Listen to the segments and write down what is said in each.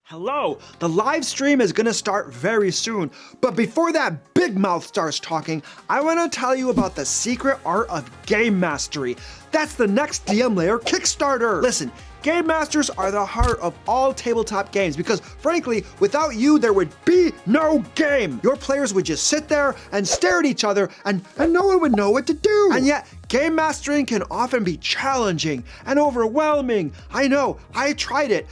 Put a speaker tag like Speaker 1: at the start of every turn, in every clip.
Speaker 1: Hello, the live stream is gonna start very soon, but before that big mouth starts talking, I wanna tell you about the secret art of game mastery. That's the next DM Lair Kickstarter. Listen, game masters are the heart of all tabletop games because frankly, without you, there would be no game. Your players would just sit there and stare at each other and no one would know what to do. And yet, game mastering can often be challenging and overwhelming. I know, I tried it.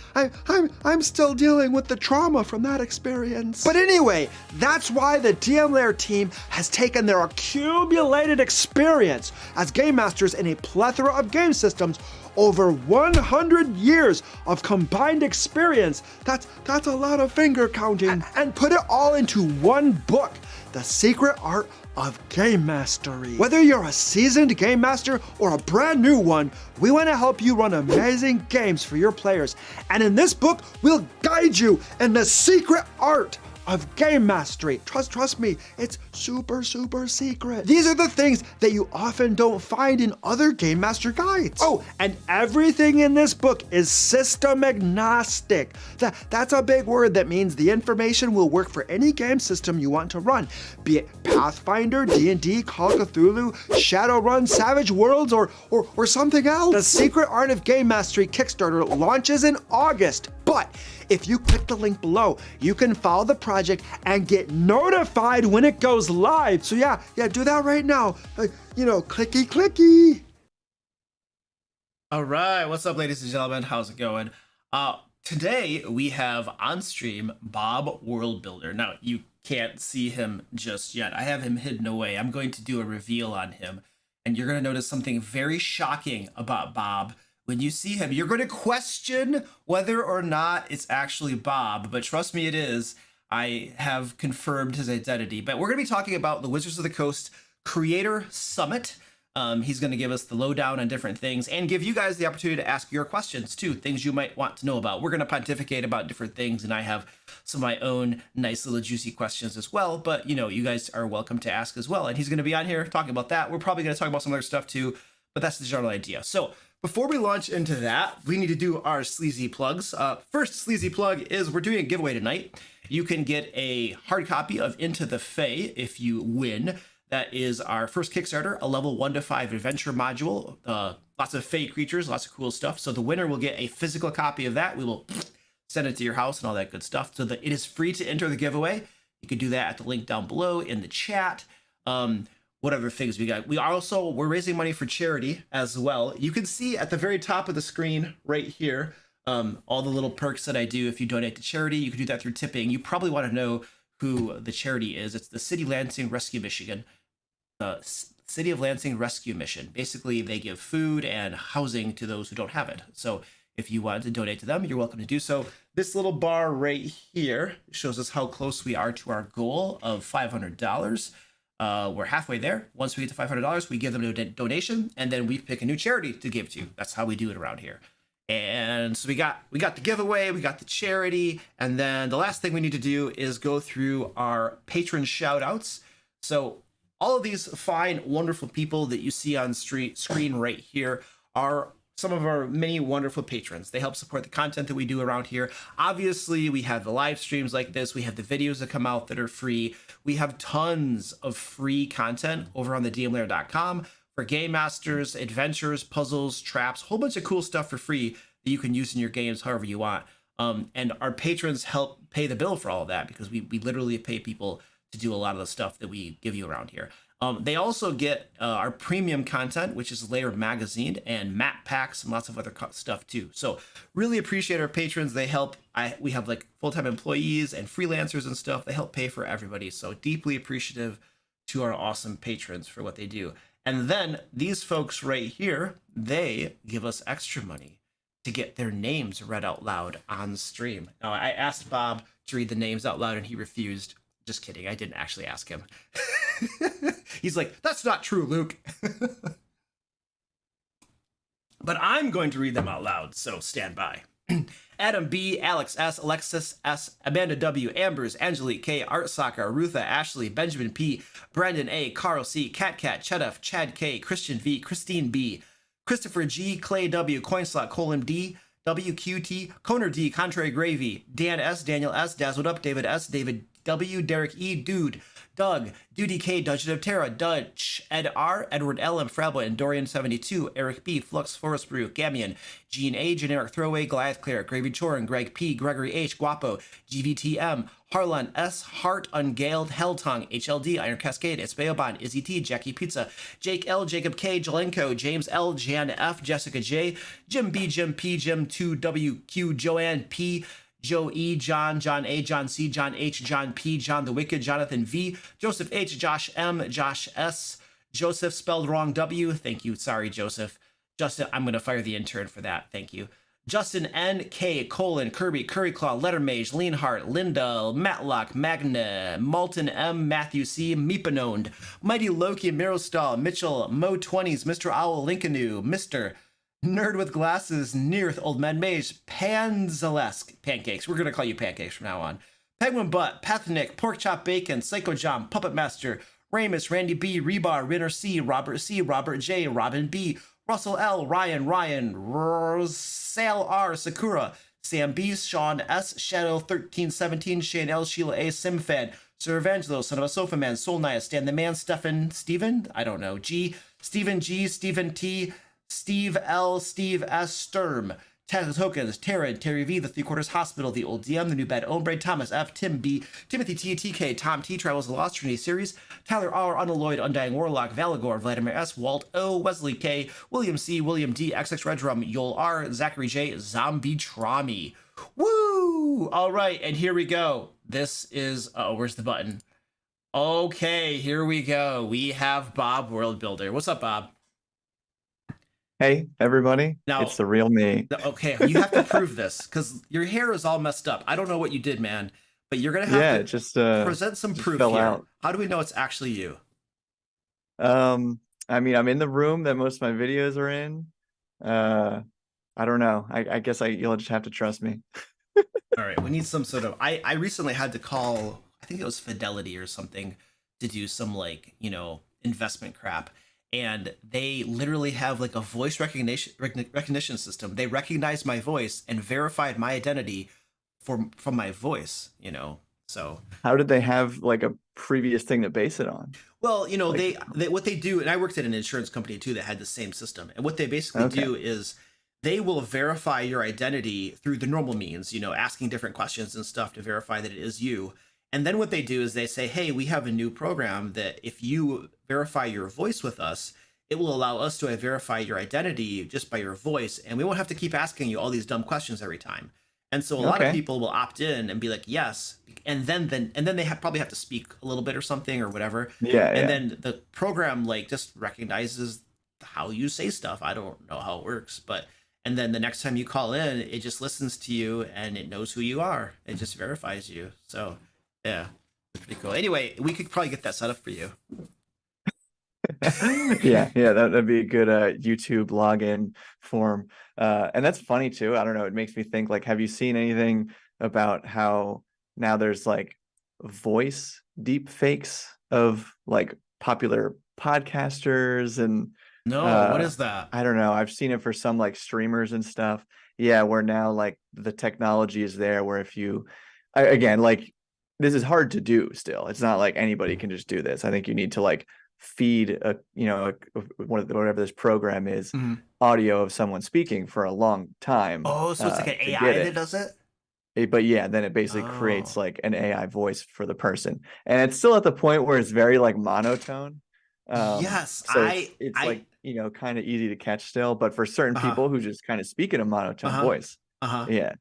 Speaker 1: I'm still dealing with the trauma from that experience. But anyway, that's why the DM Lair team has taken their accumulated experience as game masters in a plethora of game systems, over 100 years of combined experience, that's a lot of finger counting, and put it all into one book, The Secret Art of Game Mastery. Whether you're a seasoned game master or a brand new one, we want to help you run amazing games for your players. And in this book, we'll guide you in the secret art of game mastery. Trust me, it's super secret. These are the things that you often don't find in other game master guides. Oh, and everything in this book is system agnostic. That's a big word that means the information will work for any game system you want to run, be it Pathfinder, D&D, Call of Cthulhu, Shadowrun, Savage Worlds, or something else. The Secret Art of Game Mastery Kickstarter launches in August, but if you click the link below, you can follow the project and get notified when it goes live. So yeah, do that right now. Clicky.
Speaker 2: All right, what's up, ladies and gentlemen? How's it going? Today we have on stream Bob World Builder. Now you can't see him just yet. I have him hidden away. I'm going to do a reveal on him, and you're going to notice something very shocking about Bob. When you see him, you're going to question whether or not it's actually Bob, but trust me, it is. I have confirmed his identity. But we're going to be talking about the Wizards of the Coast Creator Summit. He's going to give us the lowdown on different things and give you guys the opportunity to ask your questions too, things you might want to know about. We're going to pontificate about different things, and I have some of my own nice little juicy questions as well, but you guys are welcome to ask as well. And he's going to be on here talking about that. We're probably going to talk about some other stuff too, but that's the general idea. So before we launch into that, we need to do our sleazy plugs. First sleazy plug is we're doing a giveaway tonight. You can get a hard copy of Into the Fae if you win. That is our first Kickstarter, a level 1 to 5 adventure module. Lots of Fae creatures, lots of cool stuff. So the winner will get a physical copy of that. We will send it to your house and all that good stuff. So that it is free to enter the giveaway. You can do that at the link down below in the chat. Whatever things we got. We're raising money for charity as well. You can see at the very top of the screen right here, all the little perks that I do if you donate to charity. You can do that through tipping. You probably want to know who the charity is. It's the City Lansing Rescue Michigan. City of Lansing Rescue Mission. Basically, they give food and housing to those who don't have it. So if you want to donate to them, you're welcome to do so. This little bar right here shows us how close we are to our goal of $500. We're halfway there. Once we get to $500, we give them a donation, and then we pick a new charity to give to. That's how we do it around here. And so we got the giveaway, we got the charity, and then the last thing we need to do is go through our patron shout outs. So all of these fine, wonderful people that you see on screen right here are some of our many wonderful patrons. They help support the content that we do around here. Obviously, we have the live streams like this. We have the videos that come out that are free. We have tons of free content over on the dmlair.com for game masters, adventures, puzzles, traps, a whole bunch of cool stuff for free that you can use in your games however you want. And our patrons help pay the bill for all of that because we literally pay people to do a lot of the stuff that we give you around here. They also get our premium content, which is Lair Magazine and map packs and lots of other stuff too. So really appreciate our patrons. They help. We have like full-time employees and freelancers and stuff. They help pay for everybody. So deeply appreciative to our awesome patrons for what they do. And then these folks right here, they give us extra money to get their names read out loud on stream. Now, I asked Bob to read the names out loud and he refused. Just kidding. I didn't actually ask him. He's like, that's not true, Luke. But I'm going to read them out loud, so stand by. Adam B, Alex S, Alexis S, Amanda W, Ambers, Angelique K, Art Soccer, Rutha, Ashley, Benjamin P, Brandon A, Carl C, Cat, Chedef, Chad K, Christian V, Christine B, Christopher G, Clay W, Coinslot, Colin D, WQT, Coner D, Contrary Gravy, Dan S, Daniel S, Dazzled Up, David S, David W, Derek E, Dude, Doug, Duty K, Dungeon of Terra, Dutch, Ed R, Edward L, and Frabla, and Dorian72, Eric B, Flux, Forest Brew, Gamian, Gene A, Generic Throwaway, Goliath Cleric, Gravy Chorin, Greg P, Gregory H, Guapo, GVTM, Harlan S, Heart, Ungaled, Helltongue, HLD, Iron Cascade, Espeoban, Izzy T, Jackie Pizza, Jake L, Jacob K, Jelenko, James L, Jan F, Jessica J, Jim B, Jim P, Jim 2WQ, Joanne P, Joe E, John, John A, John C, John H, John P, John the Wicked, Jonathan V, Joseph H, Josh M, Josh S, Joseph spelled wrong W. Thank you. Sorry, Joseph. Justin, I'm going to fire the intern for that. Thank you. Justin N, K, Colin, Kirby, Curryclaw, Lettermage, Leanhart, Linda, Matlock, Magna, Malton M, Matthew C, Meepanoned, Mighty Loki, Mirostal, Mitchell, Mo20s, Mr. Owl, Lincolnu, Mr. Nerd with Glasses, Nearth, Old Man Mage, Panzalesk, Pancakes. We're going to call you Pancakes from now on. Penguin Butt, Pathnick, Pork Chop Bacon, Psycho John, Puppet Master, Ramus, Randy B, Rebar, Rinner C, Robert J, Robin B, Russell L, Ryan, Rosale R, Sakura, Sam B, Sean S, Shadow 1317, Shane L, Sheila A, Simfan, Sir Evangelo, Son of a Sofa Man, Soul Naya, Stan the Man, Steven, I don't know, G, Stephen G, Stephen T, Steve L, Steve S, Sturm, Tag Tokens, Terran, Terry V, the Three Quarters Hospital, the Old DM, the New Bad Ombre, Thomas F, Tim B, Timothy T, TK, Tom T, Travels the Lost Trinity Series, Tyler R, Unalloyed, Undying Warlock, Valagor, Vladimir S, Walt O, Wesley K, William C, William D, XX Redrum, Yol R, Zachary J, Zombie Trami. Woo! All right, and here we go. This is, where's the button? Okay, here we go. We have Bob World Builder. What's up, Bob?
Speaker 3: Hey, everybody.
Speaker 2: Now,
Speaker 3: it's the real me.
Speaker 2: Okay, you have to prove this because your hair is all messed up. I don't know what you did, man, but you're going to have to
Speaker 3: just
Speaker 2: present some proof
Speaker 3: fell
Speaker 2: here.
Speaker 3: out.
Speaker 2: How do we know it's actually you?
Speaker 3: I mean, I'm in the room that most of my videos are in. I don't know. I guess you'll just have to trust me.
Speaker 2: All right, we need some sort of. I recently had to call, I think it was Fidelity or something, to do some investment crap. And they literally have like a voice recognition system. They recognized my voice and verified my identity from my voice, So
Speaker 3: how did they have like a previous thing to base it on?
Speaker 2: Well, they what they do, and I worked at an insurance company too that had the same system. And what they basically do is they will verify your identity through the normal means, asking different questions and stuff to verify that it is you. And then what they do is they say, hey, we have a new program that if you verify your voice with us, it will allow us to verify your identity just by your voice. And we won't have to keep asking you all these dumb questions every time. And so a lot of people will opt in and be like, yes. And then they probably have to speak a little bit or something or whatever. And then the program just recognizes how you say stuff. I don't know how it works, and then the next time you call in, it just listens to you and it knows who you are. It just verifies you. So yeah, it's pretty cool. Anyway, we could probably get that set up for you.
Speaker 3: That'd be a good YouTube login form. And that's funny too. I don't know. It makes me think, have you seen anything about how now there's voice deep fakes of popular podcasters and
Speaker 2: no, what is that?
Speaker 3: I don't know. I've seen it for some streamers and stuff. Yeah, where now the technology is there where if you this is hard to do still. It's not like anybody can just do this. I think you need to feed whatever this program is, audio of someone speaking for a long time.
Speaker 2: Oh, so it's like an AI that does it?
Speaker 3: But yeah, then it basically creates an AI voice for the person. And it's still at the point where it's very monotone.
Speaker 2: Yes.
Speaker 3: So it's kind of easy to catch still, but for certain people who just kind of speak in a monotone voice. Yeah.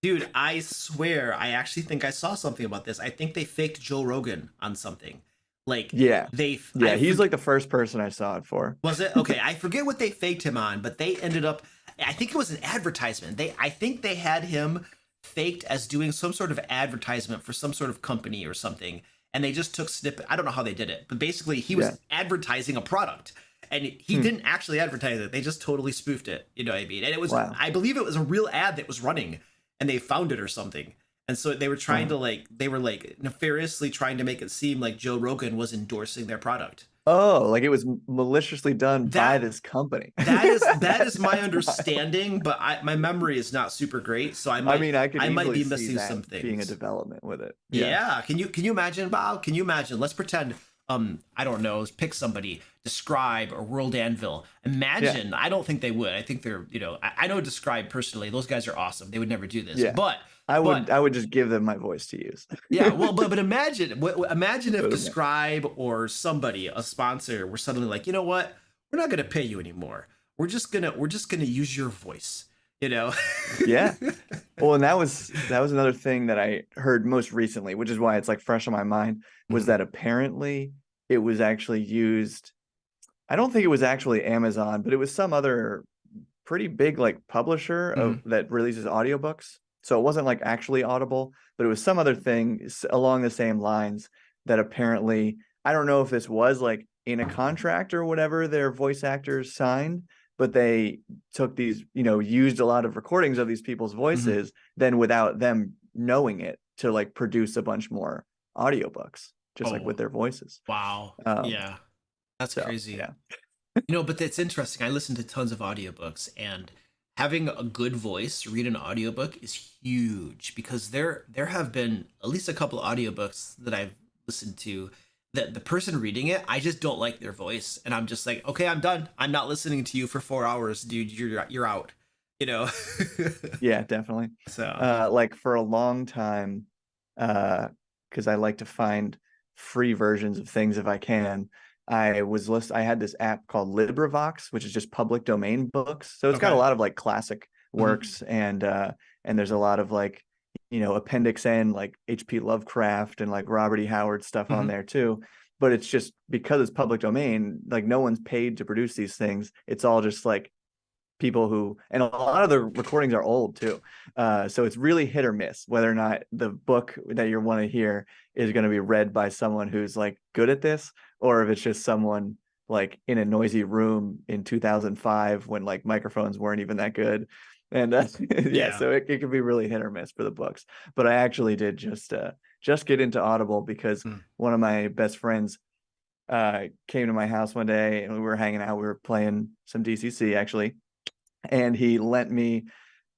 Speaker 2: Dude, I swear, I actually think I saw something about this. I think they faked Joe Rogan on something. He's
Speaker 3: the first person I saw it for.
Speaker 2: Was it? Okay, I forget what they faked him on, but they ended up, I think it was an advertisement. I think they had him faked as doing some sort of advertisement for some sort of company or something. And they just took snippet. I don't know how they did it, but basically he was advertising a product. And he didn't actually advertise it. They just totally spoofed it. You know what I mean? And it was, I believe it was a real ad that was running. And they found it or something. And so they were trying to nefariously trying to make it seem like Joe Rogan was endorsing their product.
Speaker 3: Oh, like it was maliciously done by
Speaker 2: That
Speaker 3: this company.
Speaker 2: that is my understanding, but my memory is not super great, so
Speaker 3: I mean, I could
Speaker 2: I might
Speaker 3: easily
Speaker 2: be
Speaker 3: see
Speaker 2: missing
Speaker 3: that
Speaker 2: some
Speaker 3: being a
Speaker 2: things.
Speaker 3: development with it. Yeah.
Speaker 2: Yeah, can you imagine, Bob? Can you imagine? Let's pretend I don't know, pick somebody, Describe or World Anvil.
Speaker 3: Yeah.
Speaker 2: Imagine, I don't think they would. I think they're, I know Describe personally. Those guys are awesome. They would never do this.
Speaker 3: Yeah.
Speaker 2: But
Speaker 3: I would just give them my voice to use.
Speaker 2: yeah, well, but imagine, imagine if
Speaker 3: Okay.
Speaker 2: Describe or somebody, a sponsor, were suddenly like, you know what, we're not gonna pay you anymore. We're just gonna use your voice. You know.
Speaker 3: Yeah. Well, and that was another thing that I heard most recently, which is why it's like fresh on my mind, was
Speaker 2: Mhm.
Speaker 3: that apparently it was actually used. I don't think it was actually Amazon, but it was some other pretty big like publisher
Speaker 2: Mhm.
Speaker 3: that releases audiobooks. So it wasn't like actually Audible, but it was some other thing along the same lines that apparently, I don't know if this was like in a contract or whatever their voice actors signed, but they took these, used a lot of recordings of these people's
Speaker 2: Mhm.
Speaker 3: voices, then without them knowing it to like produce a bunch more audiobooks, just like
Speaker 2: Oh,
Speaker 3: with their voices.
Speaker 2: wow.
Speaker 3: Um,
Speaker 2: Yeah, that's
Speaker 3: so
Speaker 2: crazy.
Speaker 3: yeah.
Speaker 2: But that's interesting. I listen to tons of audiobooks, and having a good voice read an audiobook is huge, because there have been at least a couple of audiobooks that I've listened to that the person reading it, I just don't like their voice, and I'm just like, okay, I'm done. I'm not listening to you for 4 hours, dude. You're out. You know.
Speaker 3: Yeah, definitely.
Speaker 2: So.
Speaker 3: Like for a long time, because I like to find free versions of things if I can. I had this app called LibriVox, which is just public domain books. So it's got a
Speaker 2: Okay.
Speaker 3: lot of like classic
Speaker 2: Mhm.
Speaker 3: works and there's a lot of like, Appendix N, like H.P. Lovecraft and like Robert E. Howard stuff on
Speaker 2: Mhm.
Speaker 3: there too. But it's just because it's public domain, like no one's paid to produce these things. It's all just like people who, and a lot of the recordings are old too. So it's really hit or miss whether or not the book that you want to hear is going to be read by someone who's like good at this, or if it's just someone like in a noisy room in 2005 when like microphones weren't even that good. And yeah,
Speaker 2: Yeah.
Speaker 3: so it could be really hit or miss for the books. But I actually did just get into Audible because
Speaker 2: Mm.
Speaker 3: one of my best friends came to my house one day and we were hanging out. We were playing some DCC actually, and he lent me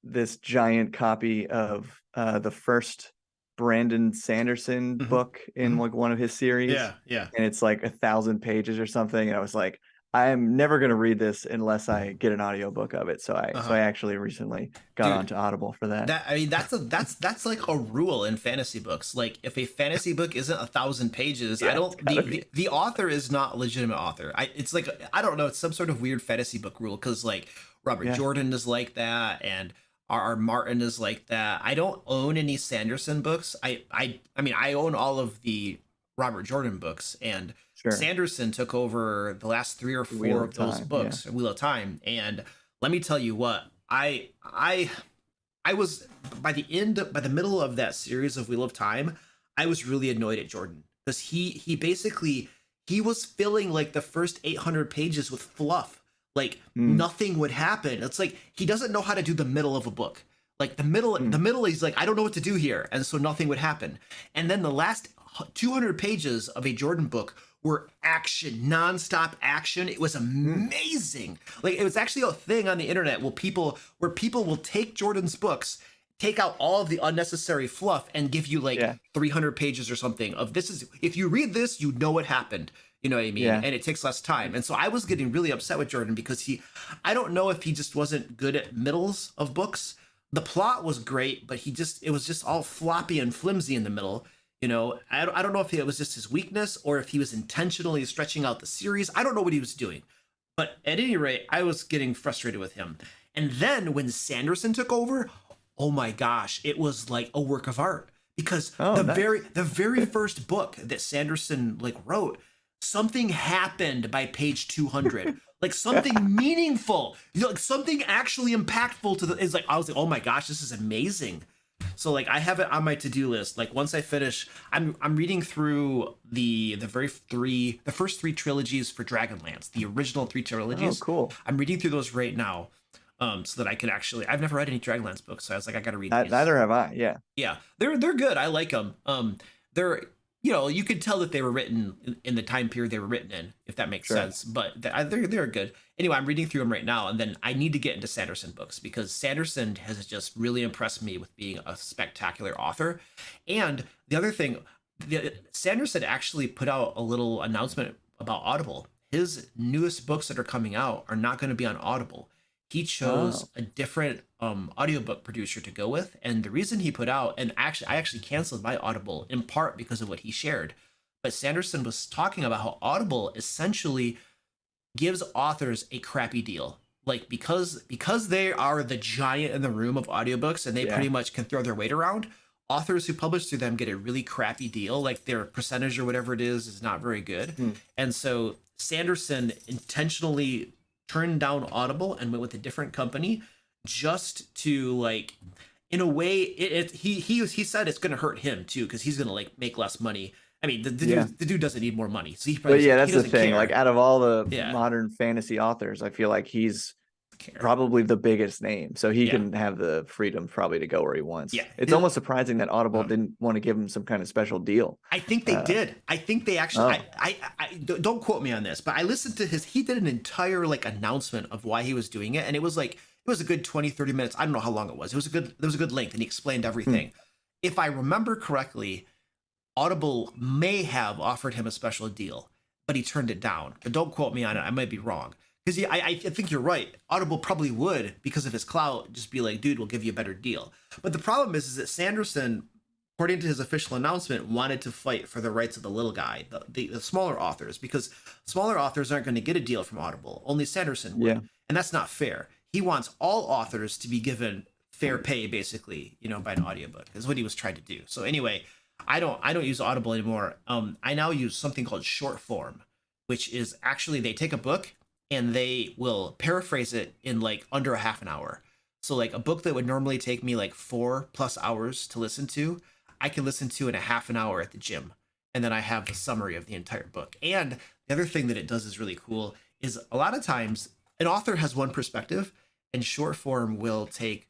Speaker 3: this giant copy of the first Brandon Sanderson
Speaker 2: Mhm.
Speaker 3: book in
Speaker 2: Mhm.
Speaker 3: like one of his series,
Speaker 2: Yeah. Yeah.
Speaker 3: and it's like 1,000 pages or something. And I was like, I'm never gonna read this unless I get an audiobook of it. So I
Speaker 2: Uh-huh.
Speaker 3: actually recently got
Speaker 2: Dude,
Speaker 3: onto Audible for that.
Speaker 2: that I mean that's like a rule in fantasy books. Like, if a fantasy book isn't 1,000 pages, I
Speaker 3: Yeah, it's
Speaker 2: don't
Speaker 3: gotta be.
Speaker 2: the author is not a legitimate author. It's like, I don't know, it's some sort of weird fantasy book rule, because like Robert
Speaker 3: Yeah.
Speaker 2: Jordan is like that, and R. Martin is like that. I don't own any Sanderson books. I mean, I own all of the Robert Jordan books, and
Speaker 3: Sure.
Speaker 2: Sanderson took over the last three or
Speaker 3: The Wheel
Speaker 2: four
Speaker 3: of
Speaker 2: of those
Speaker 3: Time. Yeah.
Speaker 2: books, Wheel of Time, and let me tell you what, I was, by the middle of that series of Wheel of Time, I was really annoyed at Jordan, because he basically, he was filling like the first 800 pages with fluff. Like,
Speaker 3: Mm,
Speaker 2: nothing would happen. It's like he doesn't know how to do the middle of a book. Like the
Speaker 3: mm,
Speaker 2: middle, he's like, I don't know what to do here, and so nothing would happen. And then the last 200 pages of a Jordan book were action, nonstop action. It was
Speaker 3: mm.
Speaker 2: amazing. Like, it was actually a thing on the internet where people will take Jordan's books, take out all of the unnecessary fluff, and give you like
Speaker 3: Yeah.
Speaker 2: 300 pages or something of, this is, if you read this, you know what happened. You know what I mean?
Speaker 3: Yeah.
Speaker 2: And it takes less time. And so I was getting really upset with Jordan, because I don't know if he just wasn't good at middles of books. The plot was great, but it was just all floppy and flimsy in the middle. I don't know if it was just his weakness, or if he was intentionally stretching out the series. I don't know what he was doing. But at any rate, I was getting frustrated with him. And then when Sanderson took over, oh my gosh, it was like a work of art, because
Speaker 3: Oh, nice.
Speaker 2: the very first book that Sanderson like wrote, something happened by page 200. Like, something meaningful, like something actually impactful to the, is like, I was like, oh my gosh, this is amazing. So like, I have it on my to-do list. Like, once I finish, I'm reading through the first three trilogies for Dragonlance, the original three
Speaker 3: Oh,
Speaker 2: trilogies.
Speaker 3: cool.
Speaker 2: I'm reading through those right now, so that I can actually. I've never read any Dragonlance books, so I was like, I gotta read these.
Speaker 3: Neither have I. Yeah.
Speaker 2: Yeah, they're good. I like them. They're you could tell that they were written in the time period they were written in, if that makes
Speaker 3: Sure.
Speaker 2: sense. But they're good. Anyway, I'm reading through them right now, and then I need to get into Sanderson books because Sanderson has just really impressed me with being a spectacular author. And the other thing, Sanderson actually put out a little announcement about Audible. His newest books that are coming out are not going to be on Audible. He chose a different audiobook producer to go with, and the reason he put out, and I actually canceled my Audible in part because of what he shared, but Sanderson was talking about how Audible essentially gives authors a crappy deal, like because they are the giant in the room of audiobooks and they pretty much can throw their weight around. Authors who publish through them get a really crappy deal, like their percentage or whatever it is not very good. And so Sanderson intentionally turned down Audible and went with a different company just to, like, in a way, he said it's going to hurt him too because he's going to, like, make less money. I mean, the dude doesn't need more money, so he probably.
Speaker 3: But yeah, that's
Speaker 2: he
Speaker 3: the
Speaker 2: doesn't
Speaker 3: thing.
Speaker 2: care.
Speaker 3: Like, out of all the modern fantasy authors, I feel like he's probably the biggest name, so he can have the freedom probably to go where he wants. It's almost surprising that Audible didn't want to give him some kind of special deal.
Speaker 2: I think they did. I think they actually. I don't quote me on this, but I listened to he did an entire, like, announcement of why he was doing it, and it was like, it was a good 20-30 minutes. I don't know how long it was. There was a good length, and he explained everything. If I remember correctly, Audible may have offered him a special deal, but he turned it down. But don't quote me on it. I might be wrong. Because I think you're right. Audible probably would, because of his clout, just be like, dude, we'll give you a better deal. But the problem is that Sanderson, according to his official announcement, wanted to fight for the rights of the little guy, the smaller authors, because smaller authors aren't going to get a deal from Audible. Only Sanderson would. And that's not fair. He wants all authors to be given fair pay, basically, by an audiobook, is what he was trying to do. So anyway, I don't use Audible anymore. I now use something called short form, which is actually they take a book and they will paraphrase it in, like, under a half an hour. So, like, a book that would normally take me like 4+ hours to listen to, I can listen to in a half an hour at the gym. And then I have the summary of the entire book. And the other thing that it does is really cool is a lot of times an author has one perspective, and short form will take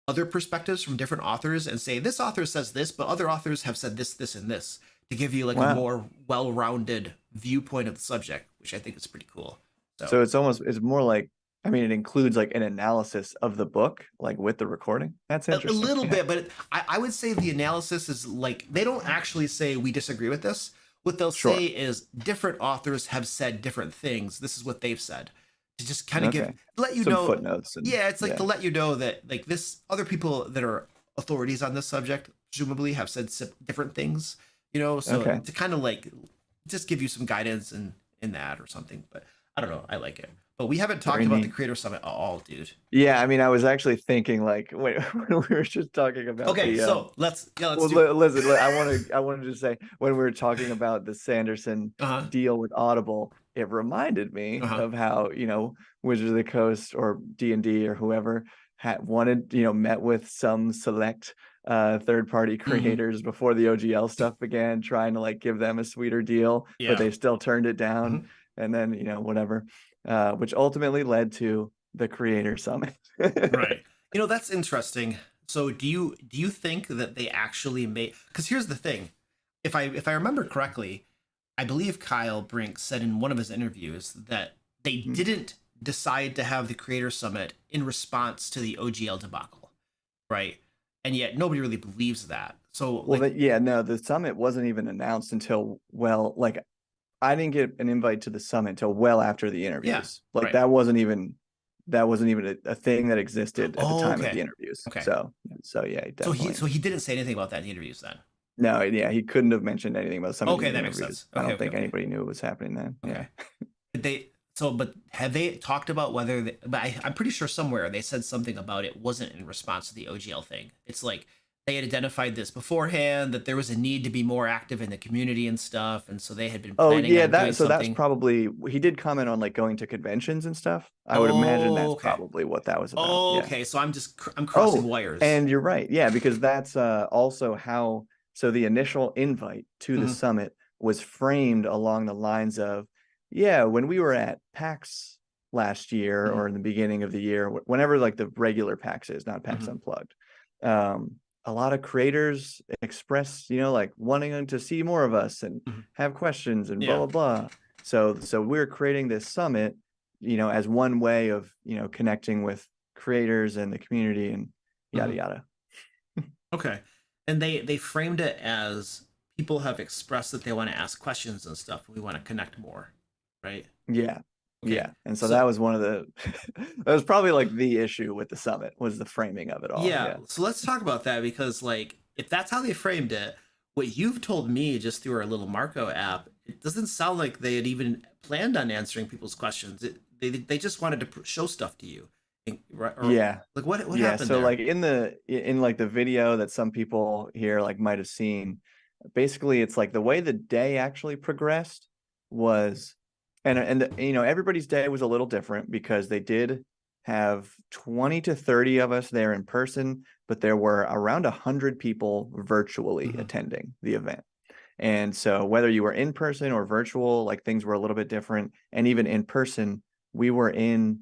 Speaker 2: other perspectives from different authors and say, this author says this, but other authors have said this, this, and this, to give you, like, a more well-rounded viewpoint of the subject, which I think is pretty cool.
Speaker 3: So it's more like, I mean, it includes, like, an analysis of the book, like, with the recording. That's interesting.
Speaker 2: A little bit, but I would say the analysis is, like, they don't actually say we disagree with this. What they'll say is different authors have said different things. This is what they've said. To just kind of let you
Speaker 3: some
Speaker 2: know
Speaker 3: footnotes.
Speaker 2: It's like to let you know that, like, this other people that are authorities on this subject presumably have said different things, so to kind of, like, just give you some guidance in that or something. But I don't know. I like it. But we haven't talked about the Creator Summit at all, dude.
Speaker 3: Yeah, I mean, I was actually thinking, like, when we were just talking about.
Speaker 2: So let's.
Speaker 3: Listen. I wanted to say, when we were talking about the Sanderson deal with Audible, it reminded me of how, Wizards of the Coast or D&D or whoever met with some select third-party creators before the OGL stuff began, trying to, like, give them a sweeter deal, but they still turned it down. And then, whatever, which ultimately led to the Creator Summit.
Speaker 2: Right. That's interesting. So do you think that they actually made, because here's the thing, if I remember correctly, I believe Kyle Brink said in one of his interviews that they didn't decide to have the Creator Summit in response to the OGL debacle, right? And yet nobody really believes that. So,
Speaker 3: the summit wasn't even announced until, I didn't get an invite to the summit until well after the interviews. That wasn't even a thing that existed at the time of the interviews. So yeah, definitely.
Speaker 2: So he didn't say anything about that in the interviews then.
Speaker 3: No, yeah, he couldn't have mentioned anything about the summit.
Speaker 2: Okay, that makes sense.
Speaker 3: I don't think anybody knew it was happening then.
Speaker 2: Okay. But have they talked about whether? I'm pretty sure somewhere they said something about it wasn't in response to the OGL thing. It's like they had identified this beforehand, that there was a need to be more active in the community and stuff, and so they had been planning on doing something.
Speaker 3: That's probably, he did comment on, like, going to conventions and stuff. I would imagine that's probably what that was about.
Speaker 2: Okay, so I'm crossing wires.
Speaker 3: And you're right, because that's also how. So the initial invite to the summit was framed along the lines of, when we were at PAX last year or in the beginning of the year, whenever, like, the regular PAX is, not PAX Unplugged. a lot of creators express, like wanting to see more of us and
Speaker 2: Mhm.
Speaker 3: have questions and
Speaker 2: Yeah.
Speaker 3: blah, blah, blah. So we're creating this summit, as one way of, connecting with creators and the community and yada,
Speaker 2: Mhm.
Speaker 3: yada.
Speaker 2: Okay. And they framed it as people have expressed that they want to ask questions and stuff. We want to connect more, right?
Speaker 3: Yeah.
Speaker 2: Okay.
Speaker 3: Yeah. And so
Speaker 2: So
Speaker 3: that was one of the, that was probably like the issue with the summit was the framing of it all.
Speaker 2: yeah,
Speaker 3: Yeah.
Speaker 2: so let's talk about that because like if that's how they framed it, what you've told me just through our little Marco app, it doesn't sound like they had even planned on answering people's questions. They just wanted to show stuff to you. Right? Or
Speaker 3: Yeah.
Speaker 2: like what
Speaker 3: Yeah.
Speaker 2: happened
Speaker 3: So
Speaker 2: there?
Speaker 3: like in like the video that some people here like might have seen, basically it's like the way the day actually progressed was, and everybody's day was a little different because they did have 20 to 30 of us there in person, but there were around 100 people virtually
Speaker 2: Mhm.
Speaker 3: attending the event. And so whether you were in person or virtual, like things were a little bit different. And even in person, we were in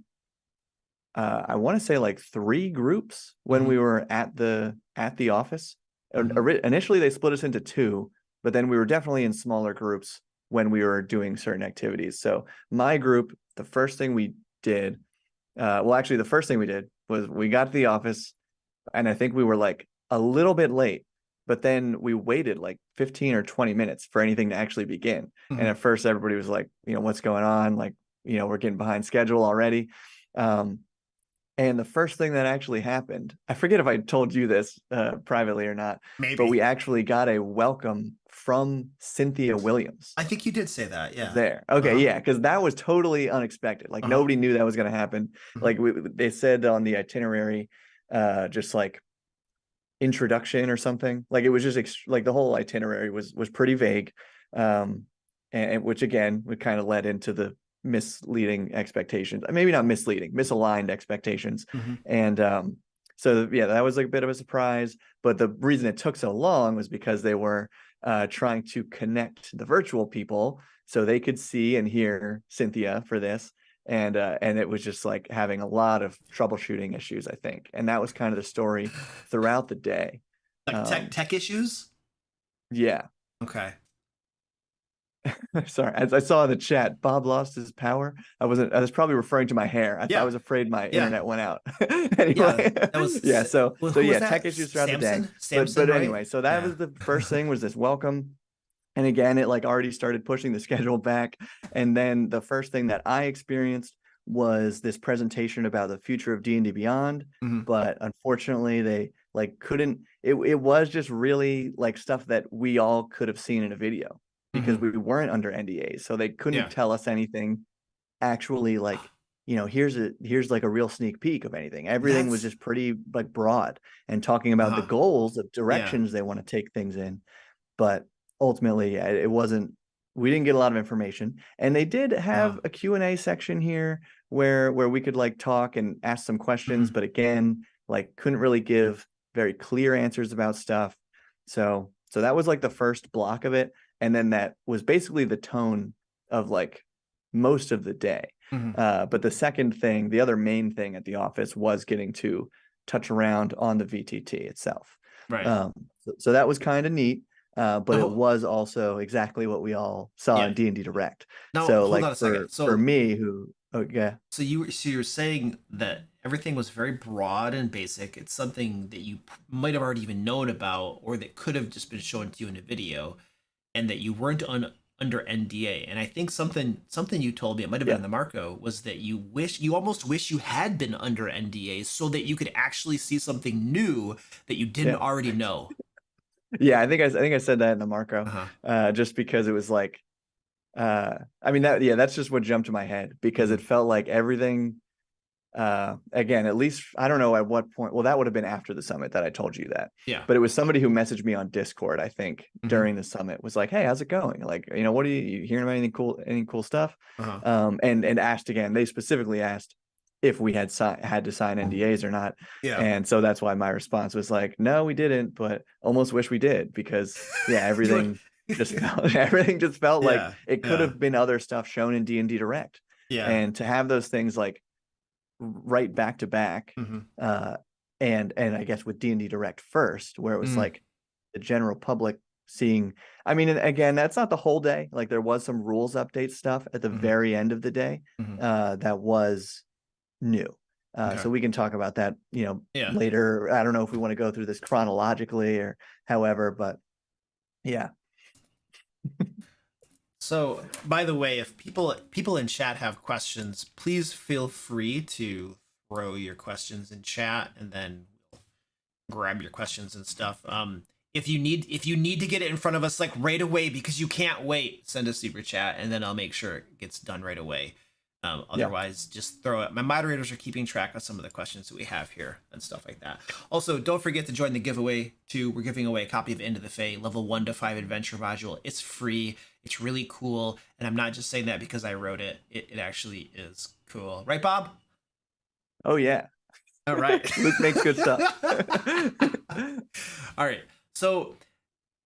Speaker 3: I want to say like 3 groups when
Speaker 2: Mhm.
Speaker 3: we were at the office.
Speaker 2: Mhm.
Speaker 3: Initially, they split us into 2, but then we were definitely in smaller groups when we were doing certain activities. So my group, the first thing we did, well, actually, the first thing we did was we got to the office, and I think we were like a little bit late, but then we waited like 15 or 20 minutes for anything to actually begin. And
Speaker 2: Mhm.
Speaker 3: at first, everybody was like, what's going on? Like, we're getting behind schedule already. Um, and the first thing that actually happened, I forget if I told you this privately or not, but
Speaker 2: Maybe.
Speaker 3: we actually got a welcome from Cynthia Williams
Speaker 2: I think you did say that. Yeah.
Speaker 3: there. Okay,
Speaker 2: Uh-huh.
Speaker 3: yeah, because that was totally unexpected. Like
Speaker 2: Uh-huh.
Speaker 3: nobody knew that was going to happen.
Speaker 2: Mhm.
Speaker 3: Like they said on the itinerary, just like introduction or something. Like it was just like the whole itinerary was pretty vague, and which again would kind of led into the misleading expectations. Maybe not misleading, misaligned expectations.
Speaker 2: Mhm.
Speaker 3: And so yeah, that was like a bit of a surprise. But the reason it took so long was because they were trying to connect the virtual people so they could see and hear Cynthia for this. And it was just like having a lot of troubleshooting issues, I think. And that was kind of the story throughout the day.
Speaker 2: Like tech
Speaker 3: Um,
Speaker 2: tech issues?
Speaker 3: yeah.
Speaker 2: Okay.
Speaker 3: Sorry, as I saw in the chat, Bob lost his power. I was probably referring to my hair. I
Speaker 2: Yeah.
Speaker 3: was afraid my
Speaker 2: Yeah.
Speaker 3: internet went out.
Speaker 2: Yeah.
Speaker 3: Anyway,
Speaker 2: That was
Speaker 3: yeah. So
Speaker 2: who was
Speaker 3: yeah,
Speaker 2: that?
Speaker 3: tech issues throughout the day.
Speaker 2: Samson,
Speaker 3: But
Speaker 2: right?
Speaker 3: anyway, so that
Speaker 2: Yeah.
Speaker 3: was the first thing was this welcome. And again, it like already started pushing the schedule back. And then the first thing that I experienced was this presentation about the future of D&D Beyond.
Speaker 2: Mhm.
Speaker 3: But unfortunately, they like couldn't. It was just really like stuff that we all could have seen in a video because
Speaker 2: Mhm.
Speaker 3: we weren't under NDAs, so they couldn't
Speaker 2: Yeah.
Speaker 3: tell us anything actually like here's like a real sneak peek of anything. Everything was
Speaker 2: That's
Speaker 3: just pretty like broad and talking about the
Speaker 2: uh
Speaker 3: goals of
Speaker 2: yeah.
Speaker 3: directions they want to take things in, but ultimately it wasn't, we didn't get a lot of information. And they did
Speaker 2: Uh
Speaker 3: have a Q&A section here where we could like talk and ask some questions,
Speaker 2: mhm.
Speaker 3: but again, like couldn't really give very clear answers about stuff. So that was like the first block of it, and then that was basically the tone of like most of the day.
Speaker 2: Mhm.
Speaker 3: But the second thing, the other main thing at the office was getting to touch around on the VTT itself.
Speaker 2: Right.
Speaker 3: So that was kind of neat. But it
Speaker 2: Oh,
Speaker 3: was also exactly what we all saw
Speaker 2: yeah.
Speaker 3: in D&D Direct.
Speaker 2: Now,
Speaker 3: So
Speaker 2: hold
Speaker 3: like
Speaker 2: on a second.
Speaker 3: for me who, oh yeah,
Speaker 2: So you're saying that everything was very broad and basic. It's something that you might have already even known about, or that could have just been shown to you in a video, and that you weren't under NDA. And I think something you told me, it might have been
Speaker 3: yeah,
Speaker 2: in the Marco, was that you almost wish you had been under NDA so that you could actually see something new that you didn't
Speaker 3: yeah.
Speaker 2: already know.
Speaker 3: Yeah, I think I said that in the Marco,
Speaker 2: Uh-huh.
Speaker 3: just because it was like, I mean that's just what jumped to my head because
Speaker 2: Mhm.
Speaker 3: it felt like everything, again, at least I don't know at what point. Well, that would have been after the summit that I told you that,
Speaker 2: Yeah.
Speaker 3: but it was somebody who messaged me on Discord, I think,
Speaker 2: Mhm.
Speaker 3: during the summit, was like, "Hey, how's it going? Like, what are you hearing about any cool stuff?"
Speaker 2: Uh-huh.
Speaker 3: And asked again. They specifically asked if we had had to sign NDAs or not,
Speaker 2: Yeah.
Speaker 3: and so that's why my response was like, "No, we didn't, but almost wish we did," because yeah,
Speaker 2: You were
Speaker 3: everything just felt everything just felt like
Speaker 2: Yeah.
Speaker 3: it could
Speaker 2: Yeah.
Speaker 3: have been other stuff shown in D&D Direct,
Speaker 2: Yeah.
Speaker 3: and to have those things like right back to back,
Speaker 2: Mhm.
Speaker 3: uh and I guess with D&D Direct first, where it was like the general public seeing. I mean, and again, that's not the whole day. Like there was some rules update stuff at the very end of the day that was new.
Speaker 2: Okay.
Speaker 3: So we can talk about that,
Speaker 2: Yeah.
Speaker 3: later. I don't know if we want to go through this chronologically or however, but yeah.
Speaker 2: So, by the way, if people in chat have questions, please feel free to throw your questions in chat, and then we'll grab your questions and stuff. If you need to get it in front of us like right away because you can't wait, send a super chat, and then I'll make sure it gets done right away. Otherwise, just throw it. My moderators are keeping track of some of the questions that we have here and stuff like that. Also, don't forget to join the giveaway too. We're giving away a copy of Into the Fae level 1 to 5 adventure module. It's free. It's really cool. And I'm not just saying that because I wrote it. It actually is cool. Right, Bob?
Speaker 3: Oh, yeah.
Speaker 2: All right.
Speaker 3: Luke makes good stuff.
Speaker 2: All right. So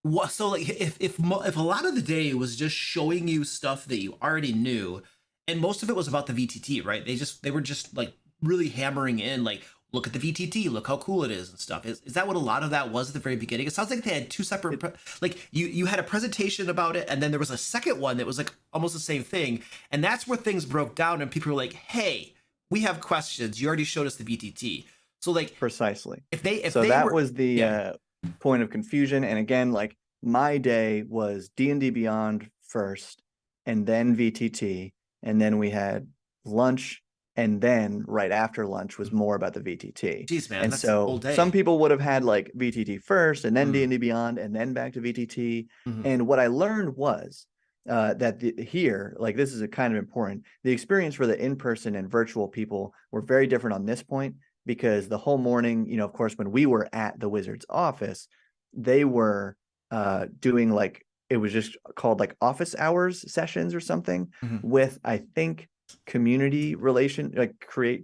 Speaker 2: like if a lot of the day was just showing you stuff that you already knew, and most of it was about the VTT, right? They were just like really hammering in, like, look at the VTT, look how cool it is and stuff. Is that what a lot of that was at the very beginning? It sounds like they had two separate, like you had a presentation about it, and then there was a second one that was like almost the same thing. And that's where things broke down and people were like, hey, we have questions. You already showed us the VTT. So like
Speaker 3: precisely.
Speaker 2: If they
Speaker 3: was the point of confusion. And again, like my day was D&D Beyond first, and then VTT, and then we had lunch, and then right after lunch was more about the VTT.
Speaker 2: Jeez, man,
Speaker 3: and
Speaker 2: that's
Speaker 3: so
Speaker 2: a whole day.
Speaker 3: Some people would have had like VTT first, and then D&D Beyond, and then back to VTT. And what I learned was that here, like this is a kind of important. The experience for the in-person and virtual people were very different on this point, because the whole morning, of course, when we were at the Wizards office, they were doing like, it was just called like office hours sessions or something with, I think, community relation, like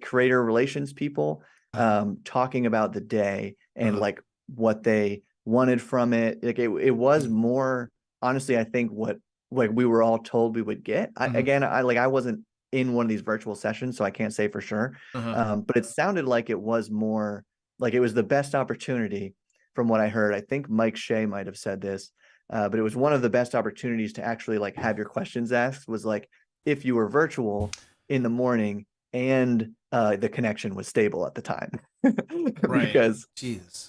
Speaker 3: creator relations people talking about the day and like what they wanted from it. Like it was more, honestly, I think what like we were all told we would get. I wasn't in one of these virtual sessions, so I can't say for sure. But it sounded like it was more like it was the best opportunity from what I heard. I think Mike Shea might have said this, but it was one of the best opportunities to actually like have your questions asked, was like if you were virtual in the morning and the connection was stable at the time.
Speaker 2: Right.
Speaker 3: Because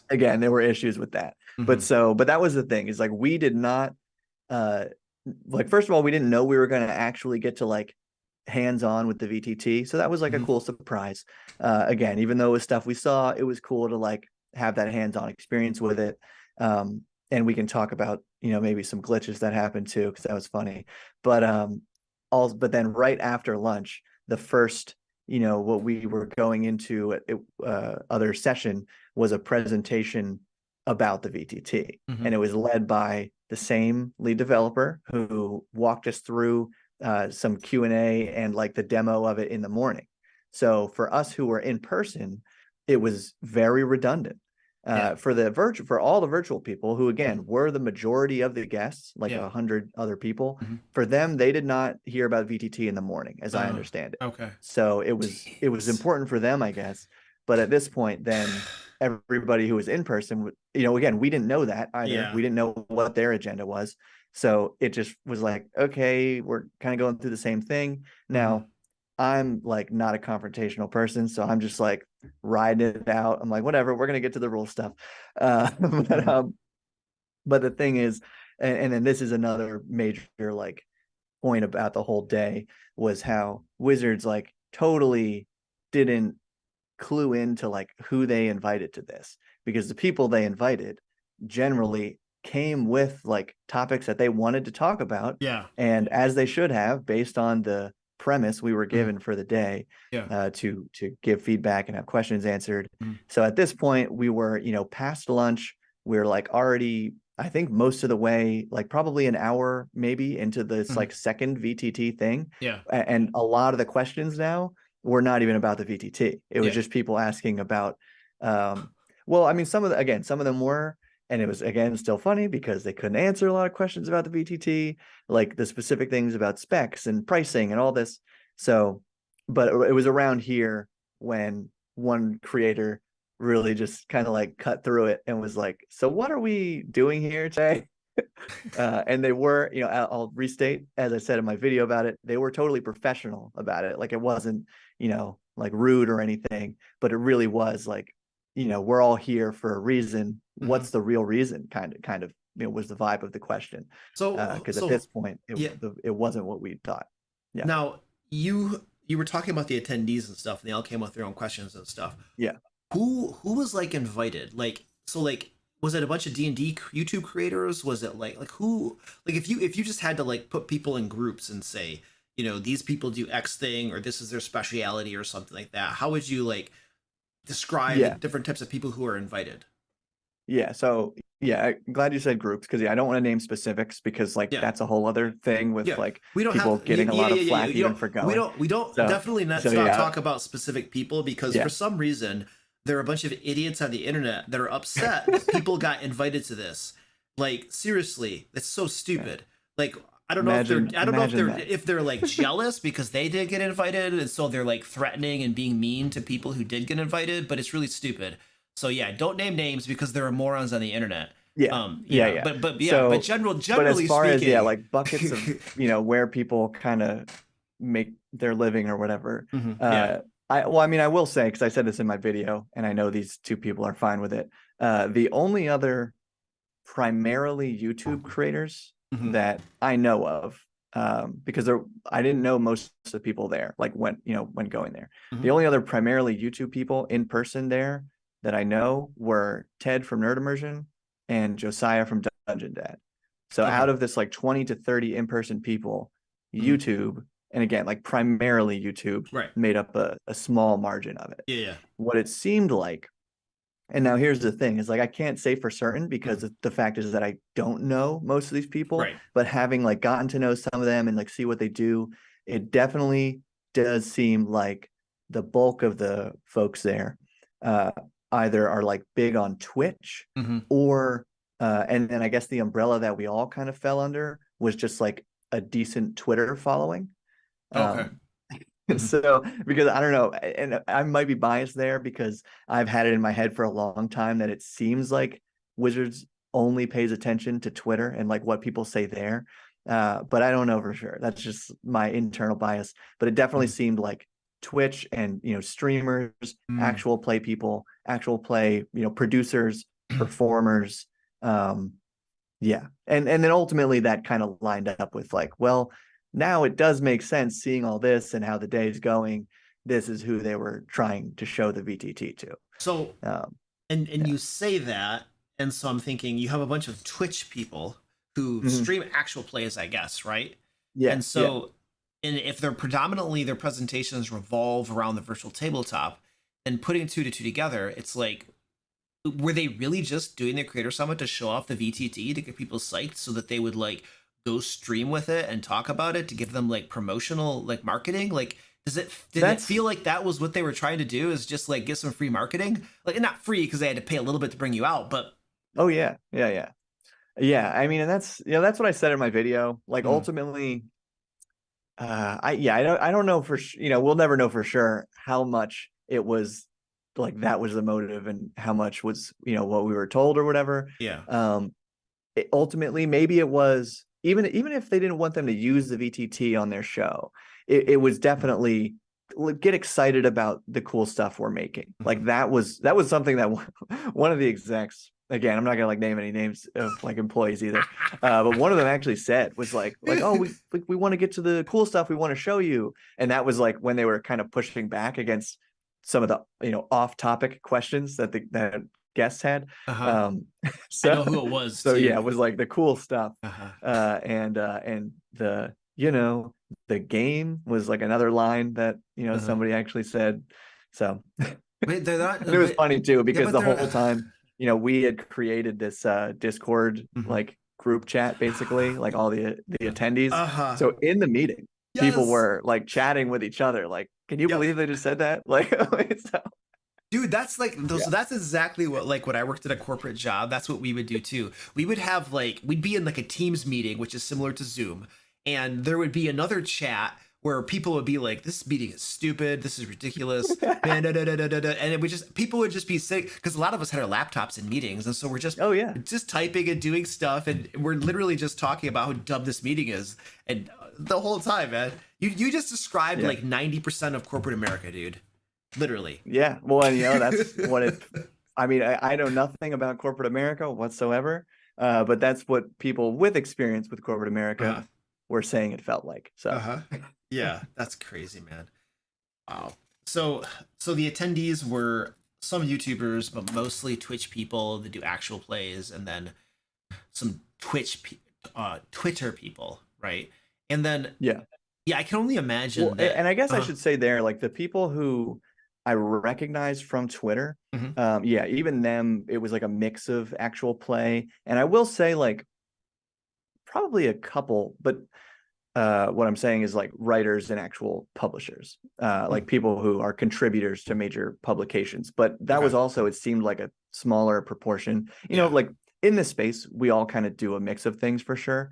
Speaker 3: again, there were issues with that. But that was the thing, is like we did not like, first of all, we didn't know we were going to actually get to like hands-on with the VTT. So that was like a cool surprise. Again, even though it was stuff we saw, it was cool to like have that hands-on experience with it. And we can talk about, maybe some glitches that happened too, because that was funny. But but then right after lunch, the first, what we were going into other session was a presentation about the VTT. And it was led by the same lead developer who walked us through some Q&A and like the demo of it in the morning. So for us who were in person, it was very redundant. For all the virtual people who, again, were the majority of the guests, like 100 other people, for them, they did not hear about VTT in the morning, as I understand it.
Speaker 2: Okay.
Speaker 3: So it was important for them, I guess. But at this point, then everybody who was in person, again, we didn't know that either.
Speaker 2: Yeah.
Speaker 3: We didn't know what their agenda was. So it just was like, okay, we're kind of going through the same thing. Now, I'm like not a confrontational person, so I'm just like riding it out. I'm like, whatever, we're gonna get to the rule stuff. But the thing is, and then this is another major like point about the whole day, was how Wizards like totally didn't clue into like who they invited to this, because the people they invited generally came with like topics that they wanted to talk about, and as they should have, based on the premise we were given for the day, to give feedback and have questions answered. So at this point, we were past lunch. We were like already, I think, most of the way, like probably an hour maybe into this like second VTT thing, and a lot of the questions now were not even about the VTT. It was just people asking about well, I mean, some of them were. And it was, again, still funny because they couldn't answer a lot of questions about the VTT, like the specific things about specs and pricing and all this. So, but it was around here when one creator really just kind of like cut through it and was like, so what are we doing here today? And they were, I'll restate, as I said in my video about it, they were totally professional about it. Like it wasn't, like rude or anything, but it really was like, we're all here for a reason. What's the real reason? Kind of, was the vibe of the question. Because at this point,
Speaker 2: yeah.
Speaker 3: it wasn't what we thought. Yeah.
Speaker 2: Now you were talking about the attendees and stuff, and they all came with their own questions and stuff.
Speaker 3: Yeah.
Speaker 2: Who was like invited? Like, so like, was it a bunch of D&D YouTube creators? Was it like who, like if you just had to like put people in groups and say, these people do X thing, or this is their speciality or something like that, how would you like describe the different types of people who are invited?
Speaker 3: Yeah. So I'm glad you said groups, because I don't want to name specifics, because like that's a whole other thing with like
Speaker 2: we don't
Speaker 3: people
Speaker 2: have,
Speaker 3: getting a lot of flack even for going.
Speaker 2: We don't definitely not talk about specific people, because for some reason there are a bunch of idiots on the internet that are upset that people got invited to this. Like seriously, that's so stupid. Like I don't know if they're like jealous because they did get invited, and so they're like threatening and being mean to people who did get invited, but it's really stupid. So yeah, don't name names because there are morons on the internet.
Speaker 3: Yeah.
Speaker 2: But generally
Speaker 3: as far
Speaker 2: speaking,
Speaker 3: as like buckets of where people kind of make their living or whatever. I will say, because I said this in my video, and I know these two people are fine with it. The only other primarily YouTube creators that I know of, because I didn't know most of the people there, like when going there. The only other primarily YouTube people in person there that I know were Ted from Nerd Immersion and Josiah from Dungeon Dad. So out of this like 20 to 30 in-person people, YouTube, and again, like primarily YouTube, made up a small margin of it.
Speaker 2: Yeah.
Speaker 3: What it seemed like, and now here's the thing, is like I can't say for certain, because the fact is that I don't know most of these people, but having like gotten to know some of them and like see what they do, it definitely does seem like the bulk of the folks there either are like big on Twitch or and then I guess the umbrella that we all kind of fell under was just like a decent Twitter following. So because I don't know, and I might be biased there because I've had it in my head for a long time that it seems like Wizards only pays attention to Twitter and like what people say there, but I don't know for sure. That's just my internal bias, but it definitely seemed like Twitch and streamers, actual play people, actual play producers, performers, and then ultimately that kind of lined up with like, well, now it does make sense seeing all this and how the day is going. This is who they were trying to show the VTT to.
Speaker 2: So you say that, and so I'm thinking you have a bunch of Twitch people who stream actual plays, I guess, right? And so and if they're predominantly their presentations revolve around the virtual tabletop, and putting two to two together, it's like, were they really just doing the Creator Summit to show off the VTT to get people psyched so that they would like go stream with it and talk about it to give them like promotional like marketing? Like, did it feel like that was what they were trying to do, is just like get some free marketing? Like, not free because they had to pay a little bit to bring you out, but
Speaker 3: yeah. I mean, and that's that's what I said in my video. Like ultimately, I don't know for we'll never know for sure how much it was like that was the motive and how much was what we were told or whatever. Ultimately maybe it was, even if they didn't want them to use the VTT on their show, it was definitely get excited about the cool stuff we're making. Like that was something that one of the execs, again, I'm not gonna like name any names of like employees either, but one of them actually said was like oh, we want to get to the cool stuff we want to show you, and that was like when they were kind of pushing back against some of the off-topic questions that that guests had.
Speaker 2: So I know who it was.
Speaker 3: So it was like the cool stuff, and the the game was like another line that somebody actually said. So
Speaker 2: Wait, they're not.
Speaker 3: It was funny too, because the whole time we had created this Discord like group chat, basically, like all the attendees. So in the meeting, people were like chatting with each other, like, can you believe they just said that? Like, so.
Speaker 2: Dude, that's like so that's exactly what, like, when I worked at a corporate job, that's what we would do too. We would have like, we'd be in like a Teams meeting, which is similar to Zoom, and there would be another chat where people would be like, "This meeting is stupid. This is ridiculous." And it would just people would just be sick because a lot of us had our laptops in meetings, and so we're just
Speaker 3: Oh yeah.
Speaker 2: just typing and doing stuff, and we're literally just talking about how dumb this meeting is, and the whole time, man, you just described like 90% of corporate America, dude. Literally.
Speaker 3: Yeah. Well, and that's what it. I mean, I know nothing about corporate America whatsoever, but that's what people with experience with corporate America were saying it felt like. So.
Speaker 2: Yeah, that's crazy, man. Wow. So the attendees were some YouTubers, but mostly Twitch people that do actual plays, and then some Twitter people, right? And then yeah, I can only imagine.
Speaker 3: Well,
Speaker 2: that,
Speaker 3: and I guess I should say there, like the people who I recognize from Twitter, even them, it was like a mix of actual play, and I will say like probably a couple, but what I'm saying is like writers and actual publishers, like people who are contributors to major publications. But that was also, it seemed like a smaller proportion. You know, like in this space, we all kind of do a mix of things for sure.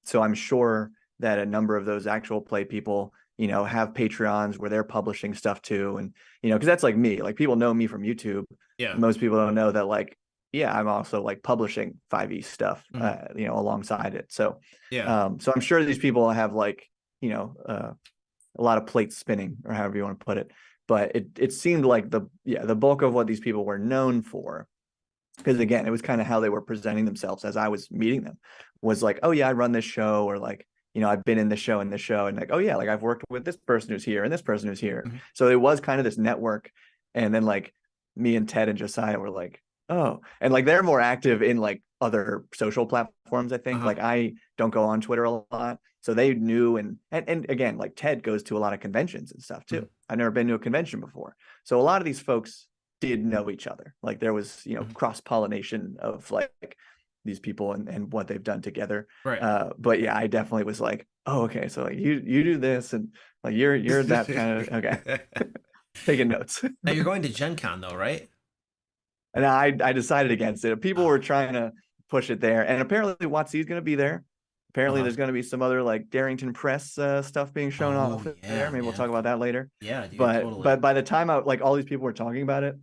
Speaker 3: So I'm sure that a number of those actual play people, have Patreons where they're publishing stuff too. And, because that's like me, like people know me from YouTube.
Speaker 2: Yeah.
Speaker 3: Most people don't know that like, I'm also like publishing 5e stuff, alongside it. So, so I'm sure these people have like, a lot of plates spinning or however you want to put it. But it seemed like the bulk of what these people were known for, because again, it was kind of how they were presenting themselves as I was meeting them, was like, oh yeah, I run this show, or like, I've been in this show and this show, and like, oh yeah, like I've worked with this person who's here and this person who's here. So it was kind of this network. And then like me and Ted and Josiah were like, oh, and like they're more active in like other social platforms, I think. Like I don't go on Twitter a lot, so they knew, and again, like Ted goes to a lot of conventions and stuff too. I've never been to a convention before, so a lot of these folks did know each other. Like there was cross-pollination of like these people and what they've done together.
Speaker 2: Right.
Speaker 3: But yeah, I definitely was like, oh, okay, so like you do this, and like you're that kind of okay. Taking notes.
Speaker 2: Now you're going to Gen Con though, right?
Speaker 3: And I decided against it. People were trying to push it there, and apparently WOTC is going to be there. Apparently, there's going to be some other like Darrington Press stuff being shown off there. Maybe we'll talk about that later.
Speaker 2: Yeah, dude,
Speaker 3: but by the time all these people were talking about it,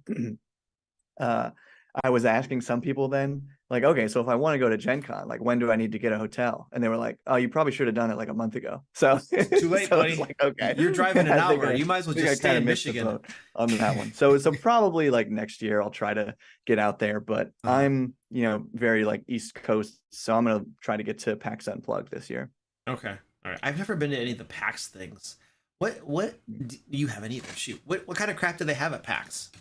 Speaker 3: I was asking some people then, like, okay, so if I want to go to Gen Con, like, when do I need to get a hotel? And they were like, oh, you probably should have done it like a month ago. So
Speaker 2: too late,
Speaker 3: so
Speaker 2: buddy.
Speaker 3: Like, okay,
Speaker 2: you're driving an hour. You might as well just stay in Michigan
Speaker 3: on that one. So probably like next year I'll try to get out there. But I'm very like East Coast, so I'm gonna try to get to PAX Unplugged this year.
Speaker 2: Okay, all right. I've never been to any of the PAX things. What do you have any of them? Shoot, what kind of crap do they have at PAX?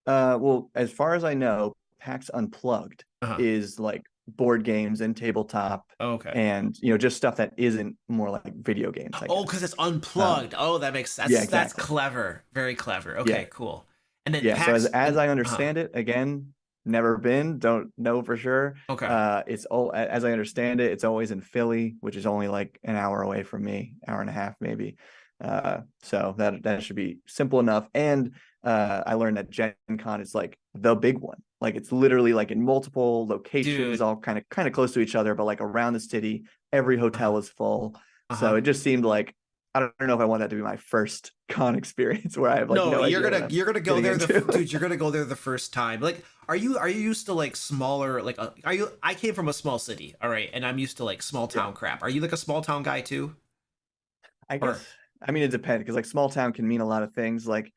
Speaker 3: Well, as far as I know, PAX Unplugged is like board games and tabletop. And just stuff that isn't more like video games.
Speaker 2: Because it's unplugged. That makes sense.
Speaker 3: Exactly.
Speaker 2: That's clever. Very clever. Okay, cool. And then
Speaker 3: PAX, so as I understand it, again, never been, don't know for sure.
Speaker 2: Okay.
Speaker 3: It's as I understand it, it's always in Philly, which is only like an hour away from me, hour and a half maybe. So that should be simple enough. And I learned that Gen Con is like the big one. Like it's literally like in multiple locations, all kind of close to each other, but like around the city, every hotel is full. So it just seemed like, I don't know if I want that to be my first con experience where I have like no
Speaker 2: you're gonna go there dude, you're gonna go there the first time. Like are you used to like smaller, like I came from a small city, all right, and I'm used to like small town crap. Are you like a small town guy too?
Speaker 3: I guess I mean it depends, because like small town can mean a lot of things. Like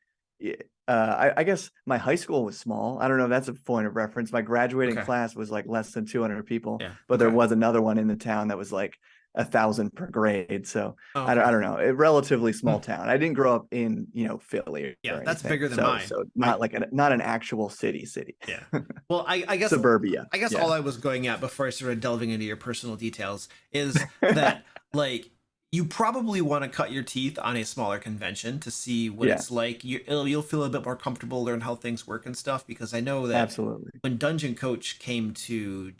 Speaker 3: I guess my high school was small. I don't know if that's a point of reference. My graduating class was like less than 200 people, but there was another one in the town that was like 1,000 per grade. So I don't know. A relatively small town. I didn't grow up in Philly.
Speaker 2: Yeah, that's bigger than mine.
Speaker 3: So not not an actual city.
Speaker 2: Yeah. Well, I guess
Speaker 3: suburbia.
Speaker 2: I guess all I was going at before I started delving into your personal details is that like you probably want to cut your teeth on a smaller convention to see what it's like. You'll feel a bit more comfortable, learn how things work and stuff. Because I know that when Dungeon Coach came to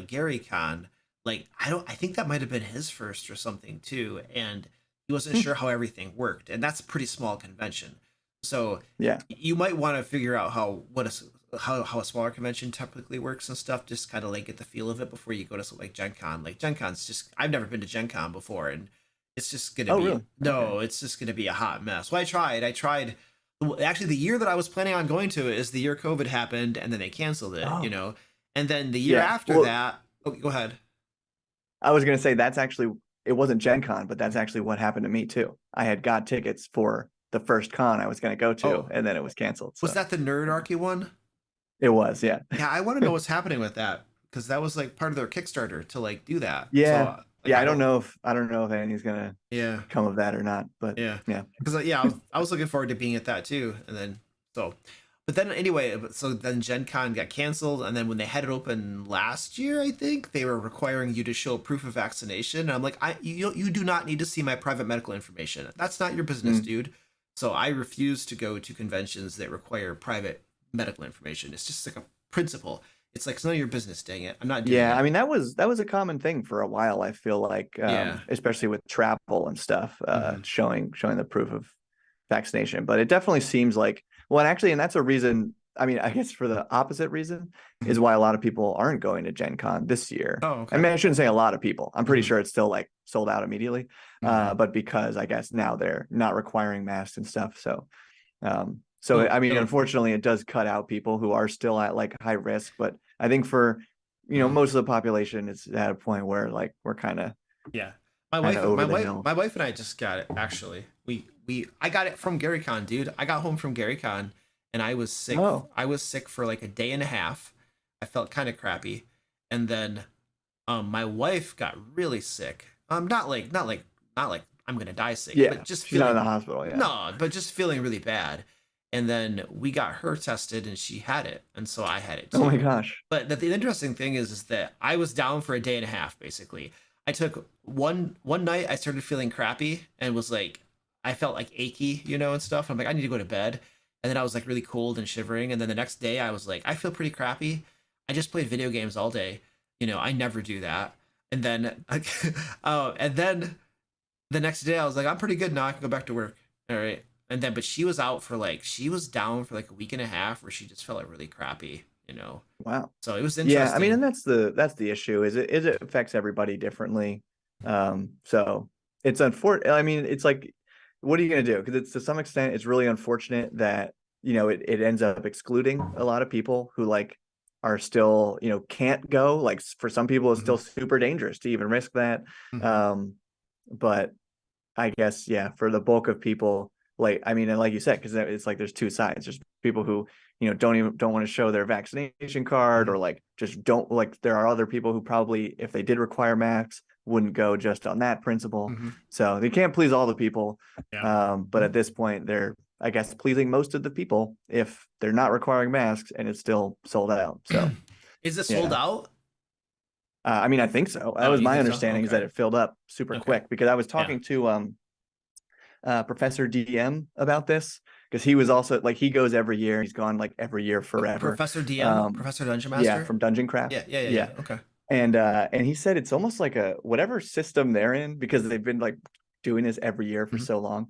Speaker 2: Gary Con, like I think that might have been his first or something too, and he wasn't sure how everything worked, and that's a pretty small convention. So you might want to figure out how a smaller convention typically works and stuff. Just kind of like get the feel of it before you go to something like Gen Con. Like Gen Con's just, I've never been to Gen Con before, and It's just gonna
Speaker 3: Oh,
Speaker 2: be
Speaker 3: really? Okay.
Speaker 2: no, it's just gonna be a hot mess. Well, I tried. Actually, the year that I was planning on going to it is the year COVID happened, and then they canceled it.
Speaker 3: Oh,
Speaker 2: And then the year
Speaker 3: yeah.
Speaker 2: after
Speaker 3: Well,
Speaker 2: that. Oh, go ahead.
Speaker 3: I was gonna say that's actually it wasn't Gen Con, but that's actually what happened to me too. I had got tickets for the first con I was gonna go to,
Speaker 2: Oh,
Speaker 3: and then it was canceled.
Speaker 2: was
Speaker 3: So
Speaker 2: that the Nerdarchy one?
Speaker 3: it was, yeah.
Speaker 2: Yeah, I want to know what's happening with that because that was like part of their Kickstarter to like do that. So
Speaker 3: Yeah.
Speaker 2: like
Speaker 3: Yeah,
Speaker 2: I don't.
Speaker 3: I don't know if anything's gonna
Speaker 2: Yeah,
Speaker 3: come of that or not, but
Speaker 2: yeah.
Speaker 3: yeah.
Speaker 2: Because yeah, I was looking forward to being at that too, and then so, but then anyway, so then Gen Con got canceled, and then when they had it open last year, I think they were requiring you to show proof of vaccination. And I'm like, you do not need to see my private medical information. That's not your business,
Speaker 3: Mm.
Speaker 2: dude. So I refuse to go to conventions that require private medical information. It's just like a principle. It's like it's none of your business. Dang it, I'm not doing
Speaker 3: Yeah, I
Speaker 2: it.
Speaker 3: mean that was a common thing for a while, I feel like,
Speaker 2: Yeah.
Speaker 3: especially with travel and stuff,
Speaker 2: Hmm.
Speaker 3: showing the proof of vaccination. But it definitely seems like, well, and actually, and that's a reason, I mean, I guess for the opposite reason is why a lot of people aren't going to Gen Con this year.
Speaker 2: Oh,
Speaker 3: I
Speaker 2: okay.
Speaker 3: mean, I shouldn't say a lot of people. I'm pretty
Speaker 2: Hmm.
Speaker 3: sure it's still like sold out immediately.
Speaker 2: Hmm.
Speaker 3: But because I guess now they're not requiring masks and stuff. So
Speaker 2: Oh,
Speaker 3: I mean,
Speaker 2: no.
Speaker 3: unfortunately, it does cut out people who are still at like high risk. But I think for,
Speaker 2: Mhm.
Speaker 3: most of the population, it's at a point where like we're
Speaker 2: Yeah.
Speaker 3: kind of over the
Speaker 2: My
Speaker 3: hill.
Speaker 2: wife and I just got it actually. I got it from GaryCon, dude. I got home from GaryCon and I was sick.
Speaker 3: Oh,
Speaker 2: I was sick for like a day and a half. I felt kind of crappy. And then my wife got really sick. Not like I'm going to die sick,
Speaker 3: yeah.
Speaker 2: but just
Speaker 3: She's not in
Speaker 2: feeling
Speaker 3: the hospital. Yeah.
Speaker 2: no, but just feeling really bad. And then we got her tested and she had it, and so I had it
Speaker 3: Oh my
Speaker 2: too.
Speaker 3: gosh.
Speaker 2: But the interesting thing is that I was down for a day and a half basically. I took one night I started feeling crappy and was like I felt like achy, and stuff. I'm like I need to go to bed. And then I was like really cold and shivering, and then the next day I was like I feel pretty crappy. I just played video games all day. I never do that. And then oh, and then the next day I was like I'm pretty good now. I can go back to work. All right. And then but she was down for like a week and a half where she just felt like really crappy.
Speaker 3: Wow.
Speaker 2: So it was
Speaker 3: Yeah, I mean,
Speaker 2: interesting.
Speaker 3: and that's the issue is it affects everybody differently. So it's unfortunate. I mean, it's like, what are you gonna do? Because it's to some extent, it's really unfortunate that it ends up excluding a lot of people who like are still can't go. Like for some people, it's still
Speaker 2: Hmm.
Speaker 3: super dangerous to even risk that.
Speaker 2: Hmm.
Speaker 3: Um, but I guess, yeah, for the bulk of people, like, I mean, and like you said, because it's like there's two sides. There's people who, don't want to show their vaccination card,
Speaker 2: Hmm.
Speaker 3: or like just don't like. There are other people who probably, if they did require masks, wouldn't go just on that principle.
Speaker 2: Hmm.
Speaker 3: So they can't please all the people.
Speaker 2: Yeah.
Speaker 3: But at this point, they're, I guess, pleasing most of the people if they're not requiring masks and it's still sold out. So
Speaker 2: Is it sold
Speaker 3: yeah.
Speaker 2: out?
Speaker 3: I mean, I think so. That
Speaker 2: Oh,
Speaker 3: was
Speaker 2: you
Speaker 3: my
Speaker 2: think so?
Speaker 3: understanding, is
Speaker 2: Okay.
Speaker 3: that it filled up super
Speaker 2: Okay.
Speaker 3: quick, because I was
Speaker 2: Yeah.
Speaker 3: talking to Professor DM about this, because he was also like, he goes every year. He's gone like every year forever.
Speaker 2: Professor DM,
Speaker 3: Um,
Speaker 2: Professor Dungeon
Speaker 3: yeah,
Speaker 2: Master.
Speaker 3: from Dungeon Craft.
Speaker 2: Yeah. Yeah. Yeah.
Speaker 3: Yeah,
Speaker 2: Yeah. Okay.
Speaker 3: and he said it's almost like a whatever system they're in, because they've been like doing this every year for
Speaker 2: Hmm.
Speaker 3: so long.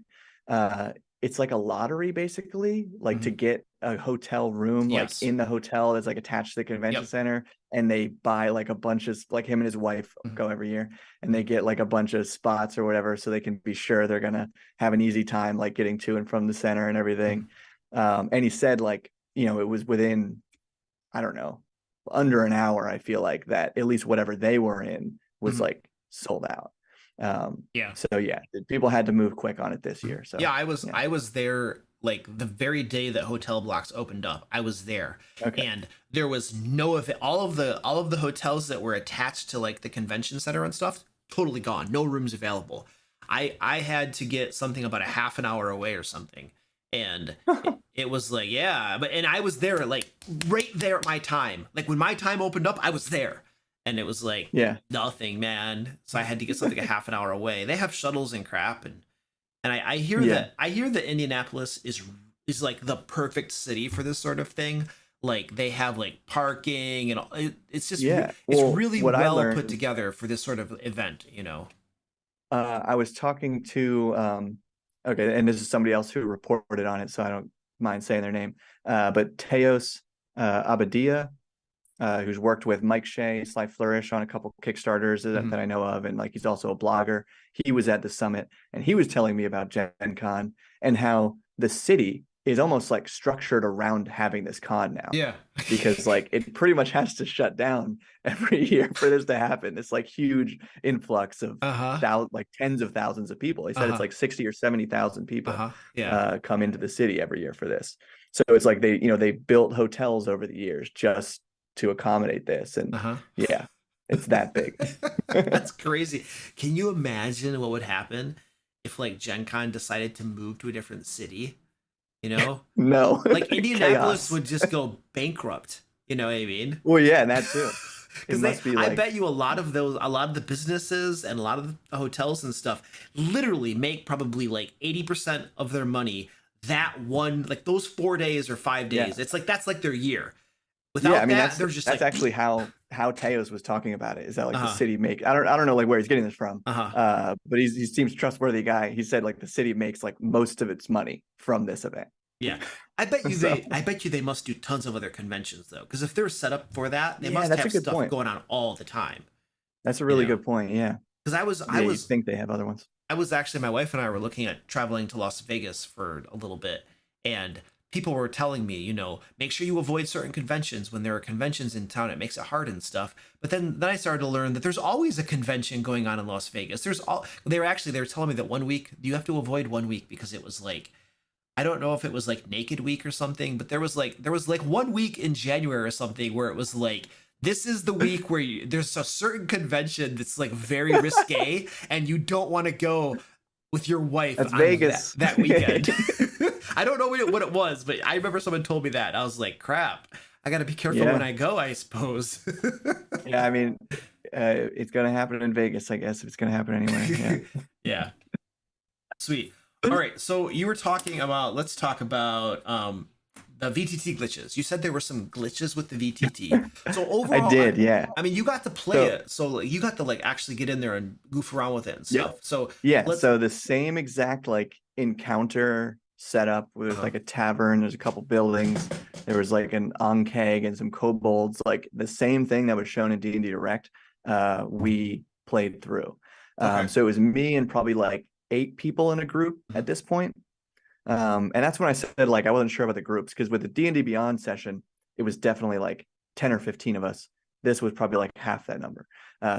Speaker 3: Uh, it's like a lottery basically, like to
Speaker 2: Hmm.
Speaker 3: get a hotel room like
Speaker 2: Yes.
Speaker 3: in the hotel that's like attached to the convention
Speaker 2: Yep.
Speaker 3: center, and they buy like a bunch of, like, him and his wife
Speaker 2: Hmm.
Speaker 3: go every year, and they get like a bunch of spots or whatever, so they can be sure they're gonna have an easy time like getting to and from the center and everything. And he said, like, it was within, I don't know, under an hour, I feel like, that at least whatever they were in was
Speaker 2: Hmm.
Speaker 3: like sold out.
Speaker 2: Yeah.
Speaker 3: So yeah, people had to move quick on it this year.
Speaker 2: Yeah,
Speaker 3: So
Speaker 2: I was
Speaker 3: yeah.
Speaker 2: I was there like the very day that hotel blocks opened up. I was there,
Speaker 3: Okay.
Speaker 2: and there was no of it. All of the hotels that were attached to like the convention center and stuff totally gone. No rooms available. I had to get something about a half an hour away or something, and it was like yeah, and I was there like right there at my time. Like when my time opened up, I was there, and it was like
Speaker 3: Yeah.
Speaker 2: nothing, man. So I had to get something a half an hour away. They have shuttles and crap, and
Speaker 3: Yeah.
Speaker 2: I hear that Indianapolis is like the perfect city for this sort of thing. Like they have like parking and it's just
Speaker 3: Yeah.
Speaker 2: it's
Speaker 3: Well,
Speaker 2: really
Speaker 3: what I
Speaker 2: well put
Speaker 3: learned,
Speaker 2: together for this sort of event.
Speaker 3: I was talking to, okay, and this is somebody else who reported on it, so I don't mind saying their name. But Teos Abadia, who's worked with Mike Shea, Sly Flourish on a couple Kickstarters that I know of, and like he's also a blogger. He was at the summit, and he was telling me about Gen Con and how the city is almost like structured around having this con now.
Speaker 2: Yeah.
Speaker 3: Because like it pretty much has to shut down every year for this to happen. It's like huge influx of like tens of thousands of people. He said it's like 60 or 70,000 people come into the city every year for this. So it's like they built hotels over the years just to accommodate this. And yeah, it's that big.
Speaker 2: That's crazy. Can you imagine what would happen if like Gen Con decided to move to a different city? You know,
Speaker 3: no,
Speaker 2: like Indianapolis would just go bankrupt. You know what I mean?
Speaker 3: Well, yeah, and that too.
Speaker 2: Because I bet you a lot of the businesses and a lot of the hotels and stuff literally make probably like 80% of their money that one, like those 4 days or 5 days.
Speaker 3: Yeah.
Speaker 2: It's like that's like their year. Without that, they're just
Speaker 3: that's
Speaker 2: like,
Speaker 3: actually how Teos was talking about it. Is that like the city make? I don't know like where he's getting this from. But he seems trustworthy guy. He said like the city makes like most of its money from this event.
Speaker 2: Yeah, I bet you they must do tons of other conventions though, because if they're set up for that, they must have stuff going on all the time.
Speaker 3: That's a really good point. Yeah,
Speaker 2: because I
Speaker 3: think they have other ones.
Speaker 2: I was actually, my wife and I were looking at traveling to Las Vegas for a little bit, and people were telling me, you know, make sure you avoid certain conventions when there are conventions in town. It makes it hard and stuff. But then I started to learn that there's always a convention going on in Las Vegas. They were telling me that 1 week you have to avoid 1 week because it was like, I don't know if it was like Naked Week or something, but there was like 1 week in January or something where it was like, this is the week where there's a certain convention that's like very risque and you don't want to go with your wife
Speaker 3: on
Speaker 2: Vegas that weekend. I don't know what it was, but I remember someone told me that. I was like, crap, I got to be careful when I go, I suppose.
Speaker 3: Yeah, I mean, it's going to happen in Vegas, I guess, if it's going to happen anyway. Yeah.
Speaker 2: Yeah. Sweet. All right, so you were talking about, let's talk about the VTT glitches. You said there were some glitches with the VTT. So overall,
Speaker 3: I did, yeah.
Speaker 2: I mean, you got to play it, so you got to like actually get in there and goof around with it and stuff.
Speaker 3: Yeah.
Speaker 2: So
Speaker 3: so the same exact like encounter setup with like a tavern. There's a couple buildings. There was like an Ankeg and some kobolds. Like the same thing that was shown in D&D Direct. We played through. So it was me and probably like 8 people in a group at this point. And that's when I said like I wasn't sure about the groups, because with the D&D Beyond session, it was definitely like 10 or 15 of us. This was probably like half that number.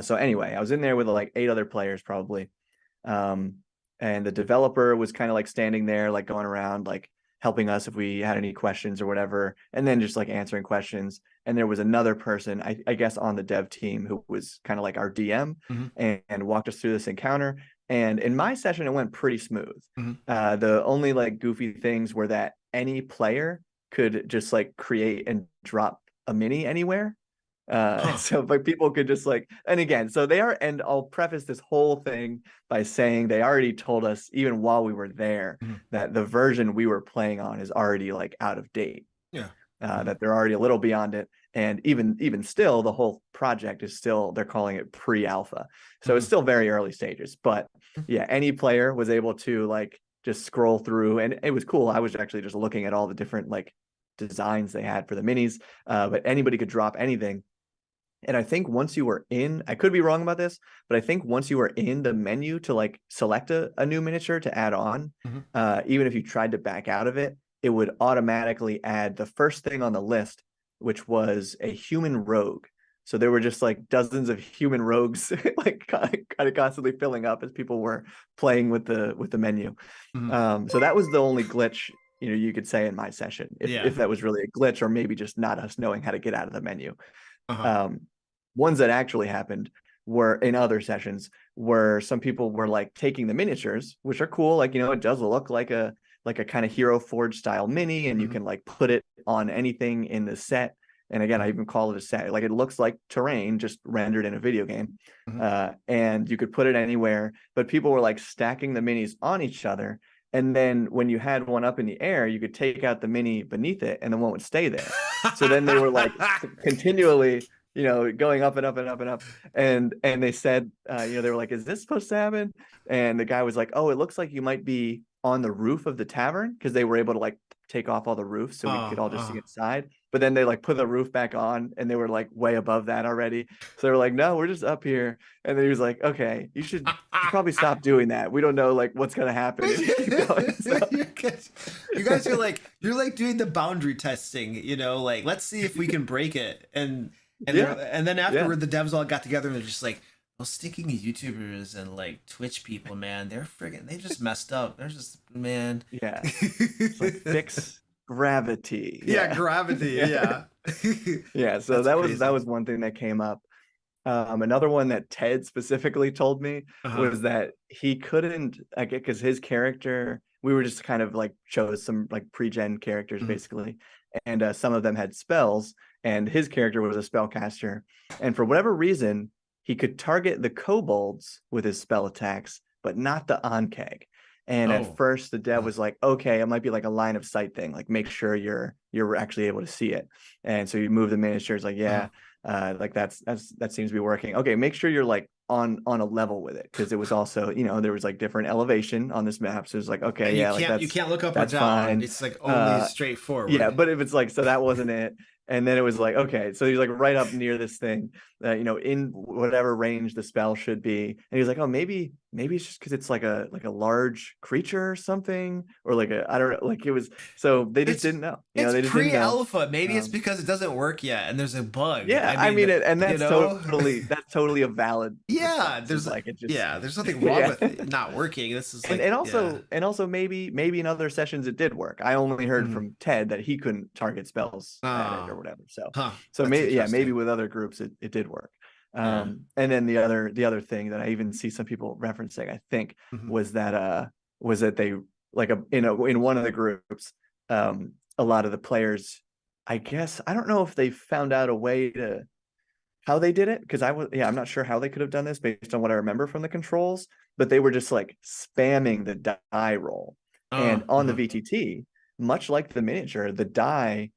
Speaker 3: So anyway, I was in there with like 8 other players probably. And the developer was kind of like standing there, like going around, like helping us if we had any questions or whatever, and then just like answering questions. And there was another person, I guess, on the dev team who was kind of like our DM and walked us through this encounter. And in my session, it went pretty smooth. The only like goofy things were that any player could just like create and drop a mini anywhere. So like people could just like, and again, so they are, and I'll preface this whole thing by saying they already told us even while we were there that the version we were playing on is already like out of date.
Speaker 2: Yeah.
Speaker 3: That they're already a little beyond it. And even still, the whole project is still, they're calling it pre-alpha. So it's still very early stages, but yeah, any player was able to like just scroll through, and it was cool. I was actually just looking at all the different like designs they had for the minis, but anybody could drop anything. And I think once you were in, I could be wrong about this, but I think once you were in the menu to like select a new miniature to add on, even if you tried to back out of it, it would automatically add the first thing on the list, which was a human rogue. So there were just like dozens of human rogues like kind of constantly filling up as people were playing with the menu. So that was the only glitch, you know, you could say in my session, if that was really a glitch, or maybe just not us knowing how to get out of the menu. Ones that actually happened were in other sessions where some people were like taking the miniatures, which are cool. Like, you know, it does look like a kind of Hero Forge style mini, and you can like put it on anything in the set. And again, I even call it a set. Like it looks like terrain just rendered in a video game. And you could put it anywhere, but people were like stacking the minis on each other. And then when you had one up in the air, you could take out the mini beneath it and the one would stay there. So then they were like continually, you know, going up and up and up and up. And they said, you know, they were like, is this supposed to happen? And the guy was like, oh, it looks like you might be on the roof of the tavern, because they were able to like take off all the roofs so we could all just see inside. but then they like put the roof back on and they were like way above that already. So they were like, no, we're just up here. And then he was like, okay, you should probably stop doing that. We don't know like what's gonna happen if you keep going. So,
Speaker 2: You guys are like, you're like doing the boundary testing, you know, like let's see if we can break it. And then afterward, the devs all got together and they're just like, those stinking YouTubers and like Twitch people, man, they just messed up. They're just, man.
Speaker 3: yeah. It's like fix gravity.
Speaker 2: Yeah, gravity. Yeah.
Speaker 3: Yeah. So
Speaker 2: That's
Speaker 3: that was one thing that came up. Another one that Ted specifically told me was that he couldn't, like, because his character, we were just kind of like chose some like pre-gen characters basically, and some of them had spells, and his character was a spellcaster, and for whatever reason, he could target the kobolds with his spell attacks, but not the Ankeg. And at first, the dev was like, "Okay, it might be like a line of sight thing. Like, make sure you're actually able to see it." And so you move the miniature. It's like, yeah, like that seems to be working. Okay, make sure you're like on a level with it, because it was also, you know, there was like different elevation on this map. So it's like, okay,
Speaker 2: and
Speaker 3: yeah, like
Speaker 2: you can't look up or
Speaker 3: that's
Speaker 2: down.
Speaker 3: fine.
Speaker 2: It's like only straightforward.
Speaker 3: Yeah, but if it's like, so that wasn't it. And then it was like, okay, so he's like right up near this thing, you know, in whatever range the spell should be. And he's like, oh, maybe it's just because it's like a large creature or something, or like I don't know, like it was. So they just didn't know. You know, they just didn't know.
Speaker 2: Pre-alpha. Maybe it's because it doesn't work yet, and there's a bug.
Speaker 3: Yeah, I mean it, and that's totally a valid.
Speaker 2: Yeah,
Speaker 3: there's like it just.
Speaker 2: Yeah, there's nothing wrong with it not working. This is like,
Speaker 3: and also maybe in other sessions it did work. I only heard from Ted that he couldn't target spells at it or whatever. So maybe with other groups it did work. And then the other thing that I even see some people referencing, I think, was that they like in one of the groups, a lot of the players, I guess, I don't know if they found out a way to how they did it, because I'm not sure how they could have done this based on what I remember from the controls, but they were just like spamming the die roll. And on the VTT, much like the miniature, the die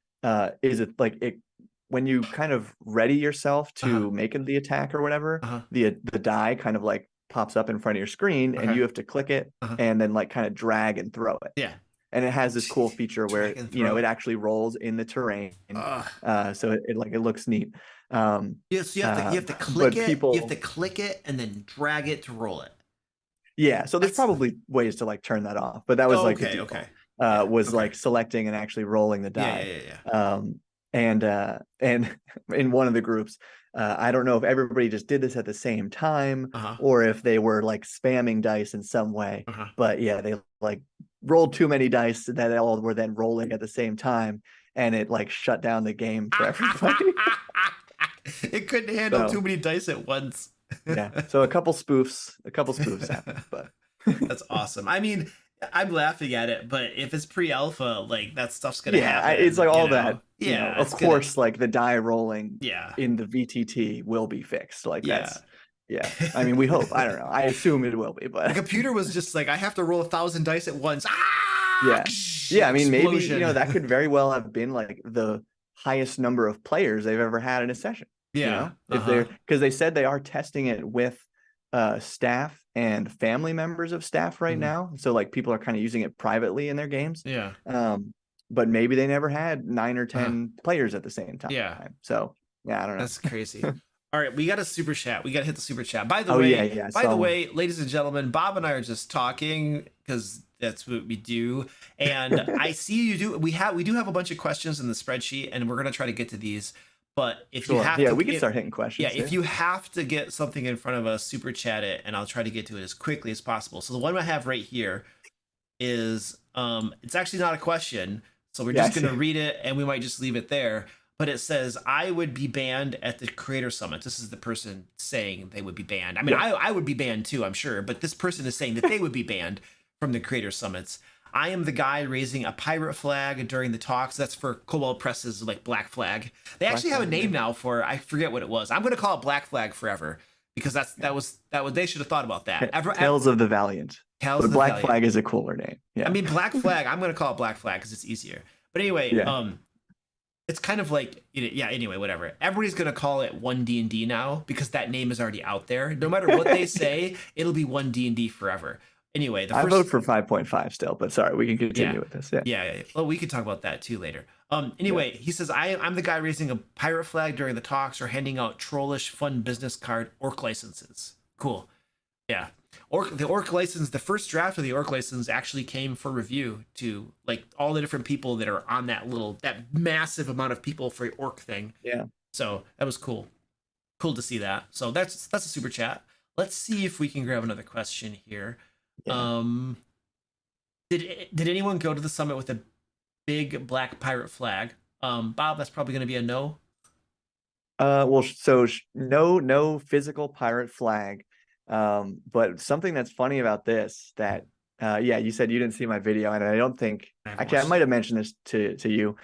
Speaker 3: when you kind of ready yourself to make the attack or whatever, the die kind of like pops up in front of your screen, and you have to click it and then like kind of drag and throw it.
Speaker 2: Yeah.
Speaker 3: And it has this cool feature where it actually rolls in the terrain. So it looks neat.
Speaker 2: So you have to click it. You have to click it and then drag it to roll it.
Speaker 3: Yeah. So there's probably ways to like turn that off, but that was like selecting and actually rolling the die. And in one of the groups, I don't know if everybody just did this at the same time or if they were like spamming dice in some way. But yeah, they like rolled too many dice that they all were then rolling at the same time, and it like shut down the game for everybody.
Speaker 2: It couldn't handle too many dice at once.
Speaker 3: Yeah. So a couple spoofs happened, but
Speaker 2: that's awesome. I mean, I'm laughing at it, but if it's pre-alpha, like that stuff's gonna happen.
Speaker 3: It's like all that.
Speaker 2: Yeah,
Speaker 3: of course, like the die rolling. In the VTT will be fixed. Like that's. Yeah, I mean, we hope. I don't know. I assume it will be, but
Speaker 2: the computer was just like, I have to roll 1,000 dice at once.
Speaker 3: Yeah. I mean, maybe that could very well have been like the highest number of players they've ever had in a session.
Speaker 2: Yeah,
Speaker 3: if they're, because they said they are testing it with staff and family members of staff right now. So like people are kind of using it privately in their games.
Speaker 2: Yeah.
Speaker 3: But maybe they never had 9 or 10 players at the same time.
Speaker 2: Yeah.
Speaker 3: So yeah, I don't know.
Speaker 2: That's crazy. All right, we got a super chat. We got to hit the super chat. By the way, ladies and gentlemen, Bob and I are just talking because that's what we do. And I see you do. We do have a bunch of questions in the spreadsheet, and we're gonna try to get to these. But if you have
Speaker 3: we can start hitting questions.
Speaker 2: Yeah, if you have to get something in front of us, super chat it, and I'll try to get to it as quickly as possible. So the one I have right here is it's actually not a question, so we're just gonna read it, and we might just leave it there. But it says, I would be banned at the Creator Summit. This is the person saying they would be banned. I mean, I would be banned too, I'm sure. But this person is saying that they would be banned from the Creator Summits. I am the guy raising a pirate flag during the talks. That's for Cobalt Press's like Black Flag. They actually have a name now for, I forget what it was. I'm going to call it Black Flag forever because that was they should have thought about that.
Speaker 3: Tales of the Valiant. But Black Flag is a cooler name. Yeah.
Speaker 2: I mean, Black Flag, I'm going to call it Black Flag because it's easier. But anyway, it's kind of like, anyway, whatever. Everybody's going to call it 1D&D now because that name is already out there. No matter what they say, it'll be 1D&D forever. Anyway, the
Speaker 3: I
Speaker 2: first
Speaker 3: vote for 5.5 still, but sorry, we can continue with this. Yeah.
Speaker 2: yeah. Well, we could talk about that too later.
Speaker 3: Yeah.
Speaker 2: Anyway, he says, I'm the guy raising a pirate flag during the talks or handing out trollish fun business card orc licenses. Cool. Yeah. The orc license, the first draft of the orc license actually came for review to like all the different people that are on that massive amount of people for the orc thing.
Speaker 3: Yeah.
Speaker 2: So that was cool. Cool to see that. So that's a super chat. Let's see if we can grab another question here.
Speaker 3: Yeah.
Speaker 2: Did anyone go to the summit with a big black pirate flag? Bob, that's probably going to be a no.
Speaker 3: Well, so no physical pirate flag. But something that's funny about this that yeah, you said you didn't see my video, and I don't think I might have mentioned this to you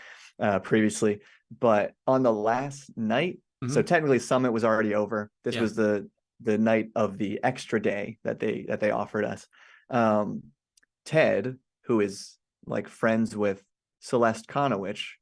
Speaker 3: previously, but on the last night, so technically Summit was already over. This was the night of the extra day that they offered us. Ted, who is like friends with Celeste Conowitch,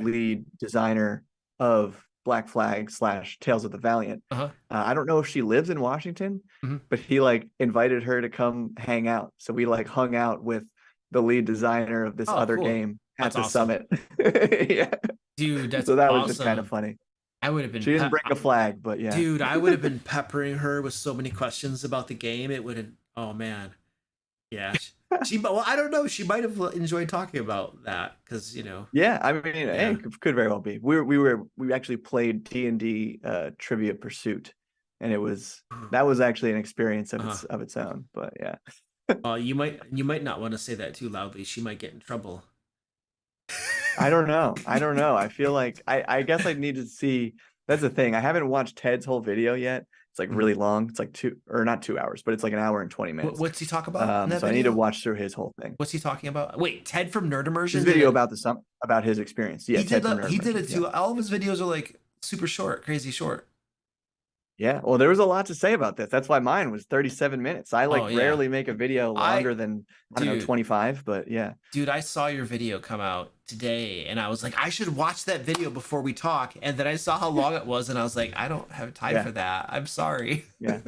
Speaker 3: lead designer of Black Flag / Tales of the Valiant. I don't know if she lives in Washington, but he like invited her to come hang out. So we like hung out with the lead designer of this other game at the summit. Yeah,
Speaker 2: dude, that's
Speaker 3: so that
Speaker 2: awesome.
Speaker 3: was just kind of funny.
Speaker 2: I would have been.
Speaker 3: She didn't bring a flag, but yeah,
Speaker 2: dude, I would have been peppering her with so many questions about the game. It would have. Oh man, yeah. Well, I don't know. She might have enjoyed talking about that because
Speaker 3: Yeah, I mean, it could very well be. We actually played D&D Trivia Pursuit, and that was actually an experience of its own. But yeah.
Speaker 2: You might not want to say that too loudly. She might get in trouble.
Speaker 3: I don't know. I feel like I guess I need to see. That's the thing. I haven't watched Ted's whole video yet. It's like really long. It's like not 2 hours, but it's like an hour and 20 minutes.
Speaker 2: What's he talk about?
Speaker 3: So I need to watch through his whole thing.
Speaker 2: What's he talking about? Wait, Ted from Nerd Immersion?
Speaker 3: His video about about his experience. Yeah,
Speaker 2: he did it too. Yeah. All of his videos are like super short, crazy short.
Speaker 3: Yeah, well, there was a lot to say about this. That's why mine was 37 minutes. I rarely make a video longer than, I don't know, 25, but yeah.
Speaker 2: Dude, I saw your video come out today, and I was like, I should watch that video before we talk. And then I saw how long it was, and I was like, I don't have time for that. I'm sorry.
Speaker 3: Yeah,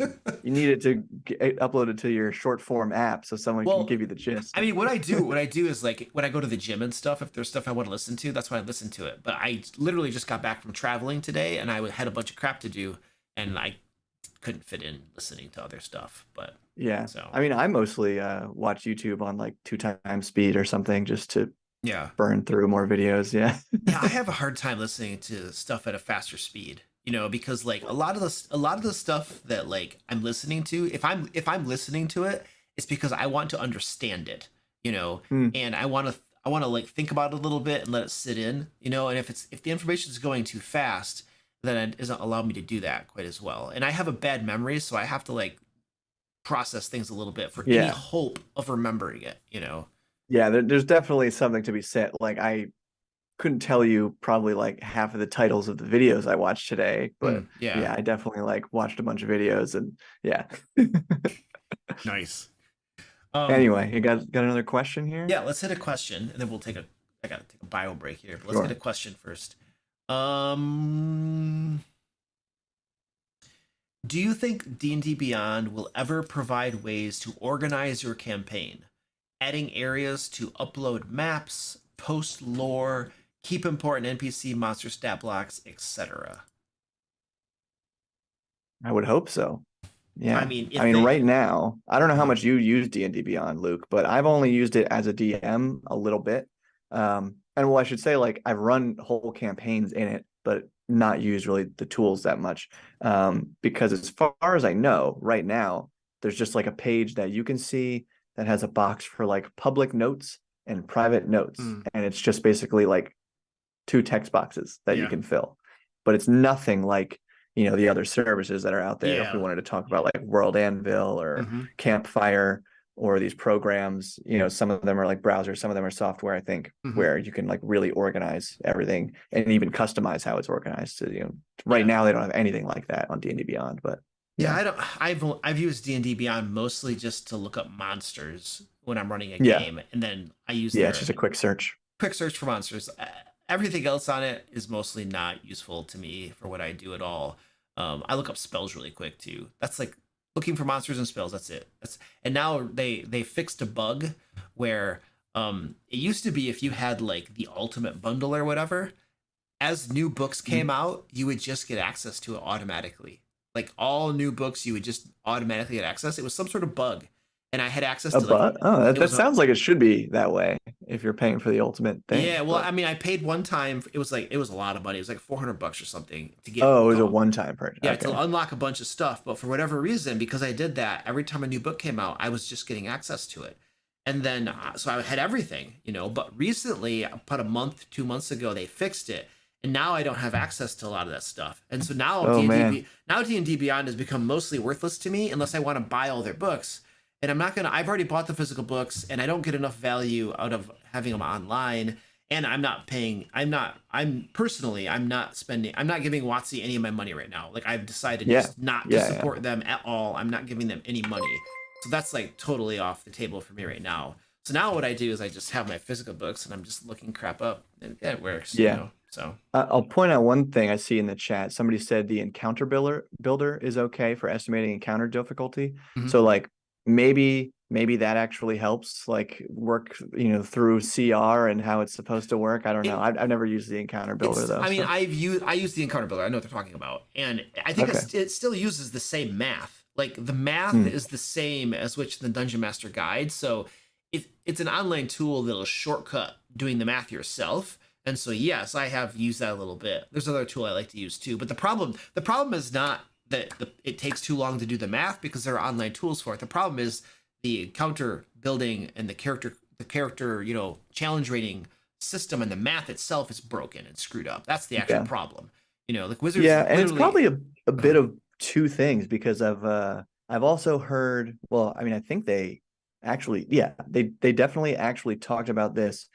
Speaker 3: you need it to get uploaded to your short form app so someone can give you the gist.
Speaker 2: I mean, what I do is like when I go to the gym and stuff, if there's stuff I want to listen to, that's when I listen to it. But I literally just got back from traveling today, and I had a bunch of crap to do. And I couldn't fit in listening to other stuff, but
Speaker 3: yeah. So I mean, I mostly watch YouTube on like 2x speed or something just to burn through more videos. Yeah.
Speaker 2: Yeah, I have a hard time listening to stuff at a faster speed, because like a lot of the stuff that like I'm listening to, if I'm listening to it, it's because I want to understand it, and I want to like think about it a little bit and let it sit in, and if the information is going too fast, then it doesn't allow me to do that quite as well. And I have a bad memory, so I have to like process things a little bit for any hope of remembering it,
Speaker 3: Yeah, there's definitely something to be said. Like I couldn't tell you probably like half of the titles of the videos I watched today, but I definitely like watched a bunch of videos and yeah.
Speaker 2: Nice.
Speaker 3: Anyway, you got another question here?
Speaker 2: Yeah, let's hit a question and then I gotta take a bio break here, but let's get a question first. Do you think D&D Beyond will ever provide ways to organize your campaign, adding areas to upload maps, post lore, keep important NPC monster stat blocks, etc.?
Speaker 3: I would hope so. Yeah. I mean, right now, I don't know how much you use D&D Beyond, Luke, but I've only used it as a DM a little bit. And well, I should say, like, I've run whole campaigns in it, but not used really the tools that much. Because as far as I know, right now, there's just like a page that you can see that has a box for like public notes and private notes. And it's just basically like 2 text boxes that you can fill. But it's nothing like, the other services that are out there. If we wanted to talk about like World Anvil or Campfire, or these programs, some of them are like browsers, some of them are software, I think, where you can like really organize everything and even customize how it's organized. So, right now they don't have anything like that on D&D Beyond, but
Speaker 2: I've used D&D Beyond mostly just to look up monsters when I'm running a game, and then I use
Speaker 3: it's just a quick search
Speaker 2: for monsters. Everything else on it is mostly not useful to me for what I do at all. I look up spells really quick too. That's like looking for monsters and spells. That's it. And now they fixed a bug where it used to be if you had like the ultimate bundle or whatever, as new books came out, you would just get access to it automatically. Like all new books, you would just automatically get access. It was some sort of bug, and I had access to like.
Speaker 3: Oh, that
Speaker 2: was
Speaker 3: sounds like it should be that way if you're paying for the ultimate thing.
Speaker 2: Yeah, well,
Speaker 3: but...
Speaker 2: I mean, I paid one time. It was a lot of money. It was like $400 or something to get.
Speaker 3: Oh, it was a one-time purchase.
Speaker 2: Yeah,
Speaker 3: okay.
Speaker 2: to unlock a bunch of stuff. But for whatever reason, because I did that, every time a new book came out, I was just getting access to it. And then, so I had everything, you know. But recently, about a month, 2 months ago, they fixed it. And now I don't have access to a lot of that stuff. And so now D&D Beyond has become mostly worthless to me unless I want to buy all their books. And I've already bought the physical books, and I don't get enough value out of having them online. And I'm not spending, I'm not giving WOTC any of my money right now. Like I've decided just not to support them at all. I'm not giving them any money. So that's like totally off the table for me right now. So now what I do is I just have my physical books and I'm just looking crap up, and it works.
Speaker 3: Yeah.
Speaker 2: You know? So
Speaker 3: I'll point out one thing I see in the chat. Somebody said the encounter builder is okay for estimating encounter difficulty. So like maybe that actually helps like work, you know, through CR and how it's supposed to work. I don't know. I've never used the encounter builder though.
Speaker 2: I mean, I use the encounter builder. I know what they're talking about, and I think it still uses the same math. Like the math is the same as which the Dungeon Master Guide. So it's an online tool that'll shortcut doing the math yourself. And so, yes, I have used that a little bit. There's another tool I like to use too. But the problem is not that it takes too long to do the math because there are online tools for it. The problem is the encounter building and the character, you know, challenge rating system and the math itself is broken and screwed up. That's the actual problem. You know, like Wizards.
Speaker 3: Yeah, and it's probably a bit of two things because I've also heard. Well, I mean, I think they actually, they definitely actually talked about this.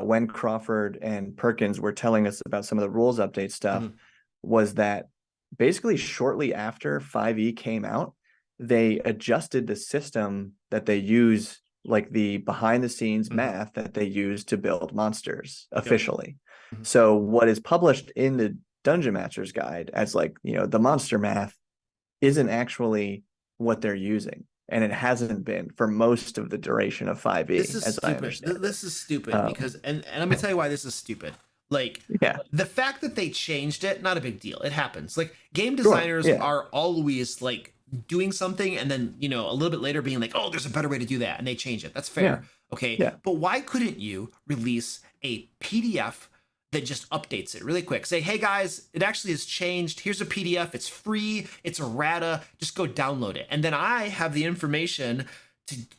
Speaker 3: When Crawford and Perkins were telling us about some of the rules update stuff, was that basically shortly after 5e came out, they adjusted the system that they use, like the behind the scenes math that they use to build monsters officially. So what is published in the Dungeon Master's Guide as like, you know, the monster math isn't actually what they're using. And it hasn't been for most of the duration of 5e.
Speaker 2: This is stupid. This is stupid because, and let me tell you why this is stupid. Like, the fact that they changed it, not a big deal. It happens. Like, game designers are always like doing something and then, you know, a little bit later being like, oh, there's a better way to do that. And they change it. That's fair. Okay. But why couldn't you release a PDF that just updates it really quick? Say, hey guys, it actually has changed. Here's a PDF. It's free. It's errata. Just go download it. And then I have the information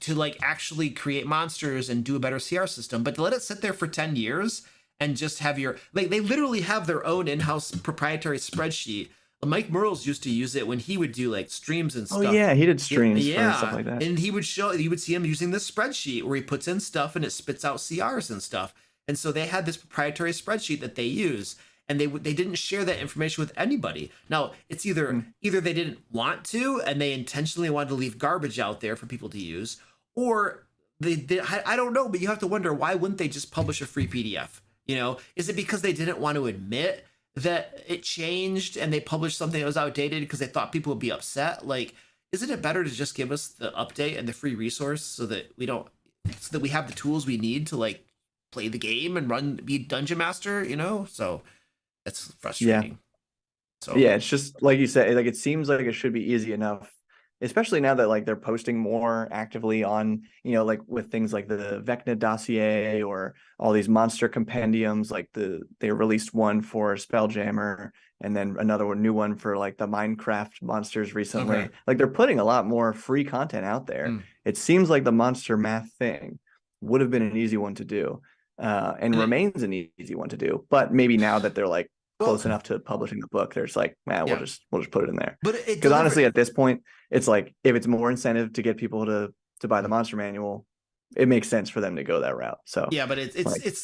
Speaker 2: to like actually create monsters and do a better CR system. But to let it sit there for 10 years and just have your, like, they literally have their own in-house proprietary spreadsheet. Mike Merles used to use it when he would do like streams and stuff.
Speaker 3: Oh yeah, he did streams for stuff like that.
Speaker 2: And he would see him using this spreadsheet where he puts in stuff and it spits out CRs and stuff. And so they had this proprietary spreadsheet that they use, and they didn't share that information with anybody. Now, it's either they didn't want to, and they intentionally wanted to leave garbage out there for people to use, or I don't know, but you have to wonder, why wouldn't they just publish a free PDF? You know, is it because they didn't want to admit that it changed and they published something that was outdated because they thought people would be upset? Like, isn't it better to just give us the update and the free resource so that we have the tools we need to like play the game and be dungeon master, you know? So that's frustrating. So
Speaker 3: it's just like you said, like it seems like it should be easy enough, especially now that like they're posting more actively on, you know, like with things like the Vecna dossier or all these monster compendiums. Like they released one for Spelljammer and then new one for like the Minecraft monsters recently. Like they're putting a lot more free content out there. It seems like the monster math thing would have been an easy one to do. And remains an easy one to do, but maybe now that they're like close enough to publishing the book, there's like, man, we'll just put it in there.
Speaker 2: But
Speaker 3: because honestly, at this point, it's like if it's more incentive to get people to buy the monster manual, it makes sense for them to go that route. So
Speaker 2: yeah, but it's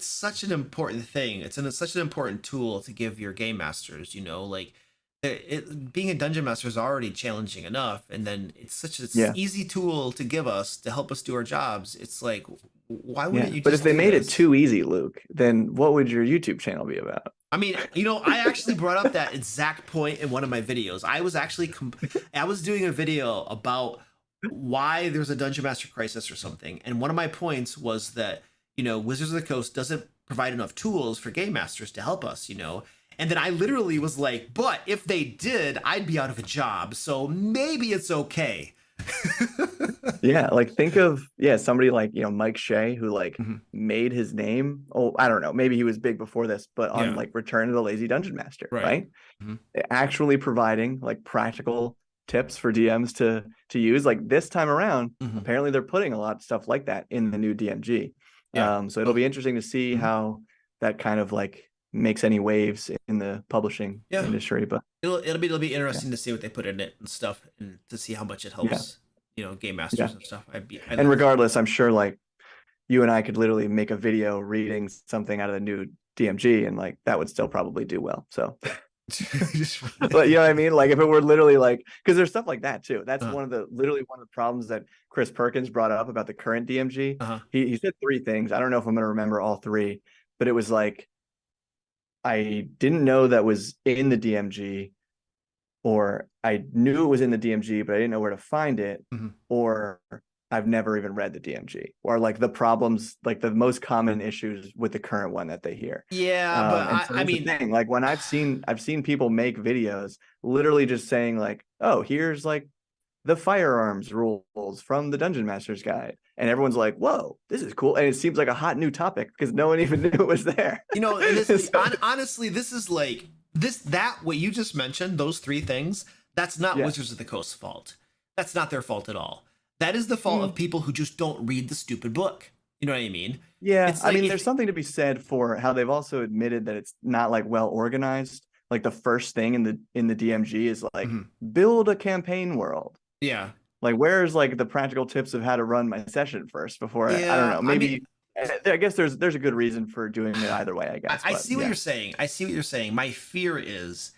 Speaker 2: such an important thing. It's such an important tool to give your game masters. You know, like being a dungeon master is already challenging enough, and then it's such an easy tool to give us to help us do our jobs. It's like, why wouldn't you?
Speaker 3: But if they made it too easy, Luke, then what would your YouTube channel be about?
Speaker 2: I mean, you know, I actually brought up that exact point in one of my videos. I was actually I was doing a video about why there's a Dungeon Master crisis or something, and one of my points was that, you know, Wizards of the Coast doesn't provide enough tools for game masters to help us, you know. And then I literally was like, but if they did, I'd be out of a job, so maybe it's okay.
Speaker 3: Yeah, like think of somebody like, you know, Mike Shea, who like
Speaker 2: Mhm.
Speaker 3: made his name. Oh, I don't know, maybe he was big before this, but on
Speaker 2: Yeah.
Speaker 3: like Return of the Lazy Dungeon Master,
Speaker 2: Right.
Speaker 3: right?
Speaker 2: Mhm.
Speaker 3: Actually providing like practical tips for DMs to use. Like this time around,
Speaker 2: Mhm.
Speaker 3: apparently they're putting a lot of stuff like that in the new DMG.
Speaker 2: Yeah.
Speaker 3: So it'll
Speaker 2: Oh,
Speaker 3: be interesting to see
Speaker 2: mhm.
Speaker 3: how that kind of like makes any waves in the publishing
Speaker 2: Yeah.
Speaker 3: industry. But
Speaker 2: It'll be
Speaker 3: yeah,
Speaker 2: interesting to see what they put in it and stuff, and to see how much it
Speaker 3: yeah,
Speaker 2: helps, you know, game
Speaker 3: yeah.
Speaker 2: masters and stuff. I
Speaker 3: And regardless, I'm sure like you and I could literally make a video reading something out of the new DMG, and like that would still probably do well. So,
Speaker 2: just
Speaker 3: but you know what I mean? Like if it were literally like, because there's stuff like that too. That's
Speaker 2: uh,
Speaker 3: literally one of the problems that Chris Perkins brought up about the current DMG.
Speaker 2: uh-huh.
Speaker 3: He said three things. I don't know if I'm gonna remember all three, but it was like I didn't know that was in the DMG, or I knew it was in the DMG, but I didn't know where to find it,
Speaker 2: Mhm.
Speaker 3: or I've never even read the DMG, or like the problems, like the most common issues with the current one that they hear.
Speaker 2: Yeah, but
Speaker 3: And so
Speaker 2: I
Speaker 3: that's the
Speaker 2: mean,
Speaker 3: thing. Like when I've seen people make videos literally just saying like, oh, here's like the firearms rules from the Dungeon Master's Guide. And everyone's like, whoa, this is cool. And it seems like a hot new topic because no one even knew it was there.
Speaker 2: you know, and this
Speaker 3: So,
Speaker 2: honestly, this is like that what you just mentioned, those three things, that's not
Speaker 3: yeah.
Speaker 2: Wizards of the Coast's fault. That's not their fault at all. That is the fault of
Speaker 3: Mm.
Speaker 2: people who just don't read the stupid book. You know what I mean?
Speaker 3: Yeah,
Speaker 2: It's
Speaker 3: I
Speaker 2: like
Speaker 3: mean,
Speaker 2: if
Speaker 3: there's something to be said for how they've also admitted that it's not like well organized. Like the first thing in the DMG is like
Speaker 2: Mhm.
Speaker 3: build a campaign world.
Speaker 2: Yeah.
Speaker 3: Like where's like the practical tips of how to run my session first before I don't
Speaker 2: Yeah,
Speaker 3: know,
Speaker 2: I mean,
Speaker 3: maybe I guess there's a good reason for doing it either way, I guess.
Speaker 2: I
Speaker 3: But
Speaker 2: see what
Speaker 3: yeah,
Speaker 2: you're saying. I see what you're saying. My fear is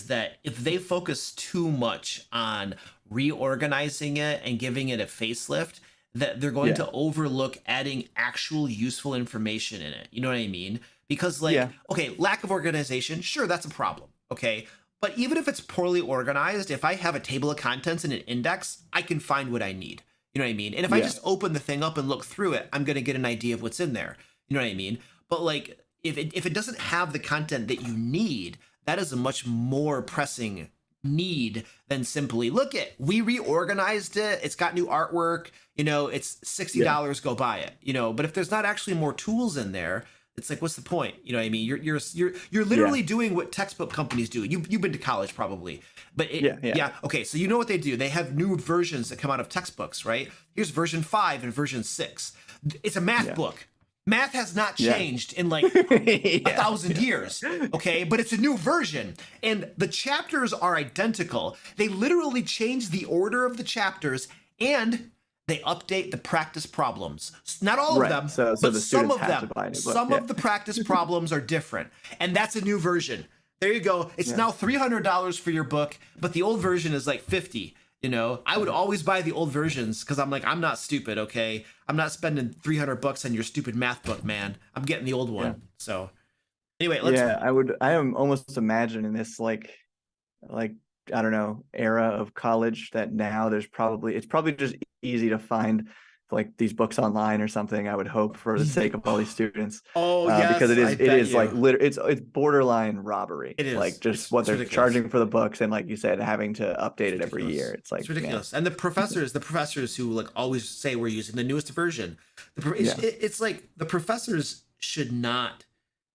Speaker 2: that if they focus too much on reorganizing it and giving it a facelift, that they're going
Speaker 3: yeah,
Speaker 2: to overlook adding actual useful information in it. You know what I mean? Because like,
Speaker 3: yeah,
Speaker 2: okay, lack of organization, sure, that's a problem. Okay. But even if it's poorly organized, if I have a table of contents and an index, I can find what I need. You know what I mean? And if I
Speaker 3: yeah,
Speaker 2: just open the thing up and look through it, I'm going to get an idea of what's in there. You know what I mean? But like, if it doesn't have the content that you need, that is a much more pressing need than simply look at, we reorganized it, it's got new artwork, you know, it's
Speaker 3: yeah,
Speaker 2: $60, go buy it, you know. But if there's not actually more tools in there, it's like, what's the point? You know what I mean? You're
Speaker 3: yeah,
Speaker 2: literally doing what textbook companies do. You've been to college probably, but
Speaker 3: yeah, yeah,
Speaker 2: yeah, okay, so you know what they do. They have new versions that come out of textbooks, right? Here's version 5 and version 6. It's a math
Speaker 3: yeah,
Speaker 2: book. Math has not
Speaker 3: yeah.
Speaker 2: changed in like a
Speaker 3: Yeah,
Speaker 2: thousand
Speaker 3: yeah,
Speaker 2: years, okay? But it's a new version, and the chapters are identical. They literally change the order of the chapters, and they update the practice problems. Not all of
Speaker 3: right.
Speaker 2: them,
Speaker 3: So
Speaker 2: but
Speaker 3: the
Speaker 2: some
Speaker 3: students
Speaker 2: of
Speaker 3: have to
Speaker 2: them.
Speaker 3: buy a new book.
Speaker 2: Some
Speaker 3: Yeah,
Speaker 2: of the practice problems are different, and that's a new version. There you go. It's
Speaker 3: yeah,
Speaker 2: now $300 for your book, but the old version is like 50. You know, I would always buy the old versions because I'm like, I'm not stupid, okay? I'm not spending $300 on your stupid math book, man. I'm getting the old
Speaker 3: yeah,
Speaker 2: one. So anyway, let's.
Speaker 3: yeah. I am almost imagining this like I don't know, era of college that now it's probably just easy to find like these books online or something, I would hope, for the sake of all these students.
Speaker 2: Oh
Speaker 3: Because
Speaker 2: yes, I
Speaker 3: it
Speaker 2: bet
Speaker 3: is like
Speaker 2: you.
Speaker 3: it's borderline robbery,
Speaker 2: It
Speaker 3: like
Speaker 2: is.
Speaker 3: just what
Speaker 2: It's
Speaker 3: they're
Speaker 2: ridiculous.
Speaker 3: charging for the books, and like you said, having to update
Speaker 2: It's
Speaker 3: it every year.
Speaker 2: ridiculous.
Speaker 3: It's like,
Speaker 2: It's
Speaker 3: man,
Speaker 2: ridiculous. And the professors who like always say we're using the newest version.
Speaker 3: yeah,
Speaker 2: It's like the professors should not.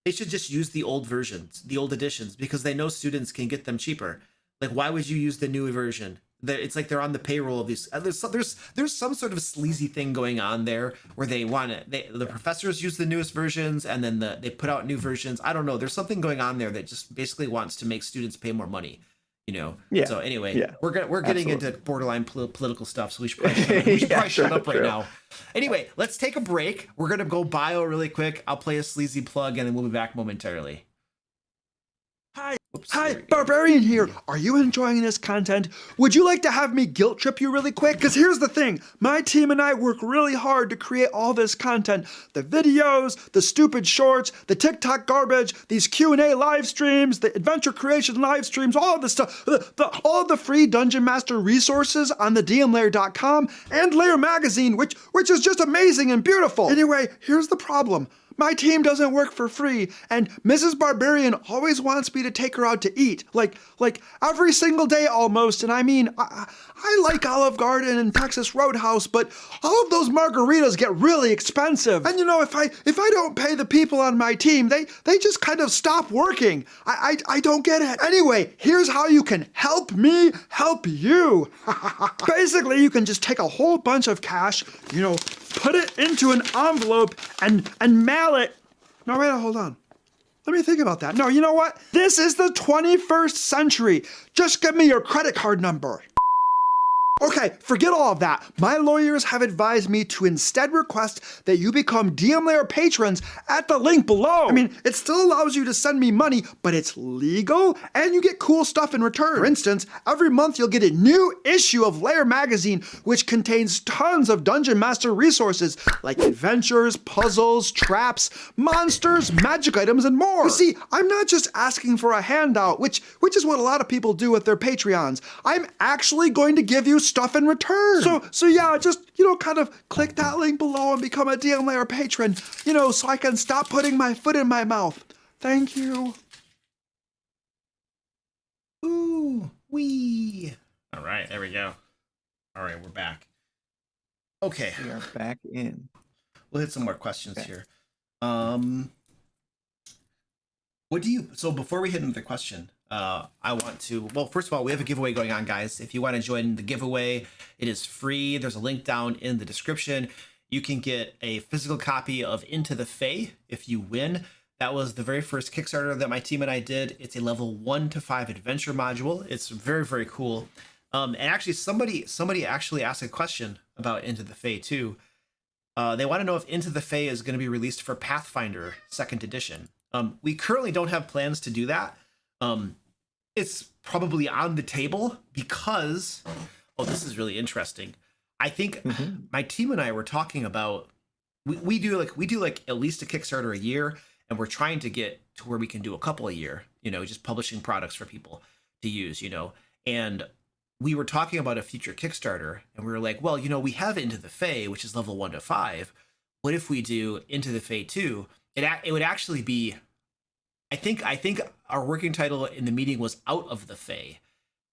Speaker 2: They should just use the old versions, the old editions, because they know students can get them cheaper. Like, why would you use the new version? It's like they're on the payroll of these. There's some sort of sleazy thing going on there where they want it. The professors use the newest versions, and then they put out new versions. I don't know. There's something going on there that just basically wants to make students pay more money. You know.
Speaker 3: yeah,
Speaker 2: So anyway,
Speaker 3: yeah,
Speaker 2: we're getting
Speaker 3: absolutely.
Speaker 2: into borderline political stuff, so we should probably shut up. We should
Speaker 3: Yeah,
Speaker 2: probably shut
Speaker 3: true,
Speaker 2: up right
Speaker 3: true.
Speaker 2: now. Anyway, let's take a break. We're gonna go bio really quick. I'll play a sleazy plug, and then we'll be back momentarily. Hi. Oops,
Speaker 1: Hi,
Speaker 2: there we go.
Speaker 1: Barbarian here. Are you enjoying this content? Would you like to have me guilt trip you really quick? Because here's the thing. My team and I work really hard to create all this content. The videos, the stupid shorts, the TikTok garbage, these Q&A live streams, the adventure creation live streams, all of this stuff. All the free Dungeon Master resources on the DMLair.com and Lair magazine, which is just amazing and beautiful. Anyway, here's the problem. My team doesn't work for free, and Mrs. Barbarian always wants me to take her out to eat, like every single day almost. And I mean, I like Olive Garden and Texas Roadhouse, but all of those margaritas get really expensive. And you know, if I don't pay the people on my team, they just kind of stop working. I don't get it. Anyway, here's how you can help me help you. Basically, you can just take a whole bunch of cash, you know, put it into an envelope and mail it. No, wait, hold on. Let me think about that. No, you know what? This is the 21st century. Just give me your credit card number. Okay, forget all of that. My lawyers have advised me to instead request that you become DM Lair patrons at the link below. I mean, it still allows you to send me money, but it's legal and you get cool stuff in return. For instance, every month you'll get a new issue of Lair magazine, which contains tons of Dungeon Master resources like adventures, puzzles, traps, monsters, magic items, and more. You see, I'm not just asking for a handout, which is what a lot of people do with their Patreons. I'm actually going to give you stuff in return. So yeah, just, you know, kind of click that link below and become a DM Lair patron, you know, so I can stop putting my foot in my mouth. Thank you.
Speaker 2: Ooh, wee. All right, there we go. All right, we're back. Okay,
Speaker 3: We are back in.
Speaker 2: we'll hit some more questions
Speaker 3: Okay.
Speaker 2: here. What do you, so before we hit into the question, I want to, well, first of all, we have a giveaway going on, guys. If you want to join the giveaway, it is free. There's a link down in the description. You can get a physical copy of Into the Fae if you win. That was the very first Kickstarter that my team and I did. It's a level 1 to 5 adventure module. It's very, very cool. And actually, somebody actually asked a question about Into the Fae too. They want to know if Into the Fae is going to be released for Pathfinder 2nd edition. We currently don't have plans to do that. It's probably on the table because, oh, this is really interesting. I think my team and I were talking about, we do like at least a Kickstarter a year, and we're trying to get to where we can do a couple a year, you know, just publishing products for people to use, you know. And we were talking about a future Kickstarter, and we were like, well, you know, we have Into the Fae, which is level 1 to 5. What if we do Into the Fae 2? It would actually be, I think our working title in the meeting was Out of the Fae,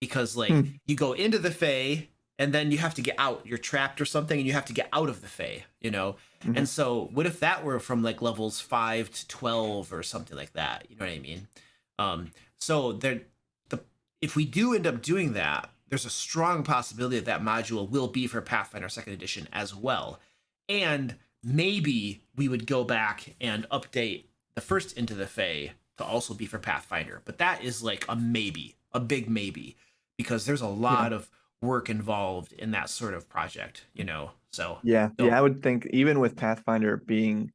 Speaker 2: because like you go into the Fae and then you have to get out. You're trapped or something, and you have to get out of the Fae, you know. And so, what if that were from like levels 5 to 12 or something like that? You know what I mean? So if we do end up doing that, there's a strong possibility that module will be for Pathfinder 2nd edition as well, and maybe we would go back and update the first Into the Fae to also be for Pathfinder. But that is like a maybe, a big maybe, because there's a lot of work involved in that sort of project, you know. So
Speaker 3: Yeah, I would think even with Pathfinder being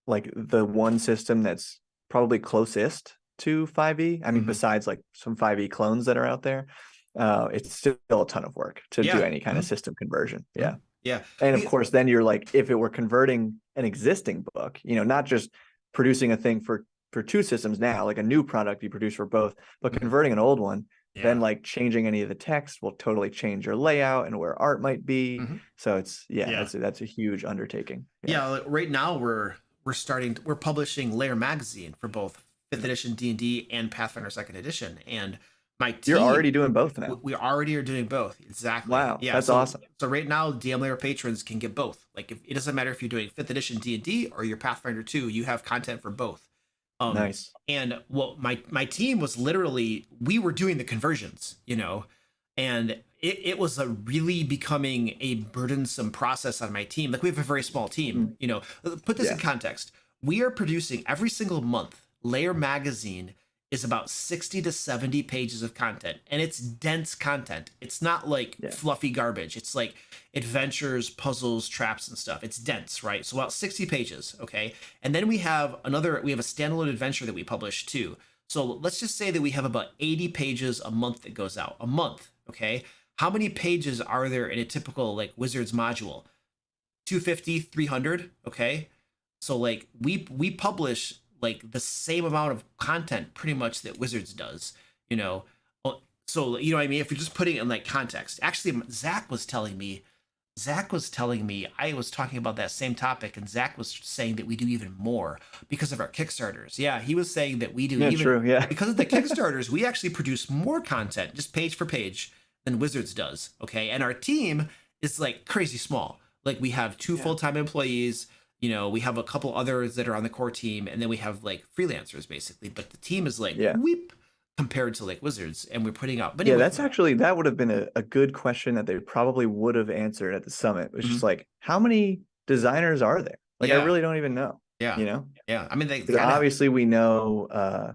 Speaker 3: like the one system that's probably closest to 5e, I mean, besides like some 5e clones that are out there, it's still a ton of work to do any kind of system conversion. Yeah. And of course, then you're like, if it were converting an existing book, you know, not just producing a thing for 2 systems now, like a new product you produce for both, but converting an old one, then like changing any of the text will totally change your layout and where art might be. So it's that's a huge undertaking.
Speaker 2: Like right now we're publishing Lair magazine for both 5th edition D&D and Pathfinder 2nd edition, and my team,
Speaker 3: you're already doing both now.
Speaker 2: We already are doing both. Exactly.
Speaker 3: Wow. Yeah, that's awesome.
Speaker 2: So right now, DM Lair patrons can get both. Like, it doesn't matter if you're doing 5th edition D&D or your Pathfinder 2, you have content for both.
Speaker 3: Nice.
Speaker 2: And well, my team was literally, we were doing the conversions, you know, and it was a really becoming a burdensome process on my team. Like, we have a very small team, you know. Put this in context. We are producing every single month. Lair magazine is about 60 to 70 pages of content, and it's dense content. It's not like fluffy garbage. It's like adventures, puzzles, traps, and stuff. It's dense, right? So about 60 pages, okay? And then we have a standalone adventure that we publish too. So let's just say that we have about 80 pages a month that goes out. A month, okay? How many pages are there in a typical like Wizards module? 250, 300, okay? So like we publish like the same amount of content pretty much that Wizards does, you know. So you know what I mean? If you're just putting it in like context. Actually, Zach was telling me, I was talking about that same topic, and Zach was saying that we do even more because of our Kickstarters. Yeah, he was saying that we do
Speaker 3: Yeah,
Speaker 2: even
Speaker 3: true. Yeah.
Speaker 2: because of the Kickstarters, we actually produce more content, just page for page, than Wizards does. Okay. And our team is like crazy small. Like we have two
Speaker 3: Yeah.
Speaker 2: full-time employees, you know, we have a couple others that are on the core team, and then we have like freelancers basically. But the team is like
Speaker 3: Yeah.
Speaker 2: weep compared to like Wizards, and we're putting out. But
Speaker 3: Yeah,
Speaker 2: anyway,
Speaker 3: that's actually that would have been a good question that they probably would have answered at the summit. It's just
Speaker 2: Mhm.
Speaker 3: like, how many designers are there? Like, I
Speaker 2: Yeah.
Speaker 3: really don't even know.
Speaker 2: Yeah.
Speaker 3: You know?
Speaker 2: Yeah. I mean, they
Speaker 3: Because
Speaker 2: kind of,
Speaker 3: obviously we know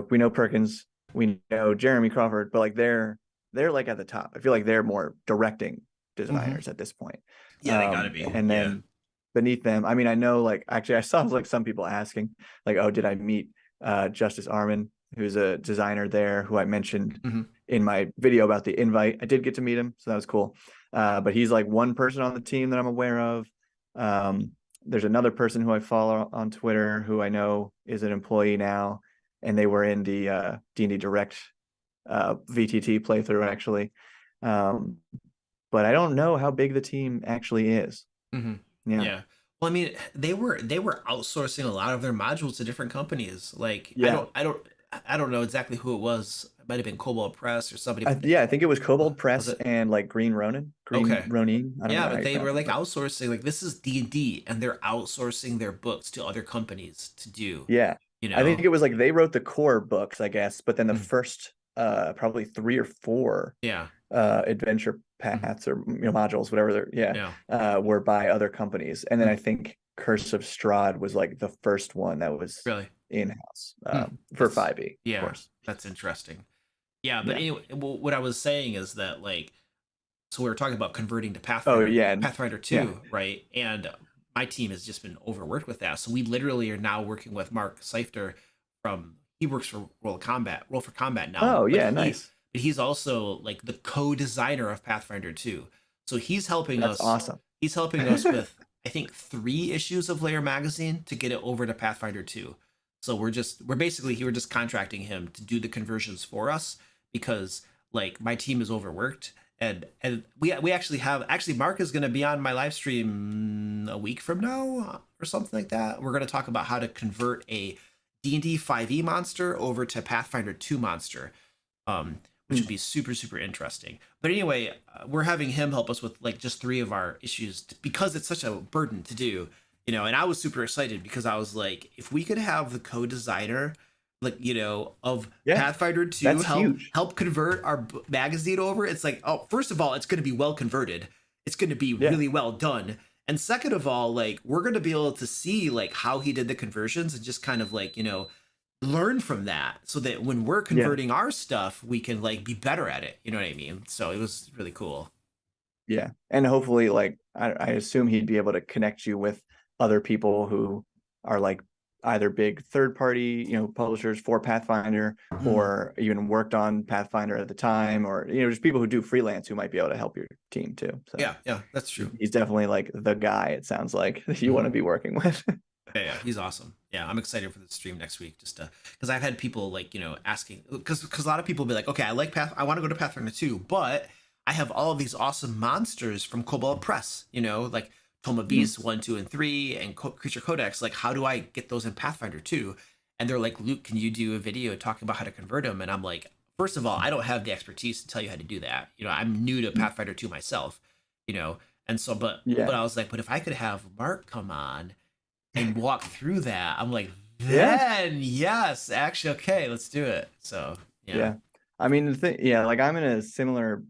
Speaker 3: we know Perkins, we know Jeremy Crawford, but like they're like at the top. I feel like they're more directing designers at this point.
Speaker 2: yeah, they gotta be.
Speaker 3: And
Speaker 2: Yeah.
Speaker 3: then beneath them, I mean, I know like actually I saw like some people asking, like, oh, did I meet Justice Armin, who's a designer there who I mentioned
Speaker 2: Mhm.
Speaker 3: in my video about the invite. I did get to meet him, so that was cool. But he's like one person on the team that I'm aware of. There's another person who I follow on Twitter who I know is an employee now, and they were in the D&D Direct VTT playthrough actually. But I don't know how big the team actually is.
Speaker 2: Mhm.
Speaker 3: Yeah.
Speaker 2: Yeah. Well, I mean, they were outsourcing a lot of their modules to different companies. Like,
Speaker 3: Yeah.
Speaker 2: I don't know exactly who it was. It might have been Cobalt Press or somebody.
Speaker 3: I think it was Kobold Press
Speaker 2: it?
Speaker 3: and like Green Ronin.
Speaker 2: Okay.
Speaker 3: Ronin. I don't
Speaker 2: Yeah,
Speaker 3: know.
Speaker 2: but they were like
Speaker 3: but-
Speaker 2: outsourcing. Like, this is D&D, and they're outsourcing their books to other companies to do.
Speaker 3: Yeah.
Speaker 2: You know.
Speaker 3: I think it was like they wrote the core books, I guess, but then the
Speaker 2: Mhm.
Speaker 3: first probably 3 or 4
Speaker 2: Yeah.
Speaker 3: adventure paths or modules, whatever they're were by other companies. And then I think Curse of Strahd was like the first one that was
Speaker 2: Really.
Speaker 3: in-house for
Speaker 2: That's-
Speaker 3: 5e,
Speaker 2: Yeah.
Speaker 3: of course.
Speaker 2: That's interesting. Yeah, but
Speaker 3: Yeah.
Speaker 2: anyway, what I was saying is that like, so we were talking about converting to Pathfinder,
Speaker 3: yeah, and-
Speaker 2: Pathfinder 2, right? And my team has just been overworked with that. So we literally are now working with Mark Seifter he works for Roll for Combat now.
Speaker 3: Oh,
Speaker 2: but
Speaker 3: yeah, nice.
Speaker 2: But he's also like the co-designer of Pathfinder 2. So he's helping
Speaker 3: That's
Speaker 2: us.
Speaker 3: awesome.
Speaker 2: He's helping us with, I think, 3 issues of Lair magazine to get it over to Pathfinder 2. So we're just contracting him to do the conversions for us, because like my team is overworked, and we actually Mark is going to be on my live stream a week from now or something like that. We're going to talk about how to convert a D&D 5e monster over to Pathfinder 2 monster, which would be super, super interesting. But anyway, we're having him help us with like just 3 of our issues because it's such a burden to do, you know. And I was super excited because I was like, if we could have the co-designer, like, you know, of Pathfinder 2
Speaker 3: that's huge.
Speaker 2: help convert our magazine over, it's like, oh, first of all, it's going to be well converted. It's going to be really well done. And second of all, like, we're going to be able to see like how he did the conversions and just kind of like, you know, learn from that, so that when we're converting our stuff, we can like be better at it. You know what I mean? So it was really cool.
Speaker 3: Yeah. And hopefully, like, I assume he'd be able to connect you with other people who are like either big third-party, publishers for Pathfinder, or even worked on Pathfinder at the time, or just people who do freelance who might be able to help your team too. So
Speaker 2: Yeah, that's true.
Speaker 3: he's definitely like the guy, it sounds like, that you want to be working with.
Speaker 2: Yeah, he's awesome. Yeah, I'm excited for the stream next week, just because I've had people like, asking, because a lot of people will be like, okay, I want to go to Pathfinder 2, but I have all of these awesome monsters from Cobalt Press, like Tome of Beasts 1, 2, and 3, and Creature Codex. Like, how do I get those in Pathfinder 2? And they're like, Luke, can you do a video talking about how to convert them? And I'm like, first of all, I don't have the expertise to tell you how to do that. I'm new to Pathfinder 2 myself, and so, but I was like, but if I could have Mark come on and walk through that, I'm like, then yes, actually, okay, let's do it. So yeah.
Speaker 3: I mean, like, I'm in a similar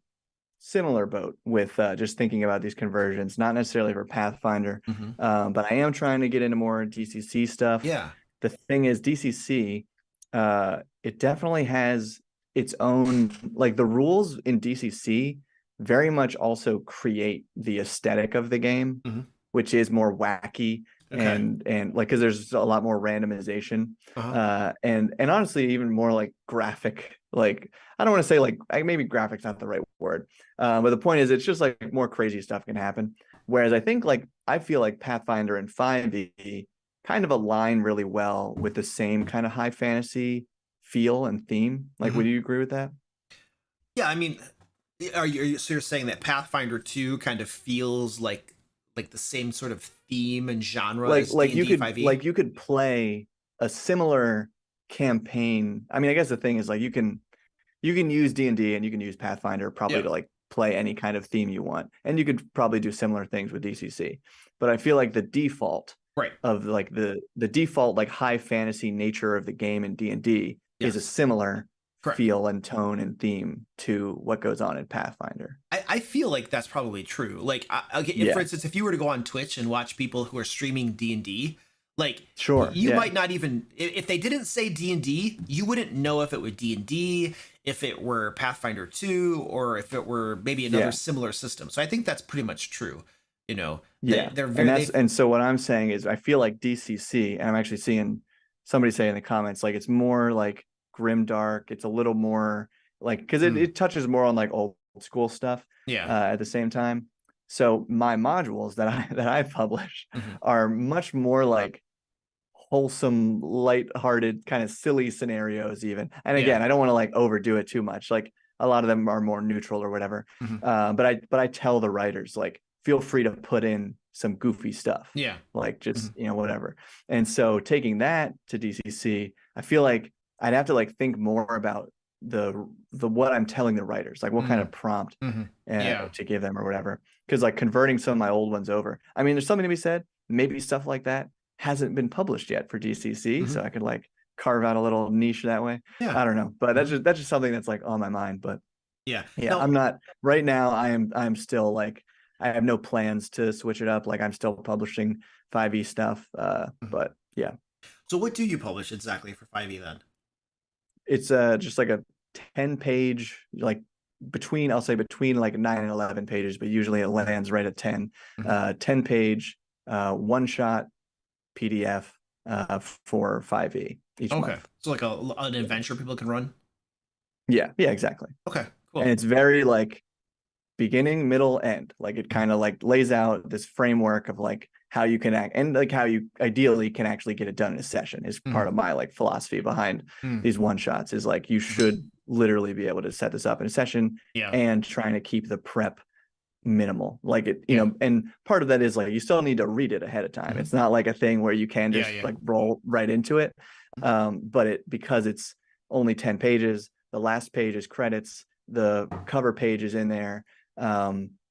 Speaker 3: boat with just thinking about these conversions, not necessarily for Pathfinder, but I am trying to get into more DCC stuff.
Speaker 2: Yeah.
Speaker 3: The thing is, DCC, it definitely has its own, like, the rules in DCC very much also create the aesthetic of the game, which is more wacky
Speaker 2: Okay.
Speaker 3: and like because there's a lot more randomization,
Speaker 2: Uh-huh.
Speaker 3: and honestly even more like graphic, like I don't want to say like maybe graphic's not the right word, but the point is it's just like more crazy stuff can happen. Whereas I think like I feel like Pathfinder and 5e kind of align really well with the same kind of high fantasy feel and theme. Like, would
Speaker 2: Mhm.
Speaker 3: you agree with that?
Speaker 2: Yeah, I mean, so you're saying that Pathfinder 2 kind of feels like the same sort of theme and genre as D&D 5e?
Speaker 3: You could play a similar campaign. I mean, I guess the thing is like you can use D&D and you can use Pathfinder probably
Speaker 2: Yeah.
Speaker 3: to like play any kind of theme you want. And you could probably do similar things with DCC. But I feel like the default
Speaker 2: Right.
Speaker 3: of like the default like high fantasy nature of the game in D&D is a
Speaker 2: Yes.
Speaker 3: similar
Speaker 2: Correct.
Speaker 3: feel and tone and theme to what goes on in Pathfinder.
Speaker 2: I feel like that's probably true. Like, okay, if, for
Speaker 3: Yeah,
Speaker 2: instance, if you were to go on Twitch and watch people who are streaming D&D, like
Speaker 3: sure.
Speaker 2: you
Speaker 3: Yeah.
Speaker 2: might not even if they didn't say D&D, you wouldn't know if it were D&D, if it were Pathfinder 2, or if it were maybe another
Speaker 3: Yeah.
Speaker 2: similar system. So I think that's pretty much true. You know,
Speaker 3: Yeah.
Speaker 2: they're
Speaker 3: And
Speaker 2: very
Speaker 3: that's
Speaker 2: they
Speaker 3: and so what I'm saying is I feel like DCC, and I'm actually seeing somebody say in the comments, like it's more like grim dark. It's a little more like because
Speaker 2: mm,
Speaker 3: it touches more on like old school stuff
Speaker 2: yeah.
Speaker 3: at the same time. So my modules that I publish
Speaker 2: Hmm.
Speaker 3: are much more like wholesome, light-hearted, kind of silly scenarios even. And
Speaker 2: Yeah.
Speaker 3: again, I don't want to like overdo it too much. Like a lot of them are more neutral or whatever.
Speaker 2: Hmm.
Speaker 3: But I tell the writers like feel free to put in some goofy stuff,
Speaker 2: Yeah.
Speaker 3: like
Speaker 2: Hmm.
Speaker 3: just whatever. And so taking that to DCC, I feel like I'd have to like think more about the what I'm telling the writers, like what kind
Speaker 2: Mm,
Speaker 3: of prompt
Speaker 2: hmm. Yeah.
Speaker 3: to give them or whatever. Because like converting some of my old ones over, I mean, there's something to be said. Maybe stuff like that hasn't been published yet for DCC,
Speaker 2: Hmm.
Speaker 3: so I could like carve out a little niche that way.
Speaker 2: Yeah.
Speaker 3: I don't know, but
Speaker 2: Hmm.
Speaker 3: that's just something that's like on my mind. But
Speaker 2: Yeah.
Speaker 3: yeah,
Speaker 2: No.
Speaker 3: I'm not right now. I'm still like I have no plans to switch it up. Like I'm still publishing 5e stuff.
Speaker 2: Mhm.
Speaker 3: But yeah,
Speaker 2: So what do you publish exactly for 5e then?
Speaker 3: it's just like a 10 page like between I'll say between like 9 and 11 pages, but usually it lands right at 10.
Speaker 2: Mhm.
Speaker 3: 10 page one shot PDF for 5e each
Speaker 2: Okay.
Speaker 3: month.
Speaker 2: So like an adventure people can run?
Speaker 3: Yeah, exactly.
Speaker 2: Okay,
Speaker 3: And
Speaker 2: cool.
Speaker 3: it's very like beginning, middle, end. Like it kind of like lays out this framework of like how you can act and like how you ideally can actually get it done in a session is part
Speaker 2: Mhm.
Speaker 3: of my like philosophy behind
Speaker 2: Mm.
Speaker 3: these one shots is like you
Speaker 2: Mhm.
Speaker 3: should literally be able to set this up in a session
Speaker 2: Yeah.
Speaker 3: and trying to keep the prep minimal. Like it,
Speaker 2: Yeah.
Speaker 3: and part of that is like you still need to read it ahead of time.
Speaker 2: Mhm.
Speaker 3: It's not like a thing where you can
Speaker 2: Yeah,
Speaker 3: just
Speaker 2: yeah.
Speaker 3: like roll right into it. But it because it's only 10 pages, the last page is credits, the cover page is in there.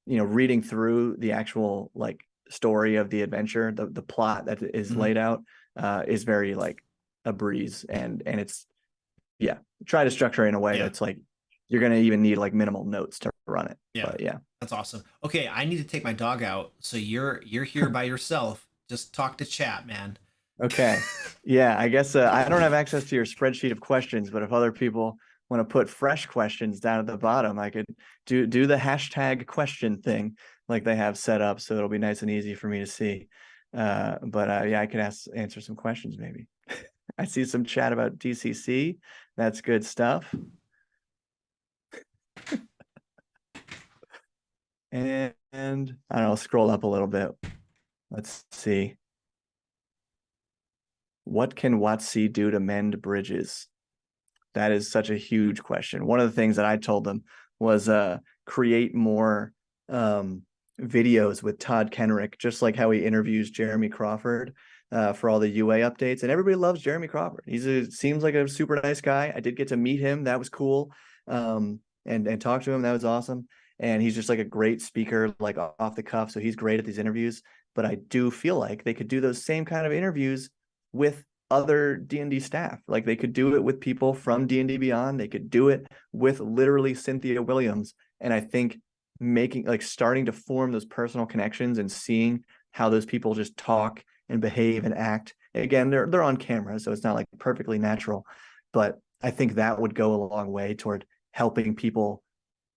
Speaker 3: Reading through the actual like story of the adventure, the plot that is
Speaker 2: Mhm.
Speaker 3: laid out is very like a breeze and it's yeah, try to structure it in a way
Speaker 2: Yeah.
Speaker 3: that's like you're gonna even need like minimal notes to run it.
Speaker 2: Yeah.
Speaker 3: But yeah.
Speaker 2: That's awesome. Okay, I need to take my dog out. So you're here by yourself. Just talk to chat, man.
Speaker 3: Okay. Yeah, I guess I don't have access to your spreadsheet of questions, but if other people want to put fresh questions down at the bottom, I could do the hashtag question thing like they have set up, so it'll be nice and easy for me to see. But yeah, I could answer some questions maybe. I see some chat about DCC. That's good stuff. And I don't know, scroll up a little bit. Let's see. What can WOTC do to mend bridges? That is such a huge question. One of the things that I told them was create more videos with Todd Kenrick, just like how he interviews Jeremy Crawford for all the UA updates. And everybody loves Jeremy Crawford. Seems like a super nice guy. I did get to meet him. That was cool. And talk to him. That was awesome. And he's just like a great speaker, like off the cuff. So he's great at these interviews. But I do feel like they could do those same kind of interviews with other D&D staff. Like they could do it with people from D&D Beyond. They could do it with literally Cynthia Williams. And I think starting to form those personal connections and seeing how those people just talk and behave and act. Again, they're on camera, so it's not like perfectly natural, but I think that would go a long way toward helping people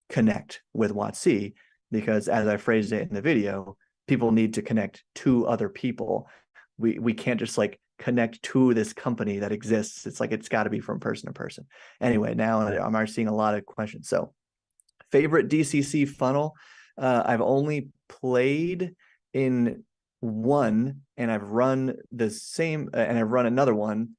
Speaker 3: connect with WOTC, because as I phrased it in the video, people need to connect to other people, we can't just like connect to this company that exists. It's like it's got to be from person to person. Anyway, now I'm already seeing a lot of questions. So favorite DCC funnel, I've only played in one, and I've run the same, and I've run another one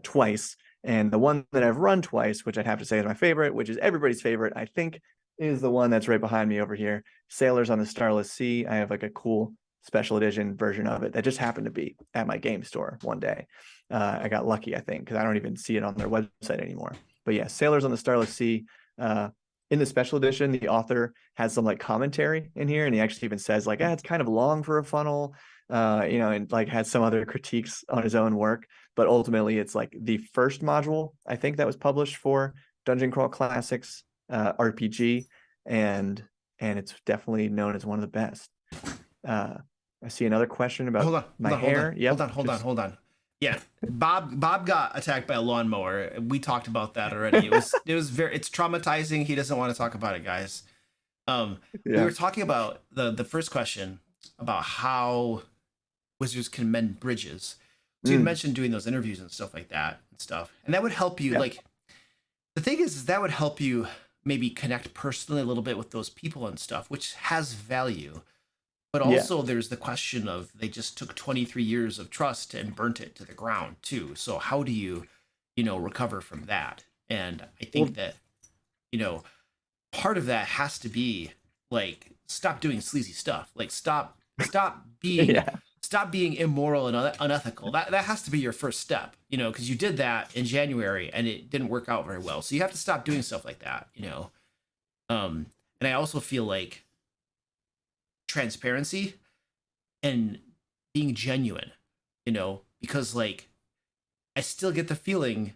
Speaker 3: twice. And the one that I've run twice, which I'd have to say is my favorite, which is everybody's favorite, I think, is the one that's right behind me over here, Sailors on the Starless Sea. I have like a cool special edition version of it that just happened to be at my game store one day. I got lucky, I think, because I don't even see it on their website anymore. But yeah, Sailors on the Starless Sea. In the special edition, the author has some like commentary in here, and he actually even says like, it's kind of long for a funnel, and like has some other critiques on his own work. But ultimately, it's like the first module, I think, that was published for Dungeon Crawl Classics RPG, and it's definitely known as one of the best. I see another question about my hair.
Speaker 2: Yep. Hold on. Yeah, Bob got attacked by a lawnmower. We talked about that already. It's traumatizing. He doesn't want to talk about it, guys. We were talking about the first question about how wizards can mend bridges. So you mentioned doing those interviews and stuff like that and that would help you. Like, the thing is that would help you maybe connect personally a little bit with those people and stuff, which has value. But also there's the question of they just took 23 years of trust and burnt it to the ground too. So how do you, recover from that? And I think that, part of that has to be like, stop doing sleazy stuff. Like stop being immoral and unethical. That has to be your first step, because you did that in January and it didn't work out very well. So you have to stop doing stuff like that, And I also feel like transparency and being genuine, because like I still get the feeling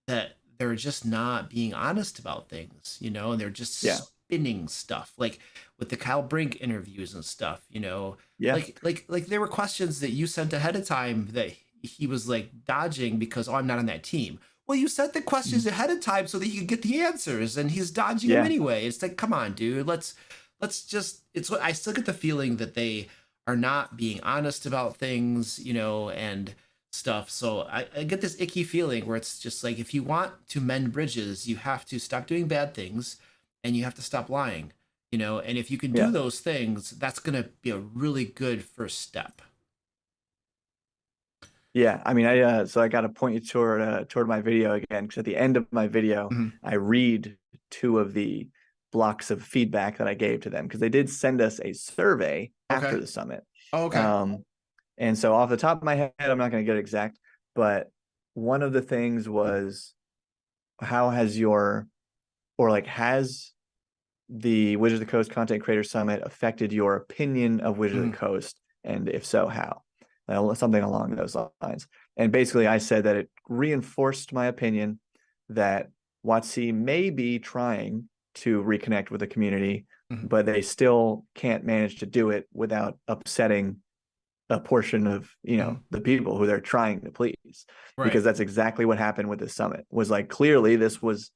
Speaker 2: that they're just not being honest about things, and they're just spinning stuff, like with the Kyle Brink interviews and stuff, like there were questions that you sent ahead of time that he was like dodging because I'm not on that team. Well, you sent the questions ahead of time so that you could get the answers, and he's dodging them anyway. It's like, come on, dude, let's just, I still get the feeling that they are not being honest about things, and stuff. So I get this icky feeling where it's just like, if you want to mend bridges, you have to stop doing bad things and you have to stop lying, and if you can do those things, that's going to be a really good first step.
Speaker 3: Yeah, I mean, so I got to point you toward my video again, because at the end of my video, I read 2 of the blocks of feedback that I gave to them, because they did send us a survey after the summit. And so off the top of my head, I'm not going to get exact, but one of the things was, how has has the Wizards of the Coast Content Creator Summit affected your opinion of Wizards of the Coast? And if so, how? Something along those lines. And basically I said that it reinforced my opinion that WOTC may be trying to reconnect with the community, but they still can't manage to do it without upsetting a portion of the people who they're trying to please. Because that's exactly what happened with this summit. Was like, clearly this was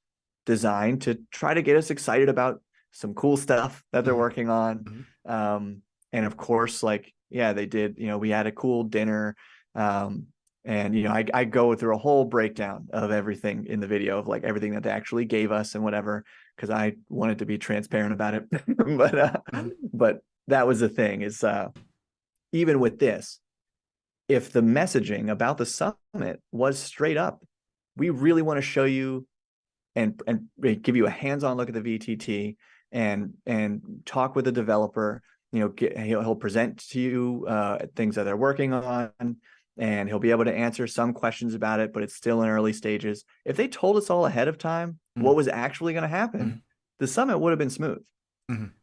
Speaker 3: designed to try to get us excited about some cool stuff that they're working on. And of course, like, they did, we had a cool dinner, and I go through a whole breakdown of everything in the video, of like everything that they actually gave us and whatever, because I wanted to be transparent about it. But that was the thing, is even with this, if the messaging about the summit was straight up, we really want to show you and give you a hands-on look at the VTT and talk with the developer. He'll present to you things that they're working on, and he'll be able to answer some questions about it, but it's still in early stages. If they told us all ahead of time what was actually going to happen, the summit would have been smooth.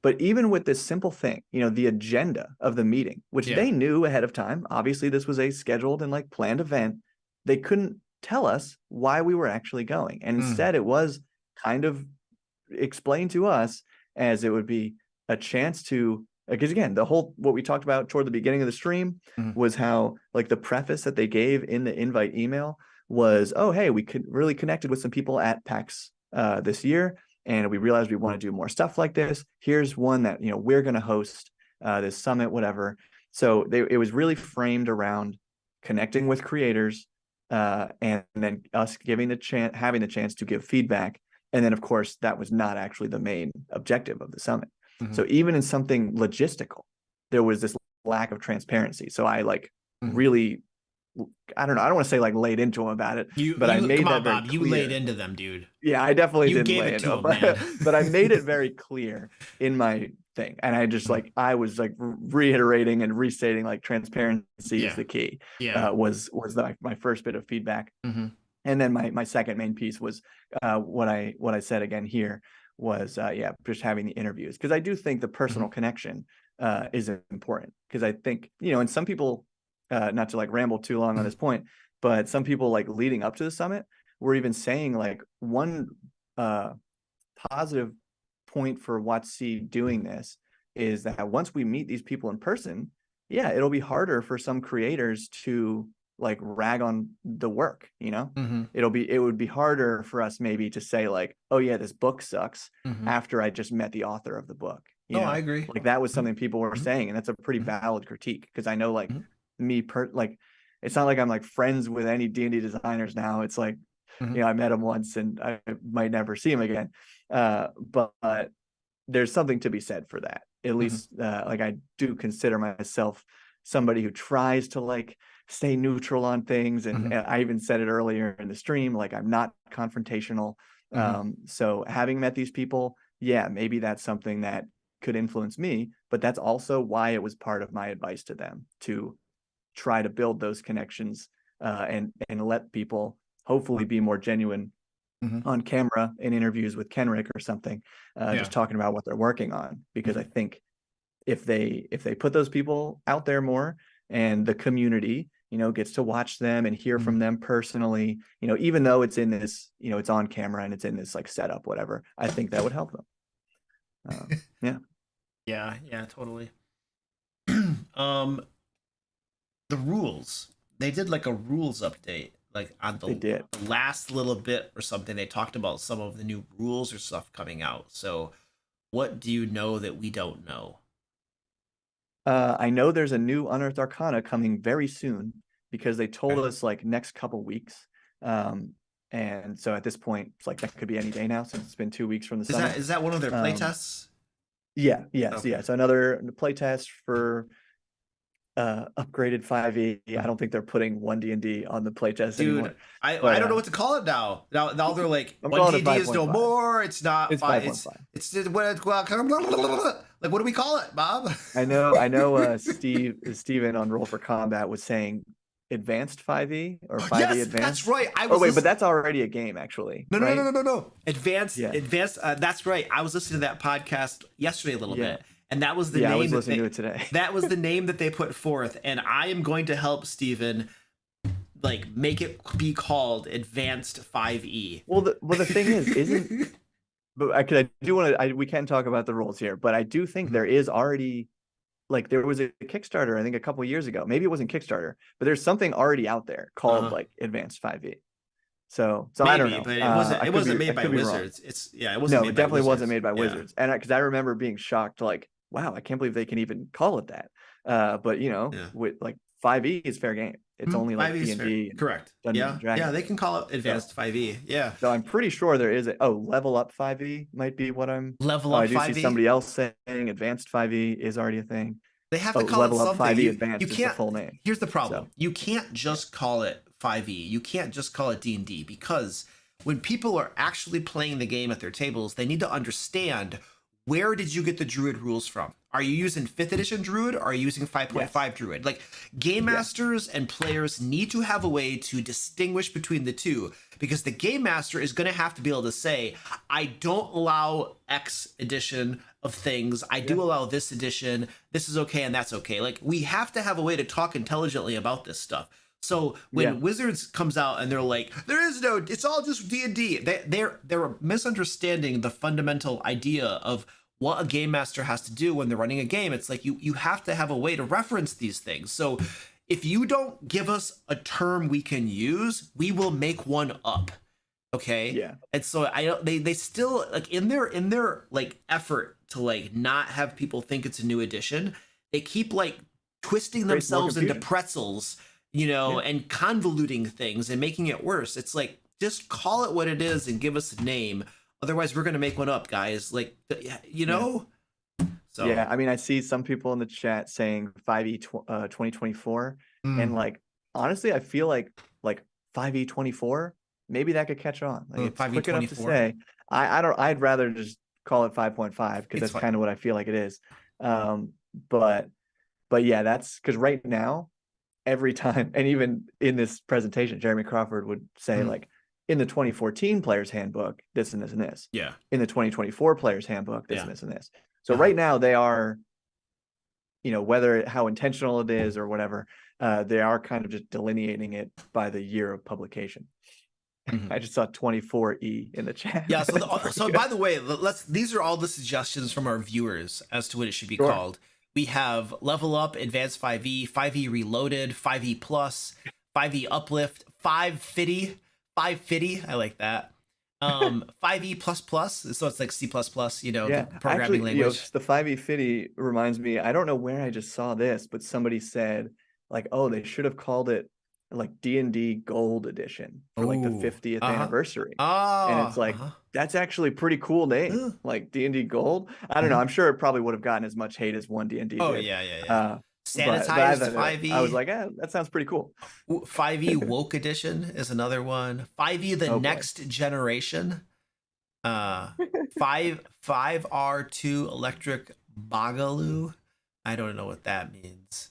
Speaker 3: But even with this simple thing, the agenda of the meeting, which they knew ahead of time, obviously this was a scheduled and like planned event, they couldn't tell us why we were actually going. And instead it was kind of explained to us as it would be a chance to, because again, what we talked about toward the beginning of the stream was how like the preface that they gave in the invite email was, oh, hey, we could really connected with some people at PAX this year, and we realized we want to do more stuff like this. Here's one that, we're going to host this summit, whatever. So it was really framed around connecting with creators, and then us having the chance to give feedback. And then, of course, that was not actually the main objective of the summit.
Speaker 2: Mhm.
Speaker 3: So even in something logistical, there was this lack of transparency. So I like
Speaker 2: Mhm.
Speaker 3: really, I don't know, I don't want to say like laid into them about it, but I made
Speaker 2: come
Speaker 3: that
Speaker 2: on,
Speaker 3: very
Speaker 2: Bob. You
Speaker 3: clear.
Speaker 2: laid into them, dude.
Speaker 3: Yeah, I definitely
Speaker 2: You
Speaker 3: didn't
Speaker 2: gave
Speaker 3: lay
Speaker 2: it to
Speaker 3: into
Speaker 2: him,
Speaker 3: them,
Speaker 2: man.
Speaker 3: but I made it very clear in my thing. And I just like, I was like reiterating and restating like transparency
Speaker 2: Yeah.
Speaker 3: is the key.
Speaker 2: Yeah.
Speaker 3: Was my first bit of feedback.
Speaker 2: Mhm.
Speaker 3: And then my second main piece was what I said again here was just having the interviews, because I do think the personal connection is important, because I think, and some people, not to like ramble too long on this point, but some people like leading up to the summit were even saying like one positive point for WOTC doing this is that once we meet these people in person, it'll be harder for some creators to like rag on the work,
Speaker 2: Mhm.
Speaker 3: it would be harder for us maybe to say like, oh yeah, this book sucks
Speaker 2: Mhm.
Speaker 3: after I just met the author of the book.
Speaker 2: No, I agree.
Speaker 3: Like that was something people were
Speaker 2: Mhm.
Speaker 3: saying, and that's a pretty
Speaker 2: Mhm.
Speaker 3: valid critique, because I know like
Speaker 2: Mhm.
Speaker 3: like it's not like I'm like friends with any D&D designers now. It's like,
Speaker 2: Mhm.
Speaker 3: I met him once and I might never see him again. But there's something to be said for that. At
Speaker 2: Mhm.
Speaker 3: least like I do consider myself somebody who tries to like stay neutral on things. And
Speaker 2: Mhm.
Speaker 3: I even said it earlier in the stream, like I'm not confrontational.
Speaker 2: Mhm.
Speaker 3: So having met these people, maybe that's something that could influence me, but that's also why it was part of my advice to them to try to build those connections, and let people hopefully be more genuine
Speaker 2: Mhm.
Speaker 3: on camera in interviews with Kenrick or something,
Speaker 2: Yeah.
Speaker 3: just talking about what they're working on. Because
Speaker 2: Mhm.
Speaker 3: I think if they put those people out there more, and the community, gets to watch them and hear from
Speaker 2: Mhm.
Speaker 3: them personally, even though it's in this, it's on camera and it's in this like setup, whatever, I think that would help them. Yeah.
Speaker 2: Yeah, totally. The rules. They did like a rules update, like on
Speaker 3: They did.
Speaker 2: the last little bit or something. They talked about some of the new rules or stuff coming out. So, what do you know that we don't know?
Speaker 3: I know there's a new Unearthed Arcana coming very soon, because they told us like next couple weeks. And so at this point, it's like that could be any day now, since it's been 2 weeks from the summit.
Speaker 2: Is that one of their
Speaker 3: Um,
Speaker 2: playtests?
Speaker 3: yes.
Speaker 2: Okay.
Speaker 3: So another playtest for upgraded 5e. I don't think they're putting 1D&D on the playtest anymore.
Speaker 2: Dude, I
Speaker 3: But
Speaker 2: don't know what to call it now. Now they're like
Speaker 3: I'm
Speaker 2: one
Speaker 3: calling it
Speaker 2: D&D is no
Speaker 3: 5.5.
Speaker 2: more. It's not
Speaker 3: It's
Speaker 2: five.
Speaker 3: 5.5.
Speaker 2: It's what like what do we call it, Bob?
Speaker 3: I know Steven on Roll for Combat was saying advanced 5e or 5e
Speaker 2: Yes,
Speaker 3: advanced.
Speaker 2: that's right. I
Speaker 3: Oh
Speaker 2: was
Speaker 3: wait, but that's already a game actually,
Speaker 2: no, no, no,
Speaker 3: right?
Speaker 2: no, no, no, no. Advanced,
Speaker 3: Yeah.
Speaker 2: advanced. That's right. I was listening to that podcast yesterday a little
Speaker 3: Yeah.
Speaker 2: bit, and that was the
Speaker 3: Yeah, I
Speaker 2: name
Speaker 3: was
Speaker 2: that
Speaker 3: listening
Speaker 2: they,
Speaker 3: to it today.
Speaker 2: that was the name that they put forth, and I am going to help Steven like make it be called Advanced 5e.
Speaker 3: Well, the thing is, isn't but I do want to we can talk about the rules here, but I do think there is already like there was a Kickstarter, I think a couple years ago. Maybe it wasn't Kickstarter, but there's something already out there called like Advanced 5e. So I don't
Speaker 2: Maybe,
Speaker 3: know.
Speaker 2: but
Speaker 3: I
Speaker 2: it
Speaker 3: could
Speaker 2: wasn't
Speaker 3: be, I
Speaker 2: made by
Speaker 3: could be wrong.
Speaker 2: Wizards. It wasn't
Speaker 3: No,
Speaker 2: made
Speaker 3: it
Speaker 2: by
Speaker 3: definitely wasn't
Speaker 2: Wizards.
Speaker 3: made by
Speaker 2: Yeah.
Speaker 3: Wizards. And because I remember being shocked, like, wow, I can't believe they can even call it that. But
Speaker 2: Yeah.
Speaker 3: with like 5e is fair game. It's only like
Speaker 2: 5e is fair.
Speaker 3: D&D and
Speaker 2: Correct.
Speaker 3: Dungeons
Speaker 2: Yeah.
Speaker 3: and Dragons.
Speaker 2: Yeah, they can call it Advanced
Speaker 3: So,
Speaker 2: 5e. Yeah.
Speaker 3: so I'm pretty sure there is level up 5e might be what I'm.
Speaker 2: Level
Speaker 3: Oh,
Speaker 2: up
Speaker 3: I do see
Speaker 2: 5e.
Speaker 3: somebody else saying advanced 5e is already a thing.
Speaker 2: They have
Speaker 3: Oh,
Speaker 2: to call it
Speaker 3: level up
Speaker 2: something.
Speaker 3: 5e
Speaker 2: You
Speaker 3: advanced is the
Speaker 2: can't.
Speaker 3: full name.
Speaker 2: Here's the problem.
Speaker 3: So,
Speaker 2: You can't just call it 5e. You can't just call it D&D, because when people are actually playing the game at their tables, they need to understand, where did you get the Druid rules from? Are you using 5th edition Druid, or are you using 5.5 Druid? Like, game masters and players need to have a way to distinguish between the two, because the game master is going to have to be able to say, I don't allow X edition of things. I do allow this edition. This is okay and that's okay. Like, we have to have a way to talk intelligently about this stuff. So when Wizards comes out and they're like, there is no, it's all just D&D, they're misunderstanding the fundamental idea of what a game master has to do when they're running a game. It's like you have to have a way to reference these things. So if you don't give us a term we can use, we will make one up. Okay.
Speaker 3: Yeah.
Speaker 2: And so they still, like, in their like effort to like not have people think it's a new edition, they keep like twisting
Speaker 3: Creates more
Speaker 2: themselves into
Speaker 3: confusion.
Speaker 2: pretzels
Speaker 3: Yeah.
Speaker 2: and convoluting things and making it worse. It's like, just call it what it is and give us a name. Otherwise, we're gonna make one up, guys. Like,
Speaker 3: Yeah.
Speaker 2: So
Speaker 3: Yeah, I mean, I see some people in the chat saying 2024, and like honestly, I feel like 5e24, maybe that could catch on. Like it's quick enough to
Speaker 2: 5e24.
Speaker 3: say. I'd rather just call it 5.5 because
Speaker 2: It's
Speaker 3: that's
Speaker 2: fine.
Speaker 3: kind of what I feel like it is. But yeah, that's because right now, every time, and even in this presentation, Jeremy Crawford would say like in the 2014 player's handbook, this and this and this.
Speaker 2: Yeah.
Speaker 3: In the 2024 player's handbook, this
Speaker 2: Yeah.
Speaker 3: and this and this. So right now they are, whether how intentional it is or whatever, they are kind of just delineating it by the year of publication. I just saw 24E in the chat.
Speaker 2: Yeah. So by the way, these are all the suggestions from our viewers as to what it should be called. We have Level Up, Advanced 5e, 5e Reloaded, 5e Plus, 5e Uplift, 550. I like that. 5e plus plus, so it's like C++,
Speaker 3: Yeah,
Speaker 2: the programming
Speaker 3: actually,
Speaker 2: language.
Speaker 3: the 5e50 reminds me, I don't know where I just saw this, but somebody said like, oh, they should have called it like D&D Gold Edition for like the 50th anniversary. And it's like, that's actually a pretty cool name, like D&D Gold. I don't know. I'm sure it probably would have gotten as much hate as one D&D
Speaker 2: Oh,
Speaker 3: did.
Speaker 2: yeah.
Speaker 3: But
Speaker 2: Sanitized 5e.
Speaker 3: I was like, that sounds pretty cool.
Speaker 2: 5e Woke Edition is another one. 5e the Next Generation. 5R2 Electric Bagaloo. I don't know what that means.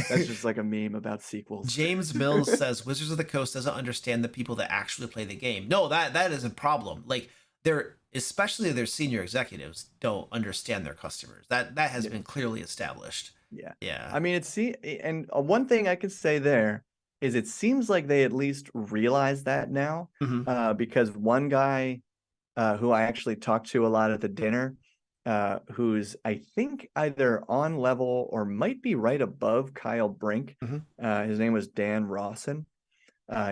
Speaker 3: That's just like a meme about sequels.
Speaker 2: James Mills says Wizards of the Coast doesn't understand the people that actually play the game. No, that is a problem. Like especially their senior executives don't understand their customers. That has been clearly established. Yeah.
Speaker 3: I mean, and one thing I could say there is it seems like they at least realize that now, because one guy who I actually talked to a lot at the dinner, who's I think either on level or might be right above Kyle Brink. His name was Dan Rawson.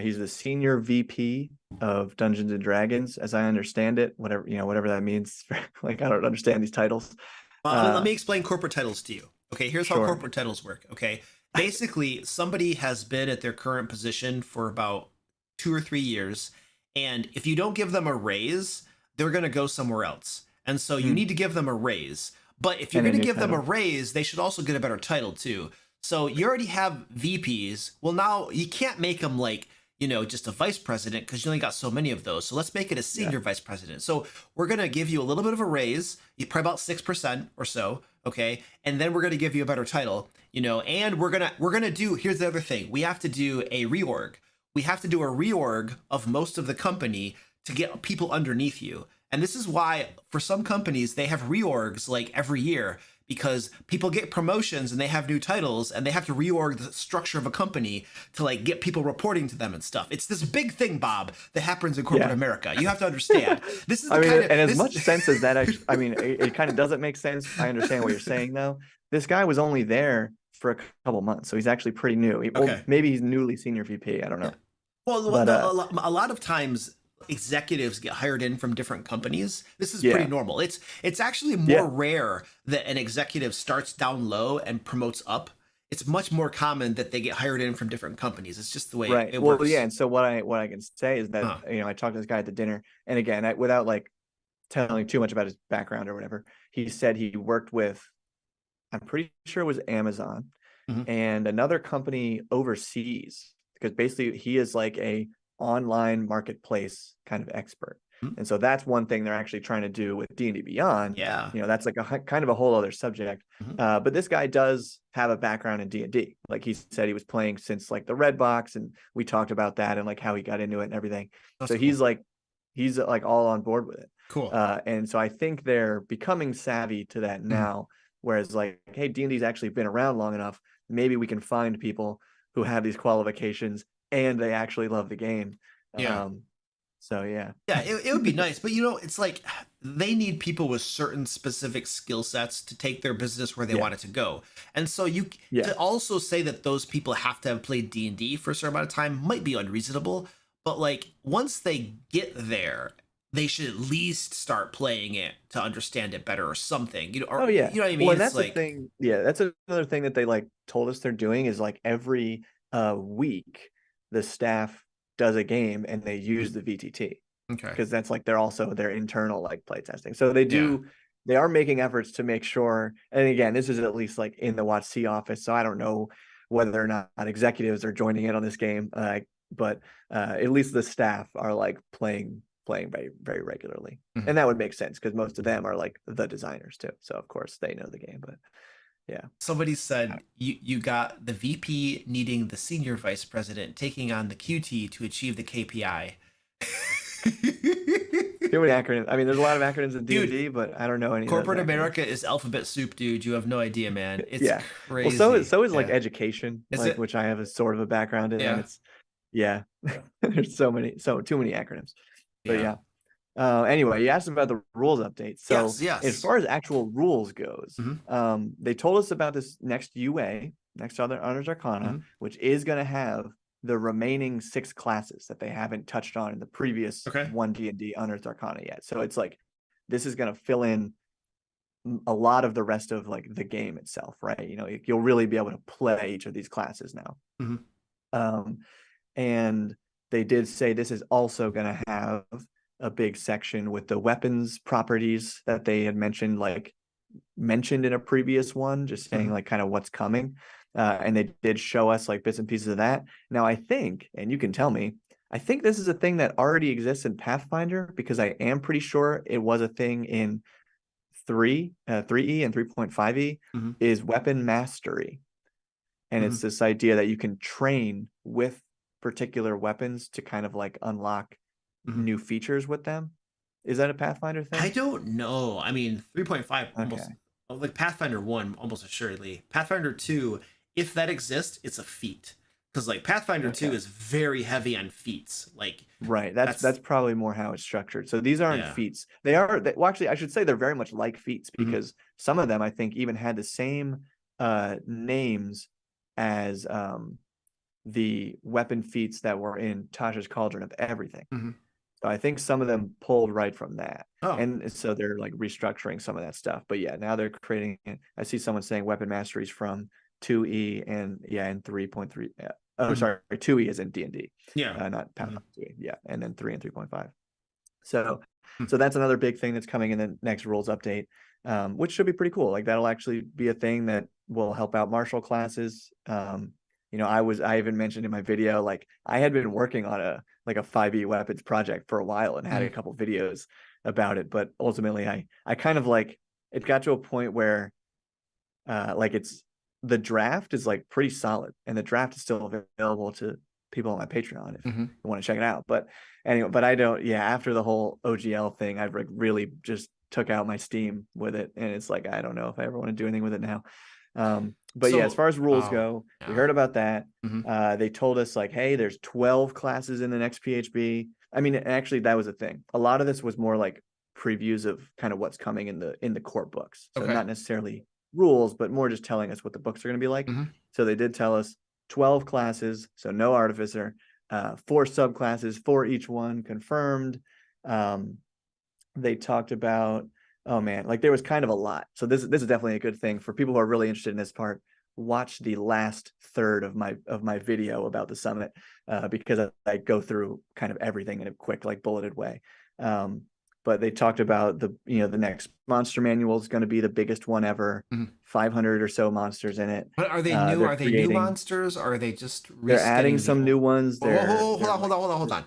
Speaker 3: He's the senior VP of Dungeons and Dragons, as I understand it. Whatever that means. Like, I don't understand these titles.
Speaker 2: Let me explain corporate titles to you. Okay, here's how corporate titles work. Okay, basically, somebody has been at their current position for about 2 or 3 years, and if you don't give them a raise, they're going to go somewhere else. And so you need to give them a raise. But if you're going to give them a raise, they should also get a better title too. So you already have VPs. Well, now you can't make them like, just a vice president because you only got so many of those. So let's make it a senior vice president. So we're going to give you a little bit of a raise, probably about 6% or so. Okay. And then we're going to give you a better title, and we're going to do, here's the other thing. We have to do a reorg. We have to do a reorg of most of the company to get people underneath you. And this is why for some companies, they have reorgs like every year because people get promotions and they have new titles and they have to reorg the structure of a company to like get people reporting to them and stuff. It's this big thing, Bob, that happens in corporate America. You have to understand. This is
Speaker 3: as much sense as that actually, it kind of doesn't make sense. I understand what you're saying though. This guy was only there for a couple months, so he's actually pretty new. Maybe he's newly senior VP. I don't know.
Speaker 2: Well, but, a lot of times executives get hired in from different companies. This is pretty normal. It's actually more rare that an executive starts down low and promotes up. It's much more common that they get hired in from different companies. It's just the way it works.
Speaker 3: Well, yeah. And so what I can say is that I talked to this guy at the dinner, and again, without like telling too much about his background or whatever, he said he worked with, I'm pretty sure it was Amazon and another company overseas, because basically he is like a online marketplace kind of expert. And so that's one thing they're actually trying to do with D&D Beyond. That's like a kind of a whole other subject. But this guy does have a background in D&D. Like he said, he was playing since like the Red Box, and we talked about that and like how he got into it and everything. That's so cool. he's like all on board with it.
Speaker 2: Cool.
Speaker 3: And so I think they're becoming savvy to that now. Whereas like, hey, D&D's actually been around long enough. Maybe we can find people who have these qualifications and they actually love the game. So
Speaker 2: it would be nice, but it's like they need people with certain specific skill sets to take their business where they want it to go. And so to also say that those people have to have played D&D for a certain amount of time might be unreasonable, but like once they get there, they should at least start playing it to understand it better or something. You know what I mean?
Speaker 3: Well, that's the thing. Yeah, that's another thing that they like told us they're doing is like every a week, the staff does a game and they use the VTT
Speaker 2: Okay.
Speaker 3: because that's like their internal like play testing. So they are making efforts to make sure. And again, this is at least like in the WOTC office, so I don't know whether or not executives are joining in on this game, but at least the staff are like playing very, very regularly.
Speaker 2: Mhm.
Speaker 3: And that would make sense because most of them are like the designers too, so of course they know the game. But yeah,
Speaker 2: Somebody said you got the VP needing the senior vice president taking on the QT to achieve the KPI.
Speaker 3: too many acronyms. I mean, there's a lot of acronyms in D&D, but I don't know any.
Speaker 2: Corporate
Speaker 3: of those acronyms.
Speaker 2: America is alphabet soup, dude. You have no idea, man. It's
Speaker 3: Yeah.
Speaker 2: crazy.
Speaker 3: Well, so is like education,
Speaker 2: Is
Speaker 3: like
Speaker 2: it?
Speaker 3: which I have a sort of a background in.
Speaker 2: Yeah.
Speaker 3: It's there's too many acronyms. But
Speaker 2: Yeah.
Speaker 3: anyway, you asked about the rules update. So
Speaker 2: Yes.
Speaker 3: as far as actual rules goes,
Speaker 2: Mhm.
Speaker 3: they told us about this next UA, next other Honors Arcana, which is going to have the remaining 6 classes that they haven't touched on in the previous one D&D Honors Arcana yet. So it's like this is going to fill in a lot of the rest of like the game itself, right? You know, you'll really be able to play each of these classes now. And they did say this is also going to have a big section with the weapons properties that they had mentioned in a previous one, just saying like kind of what's coming. And they did show us like bits and pieces of that. Now I think, and you can tell me, I think this is a thing that already exists in Pathfinder, because I am pretty sure it was a thing in 3E and 3.5E is weapon mastery. And it's this idea that you can train with particular weapons to kind of like unlock new features with them. Is that a Pathfinder thing?
Speaker 2: I don't know. I mean, 3.5 almost like Pathfinder 1 almost assuredly. Pathfinder 2, if that exists, it's a feat. Because like Pathfinder 2 is very heavy on feats. Like
Speaker 3: right. That's probably more how it's structured. So these aren't feats. Well, actually, I should say they're very much like feats, because some of them I think even had the same names as the weapon feats that were in Tasha's Cauldron of Everything. So I think some of them pulled right from that. And so they're like restructuring some of that stuff. But yeah, now they're creating, I see someone saying weapon masteries from 2E and 3.3. Sorry, 2E is in D&D. Not Pathfinder 2E. Yeah, and then 3 and 3.5. So that's another big thing that's coming in the next rules update, which should be pretty cool. Like that'll actually be a thing that will help out martial classes. You know, I even mentioned in my video, like I had been working on a 5e weapons project for a while and had a couple videos about it, but ultimately I kind of like, it got to a point where like the draft is like pretty solid, and the draft is still available to people on my Patreon if you want to check it out. But anyway, I don't, after the whole OGL thing, I've like really just took out my steam with it, and it's like I don't know if I ever want to do anything with it now. But so, as far as rules go, we heard about that. They told us like, hey, there's 12 classes in the next PHB. I mean, actually that was a thing. A lot of this was more like previews of kind of what's coming in the core books. So not necessarily rules, but more just telling us what the books are going to be like. So they did tell us 12 classes, so no artificer, 4 subclasses for each one confirmed. They talked about, oh man, like there was kind of a lot. So this is definitely a good thing for people who are really interested in this part. Watch the last third of my video about the summit, because I go through kind of everything in a quick, like bulleted way. But they talked about the next monster manual is going to be the biggest one ever, 500 or so monsters in it.
Speaker 2: But are they new? Are they new monsters? Or are they just
Speaker 3: they're adding some new ones?
Speaker 2: Hold on.